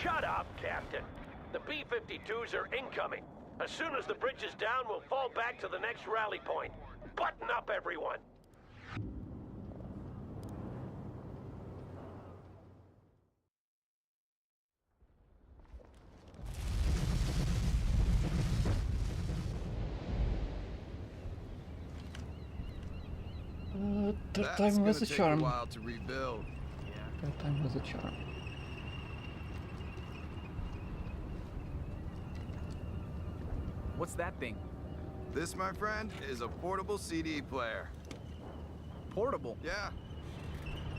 Shut up, Captain. The B-52s are incoming. As soon as the bridge is down, we'll fall back to the next rally point. Button up, everyone! Third time was a charm. Take a while to rebuild. Third time was a charm. What's that thing? This, my friend, is a portable CD player. Portable? Yeah.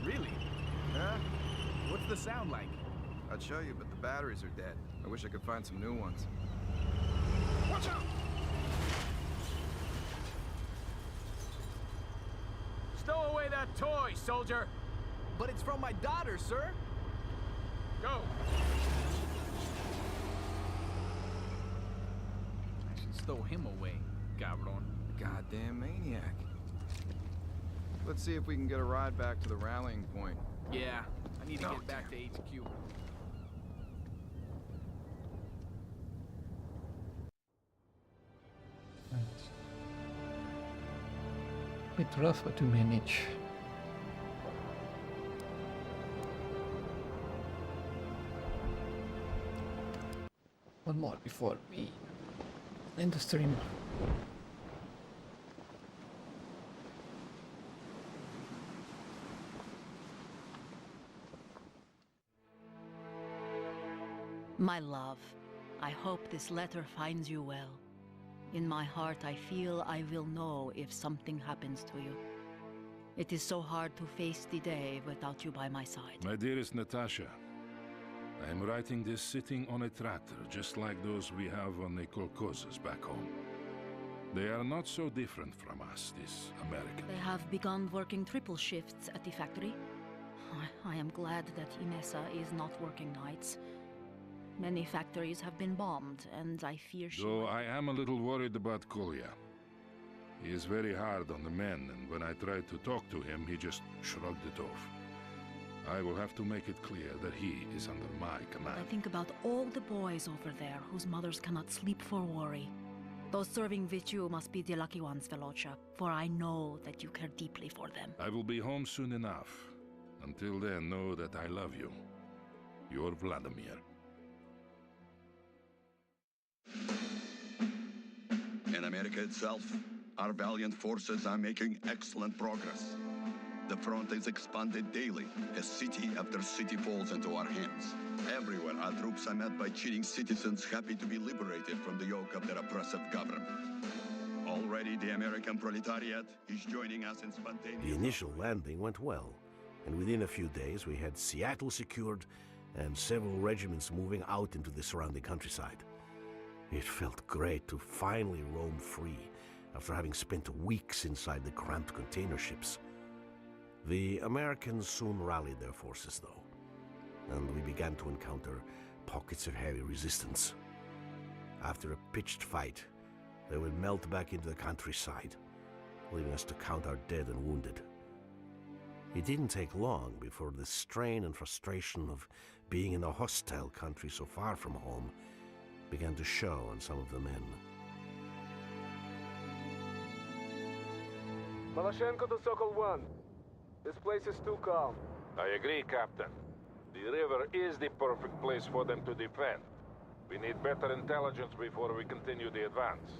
Really? Yeah? What's the sound like? I'd show you, but the batteries are dead. I wish I could find some new ones. Watch out! Stow away that toy, soldier! But it's from my daughter, sir! Go! I should stow him away, cabron. Goddamn maniac. Let's see if we can get a ride back to the rallying point. Yeah, I need to get back to HQ. Bit rougher to manage. One more before we end the stream. My love, I hope this letter finds you well. In my heart, I feel I will know if something happens to you. It is so hard to face the day without you by my side. My dearest Natasha, I am writing this sitting on a tractor, just like those we have on the kolkhozes back home. They are not so different from us, these Americans. They have begun working triple shifts at the factory. I am glad that Inessa is not working nights. Many factories have been bombed, and I fear she... Though I am a little worried about Kolya. He is very hard on the men, and when I tried to talk to him, he just shrugged it off. I will have to make it clear that he is under my command. I think about all the boys over there whose mothers cannot sleep for worry. Those serving with you must be the lucky ones, Velocha, for I know that you care deeply for them. I will be home soon enough. Until then, know that I love you. Your Vladimir. In America itself, our valiant forces are making excellent progress. The front is expanded daily as city after city falls into our hands. Everywhere, our troops are met by cheering citizens happy to be liberated from the yoke of their oppressive government. Already, the American proletariat is joining us in spontaneous... The initial landing went well, and within a few days we had Seattle secured and several regiments moving out into the surrounding countryside. It felt great to finally roam free after having spent weeks inside the cramped container ships. The Americans soon rallied their forces, though, and we began to encounter pockets of heavy resistance. After a pitched fight, they would melt back into the countryside, leaving us to count our dead and wounded. It didn't take long before the strain and frustration of being in a hostile country so far from home began to show on some of the men. Malashenko to Sokol 1. This place is too calm. I agree, Captain. The river is the perfect place for them to defend. We need better intelligence before we continue the advance.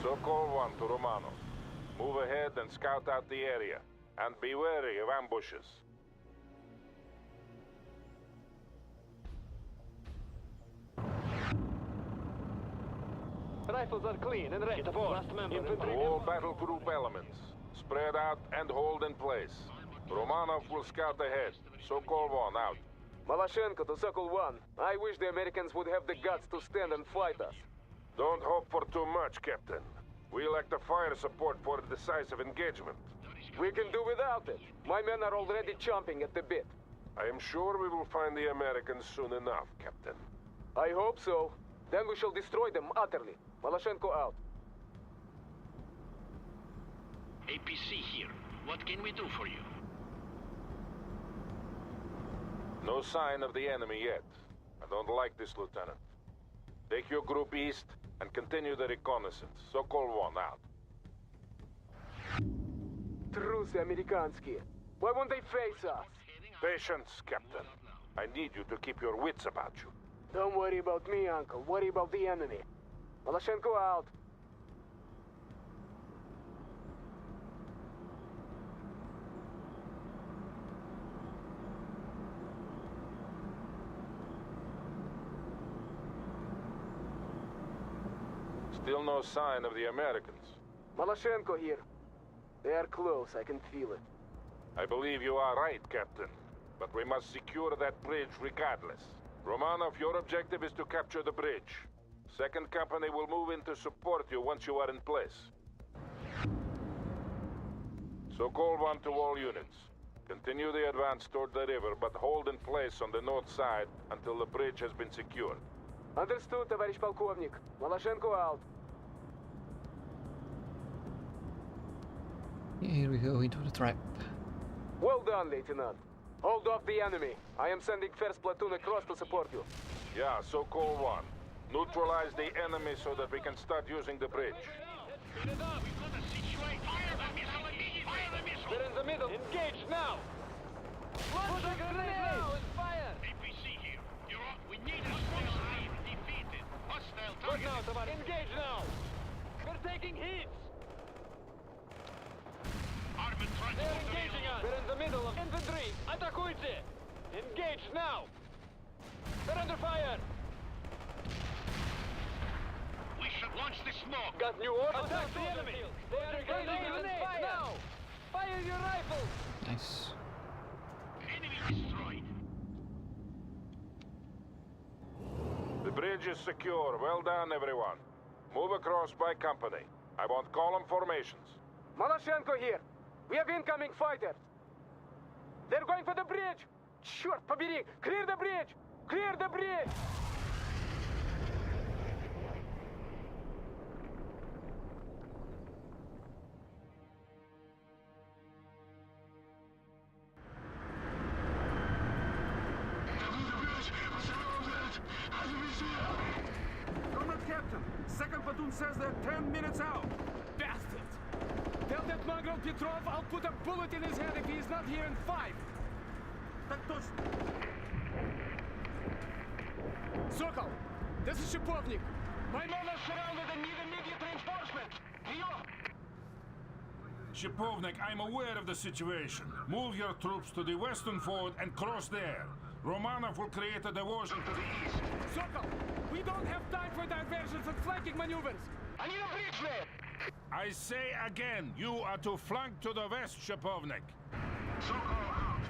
Sokol 1 to Romano. Move ahead and scout out the area. And be wary of ambushes. Rifles are clean and ready. Last member. Infantry. All battle group elements. Spread out and hold in place. Romanov will scout ahead. Sokol 1 out. Malashenko to Sokol 1. I wish the Americans would have the guts to stand and fight us. Don't hope for too much, Captain. We lack the fire support for a decisive engagement. We can do without it. My men are already chomping at the bit. I am sure we will find the Americans soon enough, Captain. I hope so. Then we shall destroy them utterly. Malashenko out. APC here. What can we do for you? No sign of the enemy yet. I don't like this, Lieutenant. Take your group east and continue the reconnaissance. Sokol 1 out. Трусы американские. Why won't they face us? Patience, Captain. I need you to keep your wits about you. Don't worry about me, Uncle. Worry about the enemy. Malashenko out. Still no sign of the Americans. Malashenko here. They are close, I can feel it. I believe you are right, Captain. But we must secure that bridge regardless. Romanov, your objective is to capture the bridge. Second Company will move in to support you once you are in place. Sokol 1 to all units. Continue the advance toward the river, but hold in place on the north side until the bridge has been secured. Understood, товарищ полковник. Malashenko out. Here we go into the trap. Well done, Lieutenant. Hold off the enemy. I am sending first platoon across to support you. Yeah, Sokol 1. Neutralize the enemy so that we can start using the bridge. They're in the middle. Engage now! Launch a grenade now and fire! APC here. You're on. We need a small team defeated. Hostile target. Now, товарищ. Engage now! We're taking hits! Armored They're transport engaging us! We're in the middle of infantry! Атакуйте! Engage now! They're under fire! We should launch the smoke. Got new orders! Attack the enemy! They are engaging fire! Now! Fire your rifles! Nice. Enemy destroyed. The bridge is secure. Well done, everyone. Move across by company. I want column formations. Malashenko here! We have incoming fighters! They're going for the bridge! Черт побери! Clear the bridge! Clear the bridge! Comrade Captain, second platoon says they're 10 minutes out. Bastards! Tell that mongrel Petrov I'll put a bullet in his head if he's not here in 5! Так точно. Sokol! This is Shipovnik! My men are surrounded and need immediate reinforcement! Prior! Shipovnik, I'm aware of the situation. Move your troops to the western ford and cross there. Romanov will create a diversion to the east. Sokol! We don't have time for diversions and flanking maneuvers! I need a bridge there! I say again, you are to flank to the west, Shipovnik. Sokol out.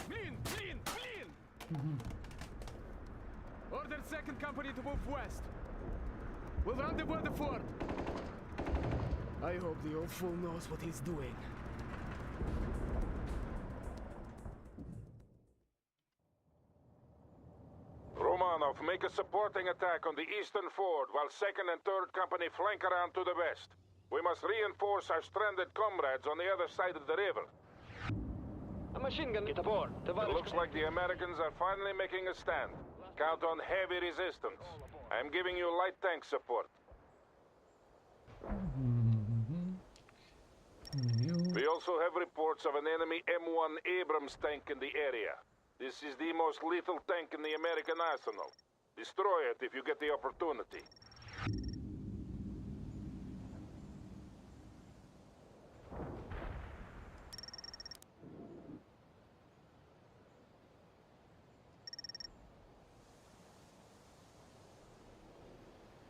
Clean! Order second company to move west. We'll rendezvous at the fort. I hope the old fool knows what he's doing. Romanov, make a supporting attack on the eastern ford while second and third company flank around to the west. We must reinforce our stranded comrades on the other side of the river. A machine gun. Get aboard. It looks like the Americans are finally making a stand. Count on heavy resistance. I am giving you light tank support. We also have reports of an enemy M1 Abrams tank in the area. This is the most lethal tank in the American arsenal. Destroy it if you get the opportunity.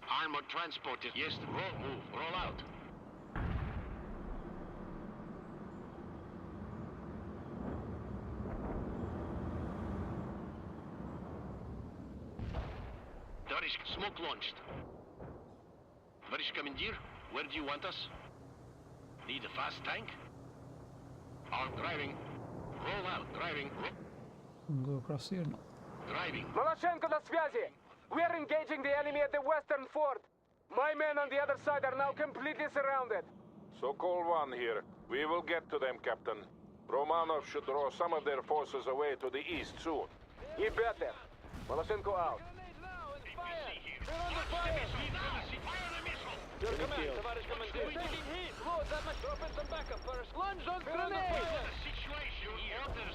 Armored transported. Yes, roll out. Tоварищ, smoke launched. Tоварищ Командир, where do you want us? Need a fast tank? All driving. Roll out, driving. Go across here now. Driving. Maloshenko на связи! We are engaging the enemy at the western fort. My men on the other side are now completely surrounded. Sokol 1 here. We will get to them, Captain. Romanov should draw some of their forces away to the east soon. He better. Maloshenko out. Your command, Tavares Commander. Taking heat. Load that much. Drop in some backup first. Lunge on grenade.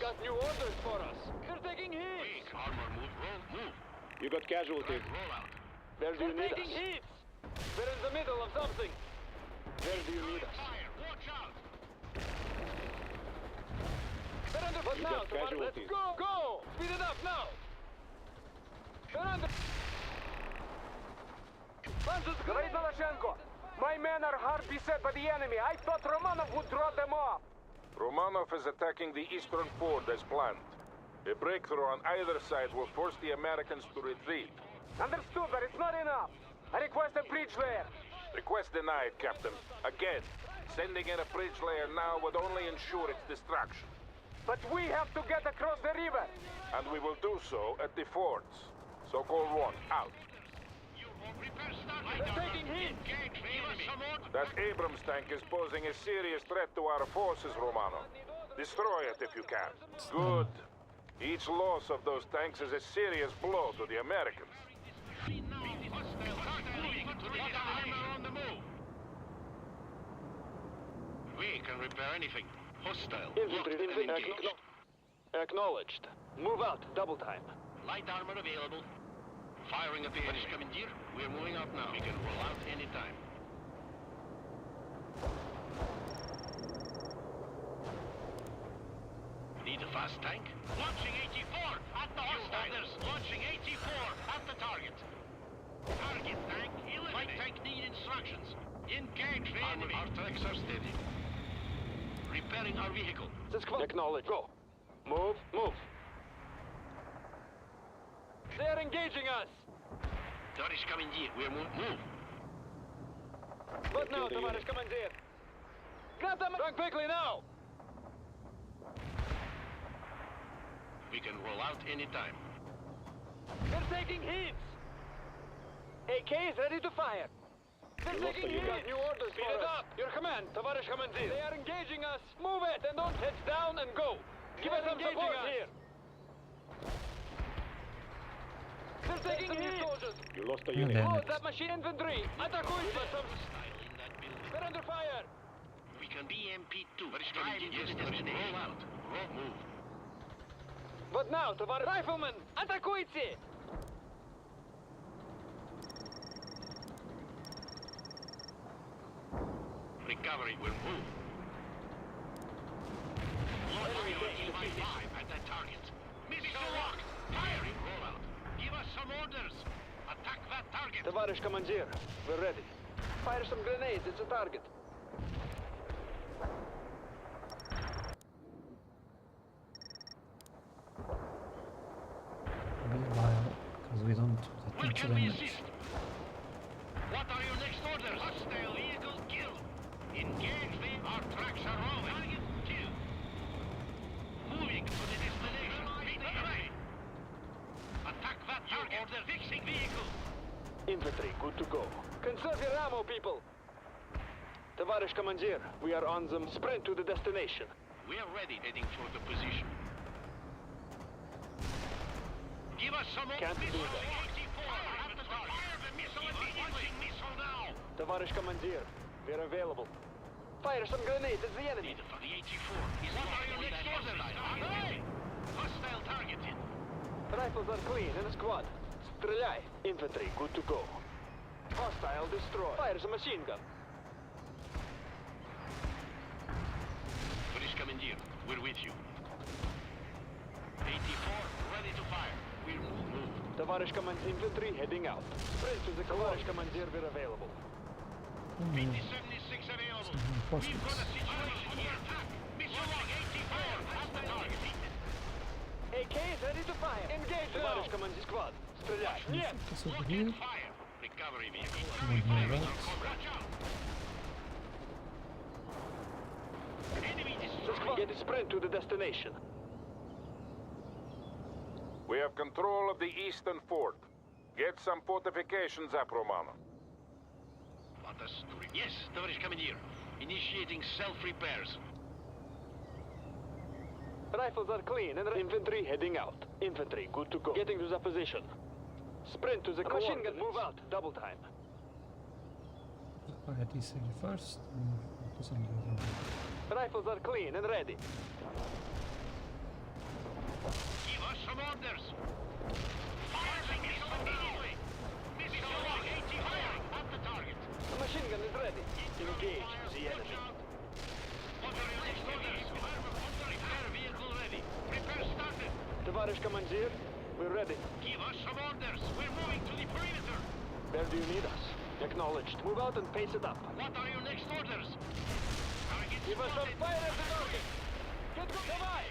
Got new orders for us. They're taking heat. Armor, move. You got casualties. Roll out. Where do you need us? Heat. We're in the middle of something. Where do you need us? Watch out. We're under. But now, Tavares, let's go. Go. Speed it up now. We're under. Говорит Maloshenko. My men are hard beset by the enemy. I thought Romanov would draw them off. Romanov is attacking the eastern fort as planned. A breakthrough on either side will force the Americans to retreat. Understood, but it's not enough. I request a bridge layer. Request denied, Captain. Again. Sending in a bridge layer now would only ensure its destruction. But we have to get across the river. And we will do so at the forts. Sokol 1, out. They're taking heat. That Abrams tank is posing a serious threat to our forces, Romano. Destroy it if you can. Good. Each loss of those tanks is a serious blow to the Americans. We can repair anything. Hostile. Infantry. Acknowledged. Move out. Double time. Light armor available. Firing at the enemy. Commandeer, we're moving out now. We can roll out anytime. Need a fast tank? Launching 84 at the hostiles. Launching 84 at the target. Target tank eliminated. Light tank need instructions. Engage the enemy. Our tanks are steady. Repairing our vehicle. Acknowledge. Go. Move. They're engaging us. Tavares Commander, we're move. But now, Tavares Commander. Grab them. Run quickly now. We can roll out anytime. They're taking hits. AK is ready to fire. They're taking hits. Got new orders. Speed it up. Your command, Tavares Commander. They are engaging us. Move it and don't heads down and go. Give us some support here. They're taking hits. You lost a unit. Load that machine infantry. Атакуйте. They're under fire. We can be MP2. Roll out. Move. But now, Tavares Riflemen, атакуйте! Recovery will move. Enemy at that target. Missile lock. Firing. Roll out. Give us some orders. Attack that target. Товарищ командир, we're ready. Fire some grenades. It's a target. Because we don't Where attach can we them. assist? What are your next orders? Hostile vehicle kill. Engage them. Our tracks are rolling. Target kill. Moving to the destination. Right. Attack that target. Order fixing vehicle. Infantry, good to go. Conserve your ammo, people. Товарищ командир, we are on them. Sprint to the destination. We are ready, heading for the position. Give us some more. Can't do that. 84 at the target. Fire the missile immediately. Missile now. Товарищ командир, we're available. Fire some grenades. It's the enemy. The 84 is what are your next orders? Hey! Hostile targeted. Rifles are clean in a squad. Стреляй. Infantry, good to go. Hostile destroyed. Fire some machine gun. British Commandeer, we're with you. 84, ready to fire. We'll move. Товарищ командир, infantry heading out. Sprint to the товарищ командир, we're available. 76 available. We've got a situation here. Attack. Missile lock 84 at the target. AK is ready to fire. Engage now. Товарищ командир, squad. Стреляй. Нет. Lock and fire. Recovery vehicle. Watch Watch out. Get a sprint to the destination. We have control of the eastern fort. Get some fortifications up, Romano. Yes, товарищ командир. Initiating self-repairs. Rifles are clean and infantry heading out. Infantry, good to go. Getting to the position. Sprint to the machine gun, move out. Double time. Already say first, and focus on the other one. Rifles are clean and ready. Give us some orders. Firing immediately. Missile lock, 80 firing at the target. The machine gun is ready. Engage the enemy. What are your next orders? Repair vehicle ready. Repair started. Товарищ командир, we're ready. Give us some orders. We're moving to the perimeter. Where do you need us? Acknowledged. Move out and pace it up. What are your next orders? Give us some fire at the target. Get come on.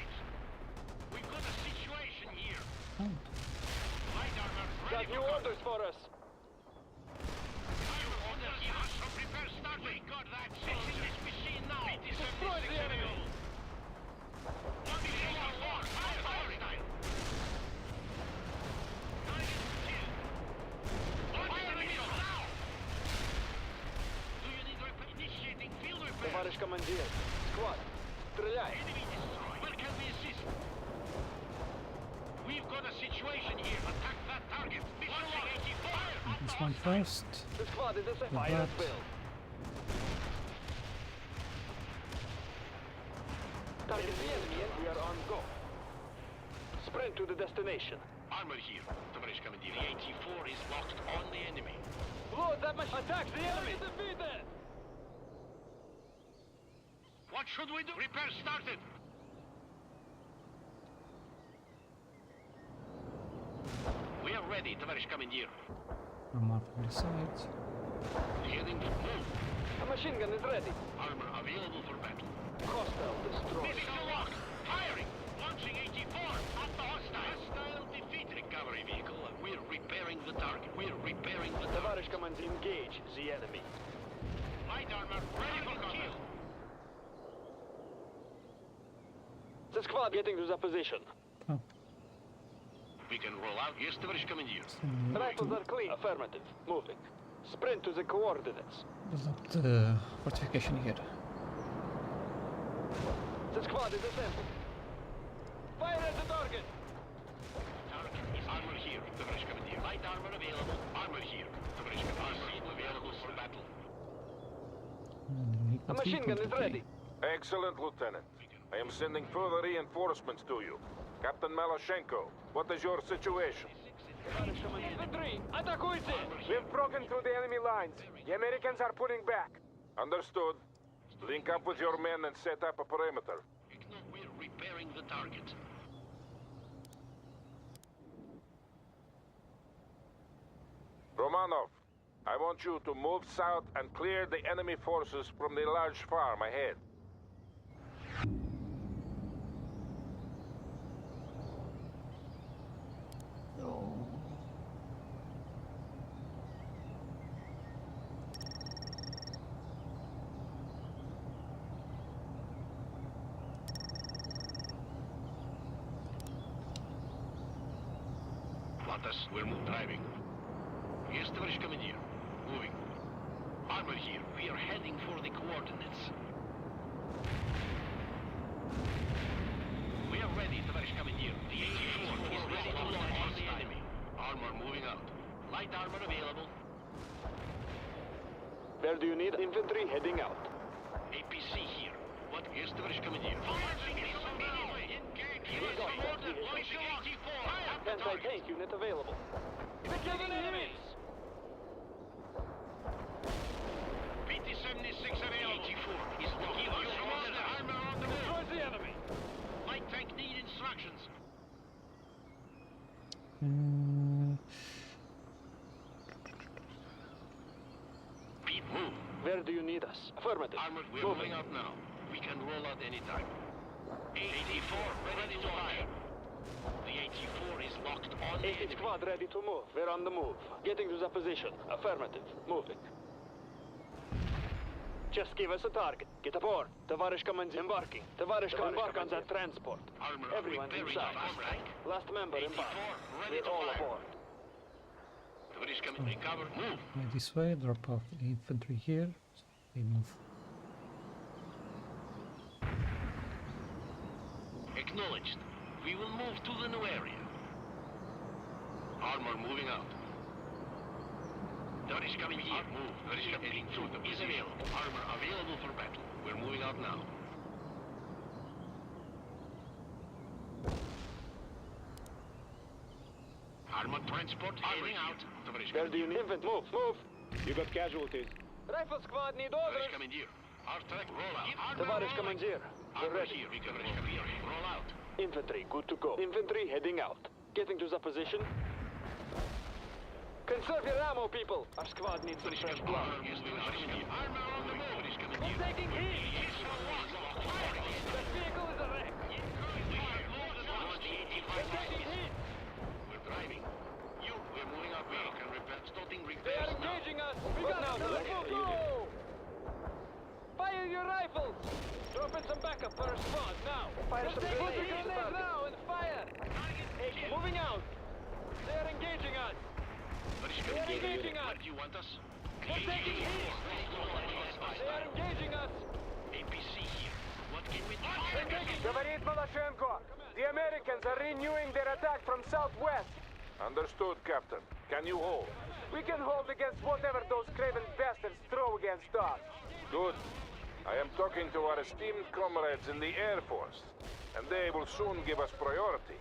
We've got a situation here. Light armor. Got new orders for us. New orders. Give us some repair start. We got that. Fixing this machine now. Destroy the enemy. Товарищ командир, squad, стреляй. Where can we assist? We've got a situation here. Attack that target. Mission 84. This one first. The squad is a With fire that. at will. Target the enemy and we are on go. Sprint to the destination. Armor here. Товарищ командир. The 84 is locked on the enemy. Load that machine. Attack the enemy. Defeated. What should we do? Repair started. We are ready, товарищ командир. I'm on from the side. Heading to move. The machine gun is ready. Armor available for battle. Hostile destroyed. Missile lock. Firing. Launching 84. At the hostile. Hostile defeat. Recovery vehicle. We're repairing the target. We're repairing the target. Товарищ командир, engage the enemy. Light armor ready for kill. The squad getting to the position. Oh. We can roll out. Yes, товарищ командир. Rifles are clean. Affirmative. Moving. Sprint to the coordinates. Build up the fortification here. The squad is assembled. Fire at the target. Target is armor here, товарищ командир. Light armor available. Armor here, товарищ командир. Armor available for battle. The machine gun is ready. Excellent, Lieutenant. I am sending further reinforcements to you. Captain Maloshenko, what is your situation? Infantry, атакуйте! We've broken through the enemy lines. The Americans are pulling back. Understood. Link up with your men and set up a perimeter. We're repairing the target. Romanov, I want you to move south and clear the enemy forces from the large farm ahead. Latas, we're driving. Yes, товарищ командир. Moving. Armor here. We are heading for the coordinates. We are ready, товарищ командир. The 84 is ready to launch on the enemy. Armor moving out. Light armor available. Where do you need infantry heading out? APC here. What? Yes, товарищ командир. Anti-tank unit available. Taking enemies! PT-76 available. 84 is looking for your armor on the Destroy the enemy! Light tank need instructions. Pete, move. Where do you need us? Affirmative. Armored, we're moving out now. We can roll out anytime. 84 ready to fire. The 84 is locked on the enemy. Squad ready to move. We're on the move. Getting to the position. Affirmative. Moving. Just give us a target. Get aboard. Товарищ командир. Embarking. Товарищ embark on that transport. Everyone's inside. Last member embark. We're all aboard. Go this way, drop off the infantry here, so they move. Acknowledged. We will move to the new area. Armor moving out. There is coming here. Move. There is heading through the is available. Armor available for battle. We're moving out now. Armor transport heading out. Where do you need infant? Move, move. You got casualties. Rifle squad need orders. Commandeer. Our track roll out. Товарищ командир. We're ready. Roll out. Infantry, good to go. Infantry heading out. Getting to the position. Conserve your ammo, people. Our squad needs some fresh blood. We're taking heat. That vehicle is a wreck. We're taking heat. We're driving. We're moving out now. Can repair. Starting repairs. They are engaging us. We got now. Go! Fire your rifles. Drop in some backup for our squad now. Fire some grenades now and fire. Moving out. They are engaging us. They are engaging us. Where do you want us? We're taking heat. They are engaging us. APC here. What can we do? Говорит Малашенко. The Americans are renewing their attack from southwest. Understood, Captain. Can you hold? We can hold against whatever those craven bastards throw against us. Good. I am talking to our esteemed comrades in the Air Force, and they will soon give us priority.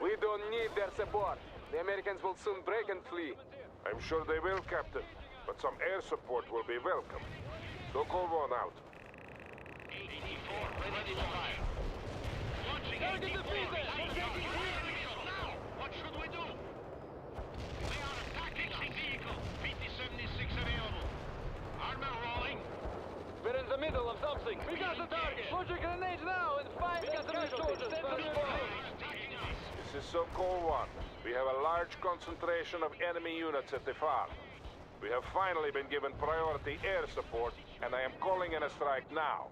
We don't need their support. The Americans will soon break and flee. I'm sure they will, Captain, but some air support will be welcome. So call one out. 84, ready to fire. Launching Target 84. defeated. Now, what should we do? They are attacking us. Vehicle. PT-76 available. Armor rolling. We're in the middle of something. We got the target. Launch your grenades now and fire. We got some soldiers. This is So-Call 1. We have a large concentration of enemy units at the farm. We have finally been given priority air support, and I am calling in a strike now.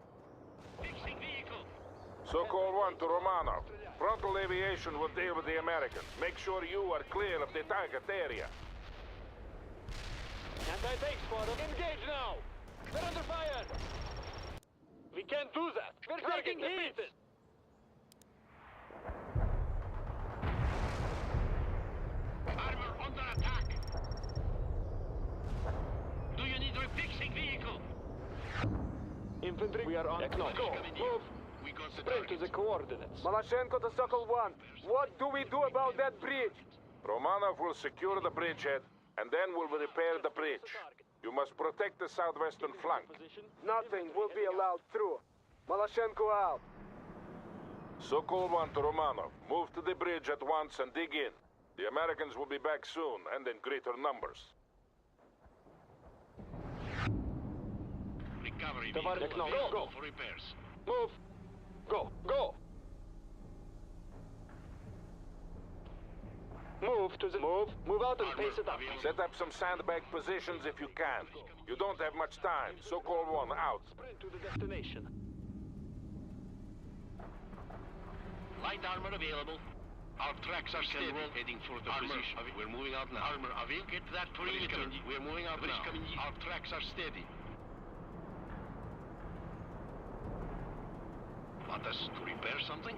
Fixing vehicle. So-Call 1 to Romanov. Frontal aviation will deal with the Americans. Make sure you are clear of the target area. Anti-tank squad, engage now! We're under fire! We can't do that! We're taking heat! Armor under attack. Do you need refixing vehicle? Infantry, we are on. Acknowledge. Go. Move. We got the Sprint to the coordinates. Malashchenko to Sokol 1. What do we do about that bridge? Romanov will secure the bridgehead, and then we'll repair the bridge. You must protect the southwestern flank. Nothing will be allowed through. Malashchenko out. Sokol 1 to Romanov. Move to the bridge at once and dig in. The Americans will be back soon, and in greater numbers. Recovery Tavares, vehicle go, available go. for repairs. Move. Go. Go. Move to the... Move out and pace it up. Set up some sandbag positions if you can. You don't have much time. So-Call 1 out. Sprint to the destination. Light armor available. Our tracks are steady. Heading for the position. We're moving out now. Armor available. Get that perimeter. We're moving out now. Our tracks are steady. Want us to repair something?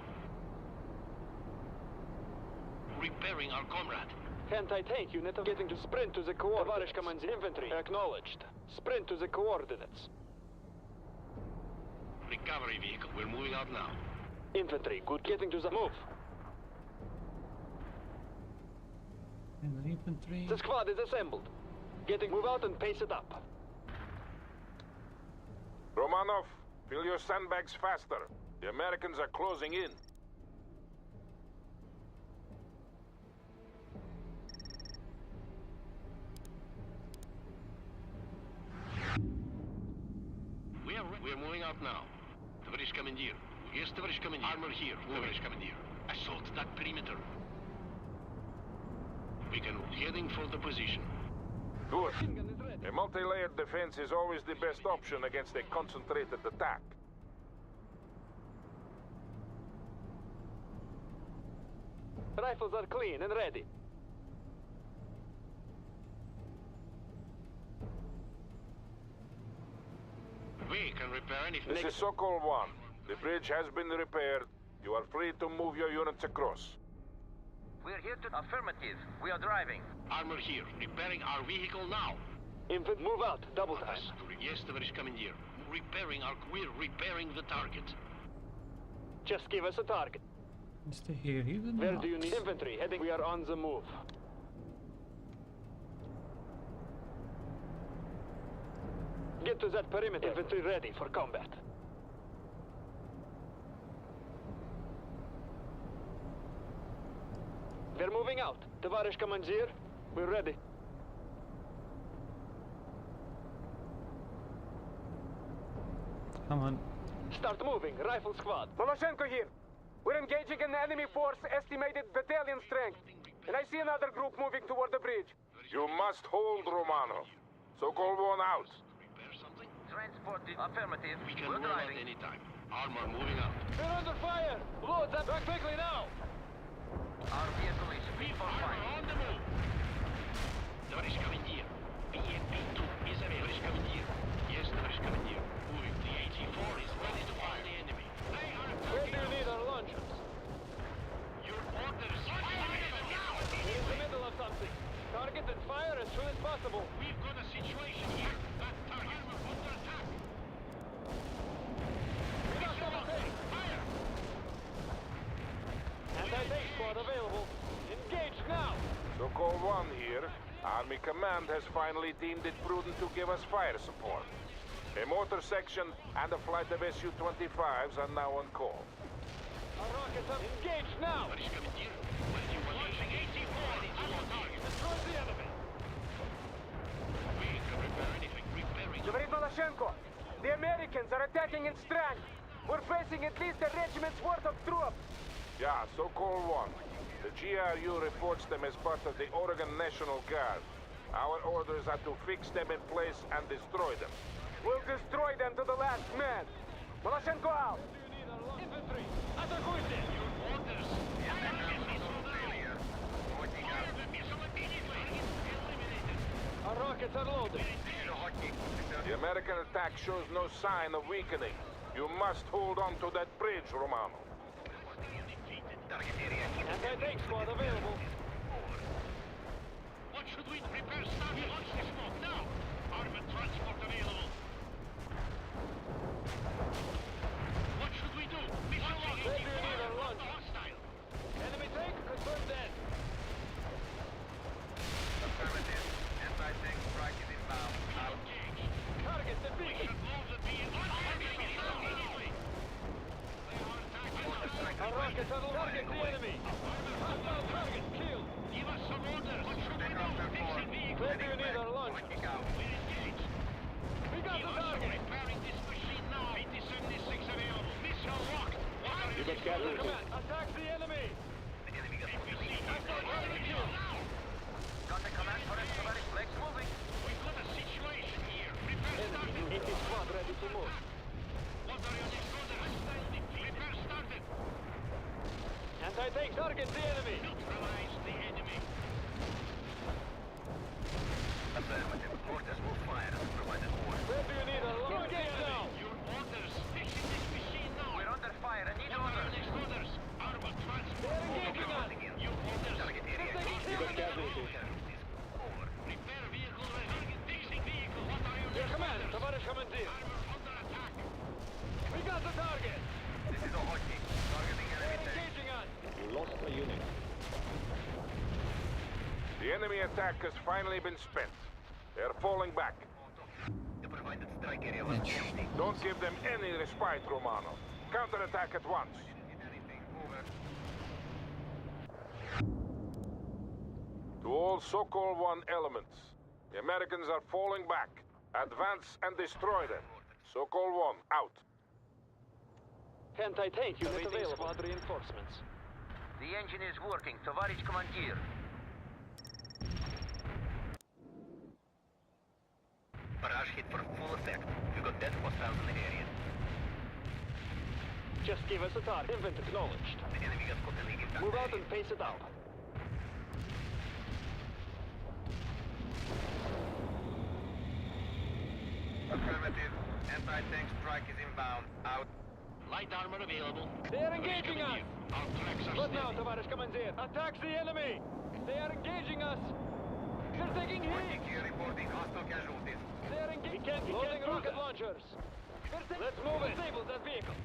Repairing our comrade. Anti-tank unit of getting to sprint to the coordinates. Товарищ командир. Infantry. Acknowledged. Sprint to the coordinates. Recovery vehicle. We're moving out now. Infantry. Good. Getting to the... Move. And the infantry. The squad is assembled. Move out and pace it up. Romanov, fill your sandbags faster. The Americans are closing in. We're moving out now. Товарищ командир. Yes, товарищ командир. Armor here, товарищ командир. Assault that perimeter. We can heading for the position. Good. Machine gun is ready. A multi-layered defense is always the best option against a concentrated attack. Rifles are clean and ready. We can repair anything. This is Sokol 1. The bridge has been repaired. You are free to move your units across. We're here to... Affirmative. We are driving. Armor here. Repairing our vehicle now. Infant, move out. Double time. Yes, товарищ командир. We're repairing the target. Just give us a target. Stay here even. Where do you need infantry? Heading. We are on the move. Get to that perimeter. Infantry ready for combat. We're moving out. Товарищ командир, we're ready. Come on. Start moving. Rifle squad. Voloshenko here. We're engaging an enemy force estimated battalion strength. And I see another group moving toward the bridge. You must hold, Romano. Sokol 1 out. Transported. Affirmative. We can We're roll out driving. anytime. Armor moving out. We're under fire. Load that back quickly now. Our vehicle is free for fire. On the move. Товарищ командир. BMP-2 is a товарищ командир. Yes, товарищ командир. Moving. The AT-4 is ready to find the enemy. They are Where do you need our launchers? your orders. We're in the middle of something. Target and fire as soon as possible. We've got a situation here. That target is under attack. We got double take. Fire! Anti-tank squad available. Engage now. Sokol 1 here. Army Command has finally deemed it prudent to give us fire support. A mortar section and a flight of Su-25s are now on call. Our rockets are engaged now. Товарищ командир, when you were launching AT-4 on target. Destroy the enemy. We can repair anything. Repairing. Говорит Волошенко. The Americans are attacking in strength. We're facing at least a regiment's worth of troops. Yeah, Sokol 1. The GRU reports them as part of the Oregon National Guard. Our orders are to fix them in place and destroy them. We'll destroy them to the last man. Волошенко out. Infantry, атакуйте. Orders. Our rockets are loaded. The American attack shows no sign of weakening. You must hold on to that bridge, Romano. Anti-tank squad available. What should we prepare? Start launch the smoke now. Armored transport available. What should we do? Missile launch. Where do you need our launch? Hostile. Enemy tank confirmed dead. Affirmative. Anti-tank strike is inbound. Out. Target the We beacon. should move the beacon. Immediately. Our rockets are target the enemy. Hostile target killed. Give us some orders. What should we do? Fixing vehicle. Where do you need our launch? We're engaged. We got the target. Repairing this machine now. 8076 available. Missile locked. What are you Command, attack the enemy. Hostile target killed. Got the command for it, Tavares. Legs moving. We've got a situation here. Repair started. Enemy squad ready to move. What are your next orders? Repair started. Anti-tank target the enemy. Neutralize the enemy. Affirmative. Mortars will fire as provided orders. Where do you need our launch? Engage now. Your orders. Fixing this machine now. We're under fire. I need What are your orders. next orders? Armor transport. They're engaging us. Your orders. Target area. Repair vehicle ready. Fixing vehicle. What are your Your next command, orders? товарищ командир. Armor under attack. We got the target. This is Ohoki. Targeting enemy They're tank. engaging us. The enemy attack has finally been spent. They're falling back. The provided strike area was empty. Don't give them any respite, Romano. Counterattack at once. Anything. Over. To all Sokol 1 elements, the Americans are falling back. Advance and destroy them. Sokol 1 out. Anti-tank unit available. Squad reinforcements. The engine is working. Товарищ командир. Barrage hit for full effect. You got dead hostiles in the area. Just give us a target. Infantry acknowledged. The enemy got caught in the impact. Move out and face it out. Affirmative. Anti-tank strike is inbound. Out. Light armor available. They are engaging us! Our tracks are What now, steady. Tavares Commandeer? Attacks the enemy! They are engaging us! They're taking hits! Here reporting hostile casualties. They are engaging... He can't loading rocket launchers! Let's move it! Disable that vehicle!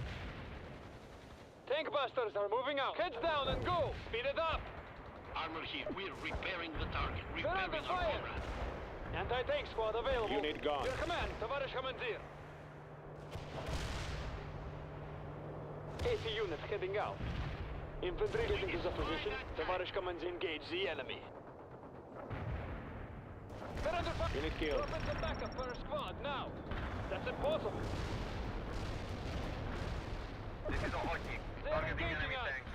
Tank busters are moving out! Heads down and go! Speed it up! Armor here. We're repairing the target. They're under Repairing our fire! comrade. Anti-tank squad available! Unit gone. Your command, Tavares Commandeer! 80 units heading out. Infantry getting into position. Tavares Commandeer engage the enemy. They're under fire! Unit killed. Drop in some backup for a squad, now! That's impossible! This is a hotkey. They are Targeting engaging enemy us! tanks.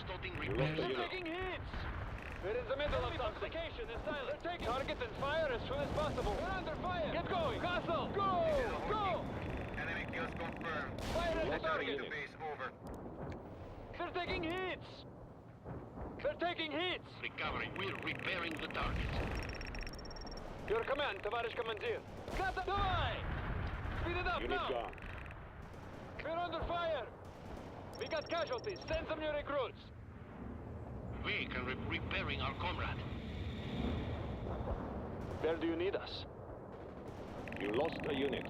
Starting lost repairs. the They're unit. taking hits! We're in the middle of fortification and silent. They're taking target and fire as soon as possible. We're under fire! Get going! Castle! Go! Go! Enemy kills confirmed. Fire at the Returning target! to base over. They're taking hits! They're taking hits! Recovering. We're repairing the target. Your command, Tavares Commandeer. Got the die! Speed it up Unit now! gone. We're under fire! We got casualties. Send some new recruits. We can repairing our comrade. Where do you need us? You lost a unit.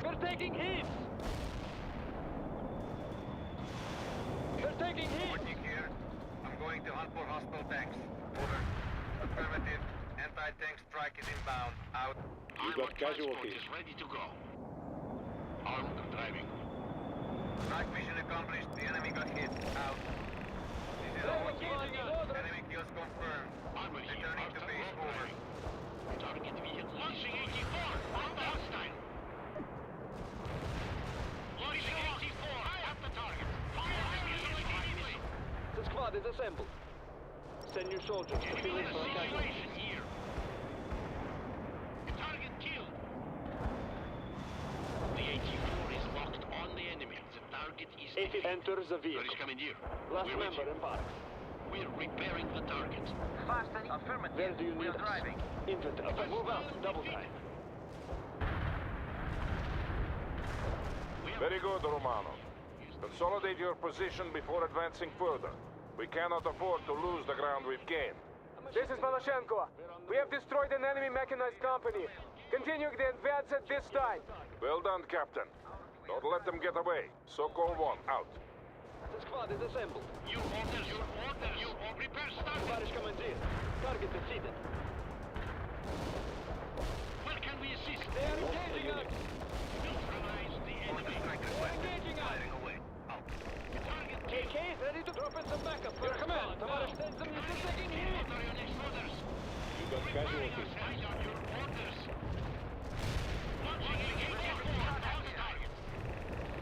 We're taking hits! They're taking hits! Hotkey here. I'm going to hunt for hostile tanks. Over. Affirmative. Anti-tank strike is inbound. Out. You Armored got transport casualties. is ready to go. Armed driving. Strike mission accomplished. The enemy got hit. Out. This is a They're hotkey. engaging us! Enemy kills confirmed. Armor here. Returning to base over. Target vehicle. Launching 84. On the hostile. Launching 84. At the target. Fire immediately. The squad is assembled. Send your soldiers to fill in for a casualty. Situation here. Target killed. The 84 is locked on the enemy. The target is If it enters the vehicle. British commandeer. Last We're with member you. in barracks. We're repairing the target. Fasten. Affirmative. Where do you need We're us? driving. Infantry. Move out. Double time. Very good, Romano. Consolidate your position before advancing further. We cannot afford to lose the ground we've gained. This is Maloshenko. We have destroyed an enemy mechanized company. Continuing the advance at this time. Well done, Captain. Don't let them get away. Sokol 1, out. The squad is assembled. Your orders. Repair started. Tavares Commandeer. Target defeated. Where can we assist? They are engaging us! Neutralize the enemy. They're engaging us! Firing away. Out. Target AK is ready to drop in some backup. Your command, Tavares sends them to taking hit! What are your next orders? You got casualties. Find out your orders. Launching 84 on target.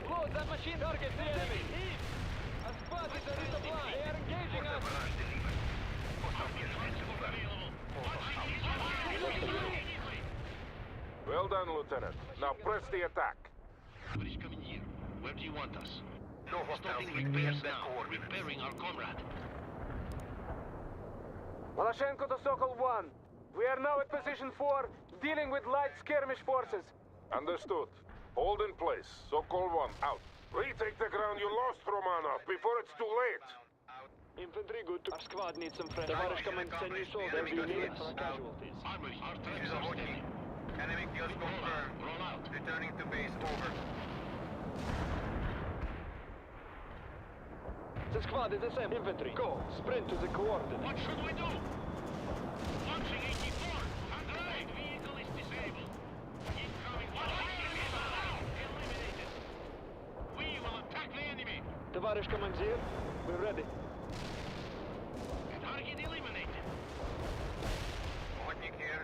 Load that machine target the enemy! A squad is ready to fly! They are engaging us! Barrage delivered. Hostile casualties confirmed. Well done, Lieutenant. Now press the attack. What is coming here? Where do you want us? No hostiles Starting in repairs that now. coordinates. Repairing our comrade. Maloshenko to Sokol 1. We are now at position 4, dealing with light skirmish forces. Understood. Hold in place. Sokol 1, out. Retake the ground you lost, Romanov, before it's too late. Infantry good to... Our squad needs some friends. Tavares command send new soldiers to unit for casualties. Armor, our This tracks is a are hotkey. steady. Enemy kills confirmed. Roll out. Returning to base over. The squad is assembled. Infantry, go! Sprint to the coordinates. What should we do? Launching 84. Right vehicle is disabled. Incoming. Eliminated. We will attack the enemy. Tavares Commandeer, we're ready. Target eliminated. Hotkey here.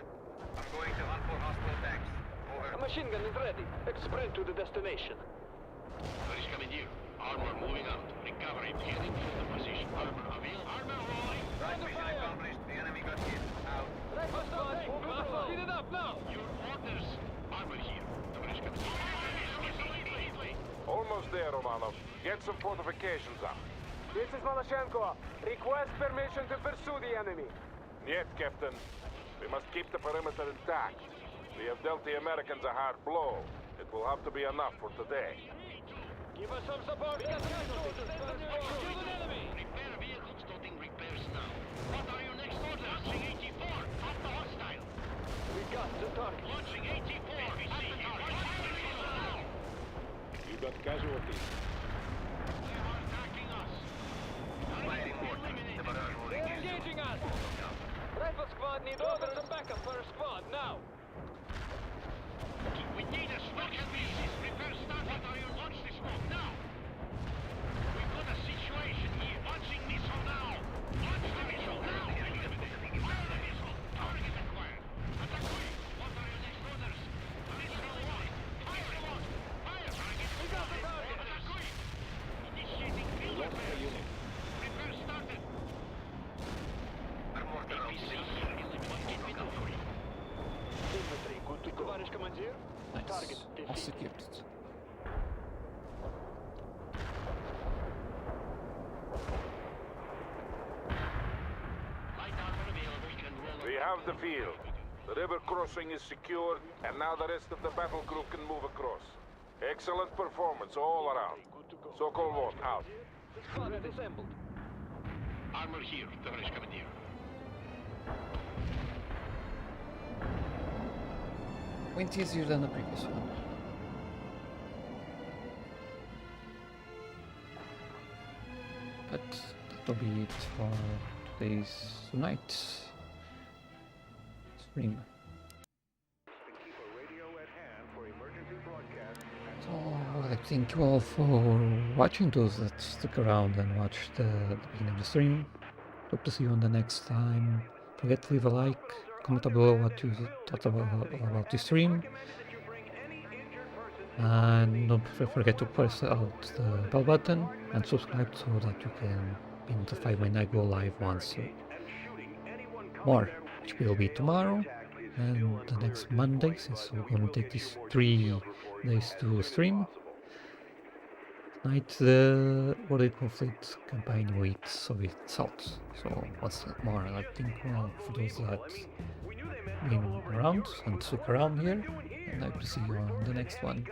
I'm going to hunt for hostile tanks. A Over. machine gun is ready. Sprint to the destination. British commandeer. Armor moving out. Recovery. Heading for the position. Armor available. Armor rolling. Strike mission accomplished. The enemy got hit. Out. Right, squad, move it up now! Your there, Romanov. Get some fortifications up. This is Maloshenko. Request permission to pursue the enemy. Yet, Captain. We must keep the perimeter intact. We have dealt the Americans a hard blow. It will have to be enough for today. Give us some support. Kill an enemy. Repair vehicles toting repairs now. What are your next orders? Launching 84. At the hostile. We got the target. Launching 84. At the target. You got casualties. They are attacking us. They're engaging us. Rifle squad need orders and backup for a squad now. We need a smoke species. Repair start. What are your launch the smoke now? We've got a situation here. Launching missile now. Launch the missile now. Fire the missile. Target acquired. Attack. What are your next orders? Missile one. Fire the launch. Fire target. We got the target. Attack. Initiating field repairs. Repair started. Infantry, good to go. Товарищ командир. Target All defeated. secured. We have the field. The river crossing is secured, and now the rest of the battle group can move across. Excellent performance all around. Sokol 1 out. The squad is assembled. Armor here, товарищ командир. Went easier than the previous one. But that'll be it for today's tonight stream. So I thank you all for watching, those that stick around and watch the beginning of the stream. Hope to see you on the next time. Don't forget to leave a like, comment below what you thought about the stream. And don't forget to press out the bell button and subscribe so that you can be notified when I go live once more, which will be tomorrow and the next Monday, since we're going to take these 3 days to stream. Tonight the World Conflict campaign with Soviet Salt. So what's more, I think, well, for those that been around and stuck around here, and I hope to see you on the next one.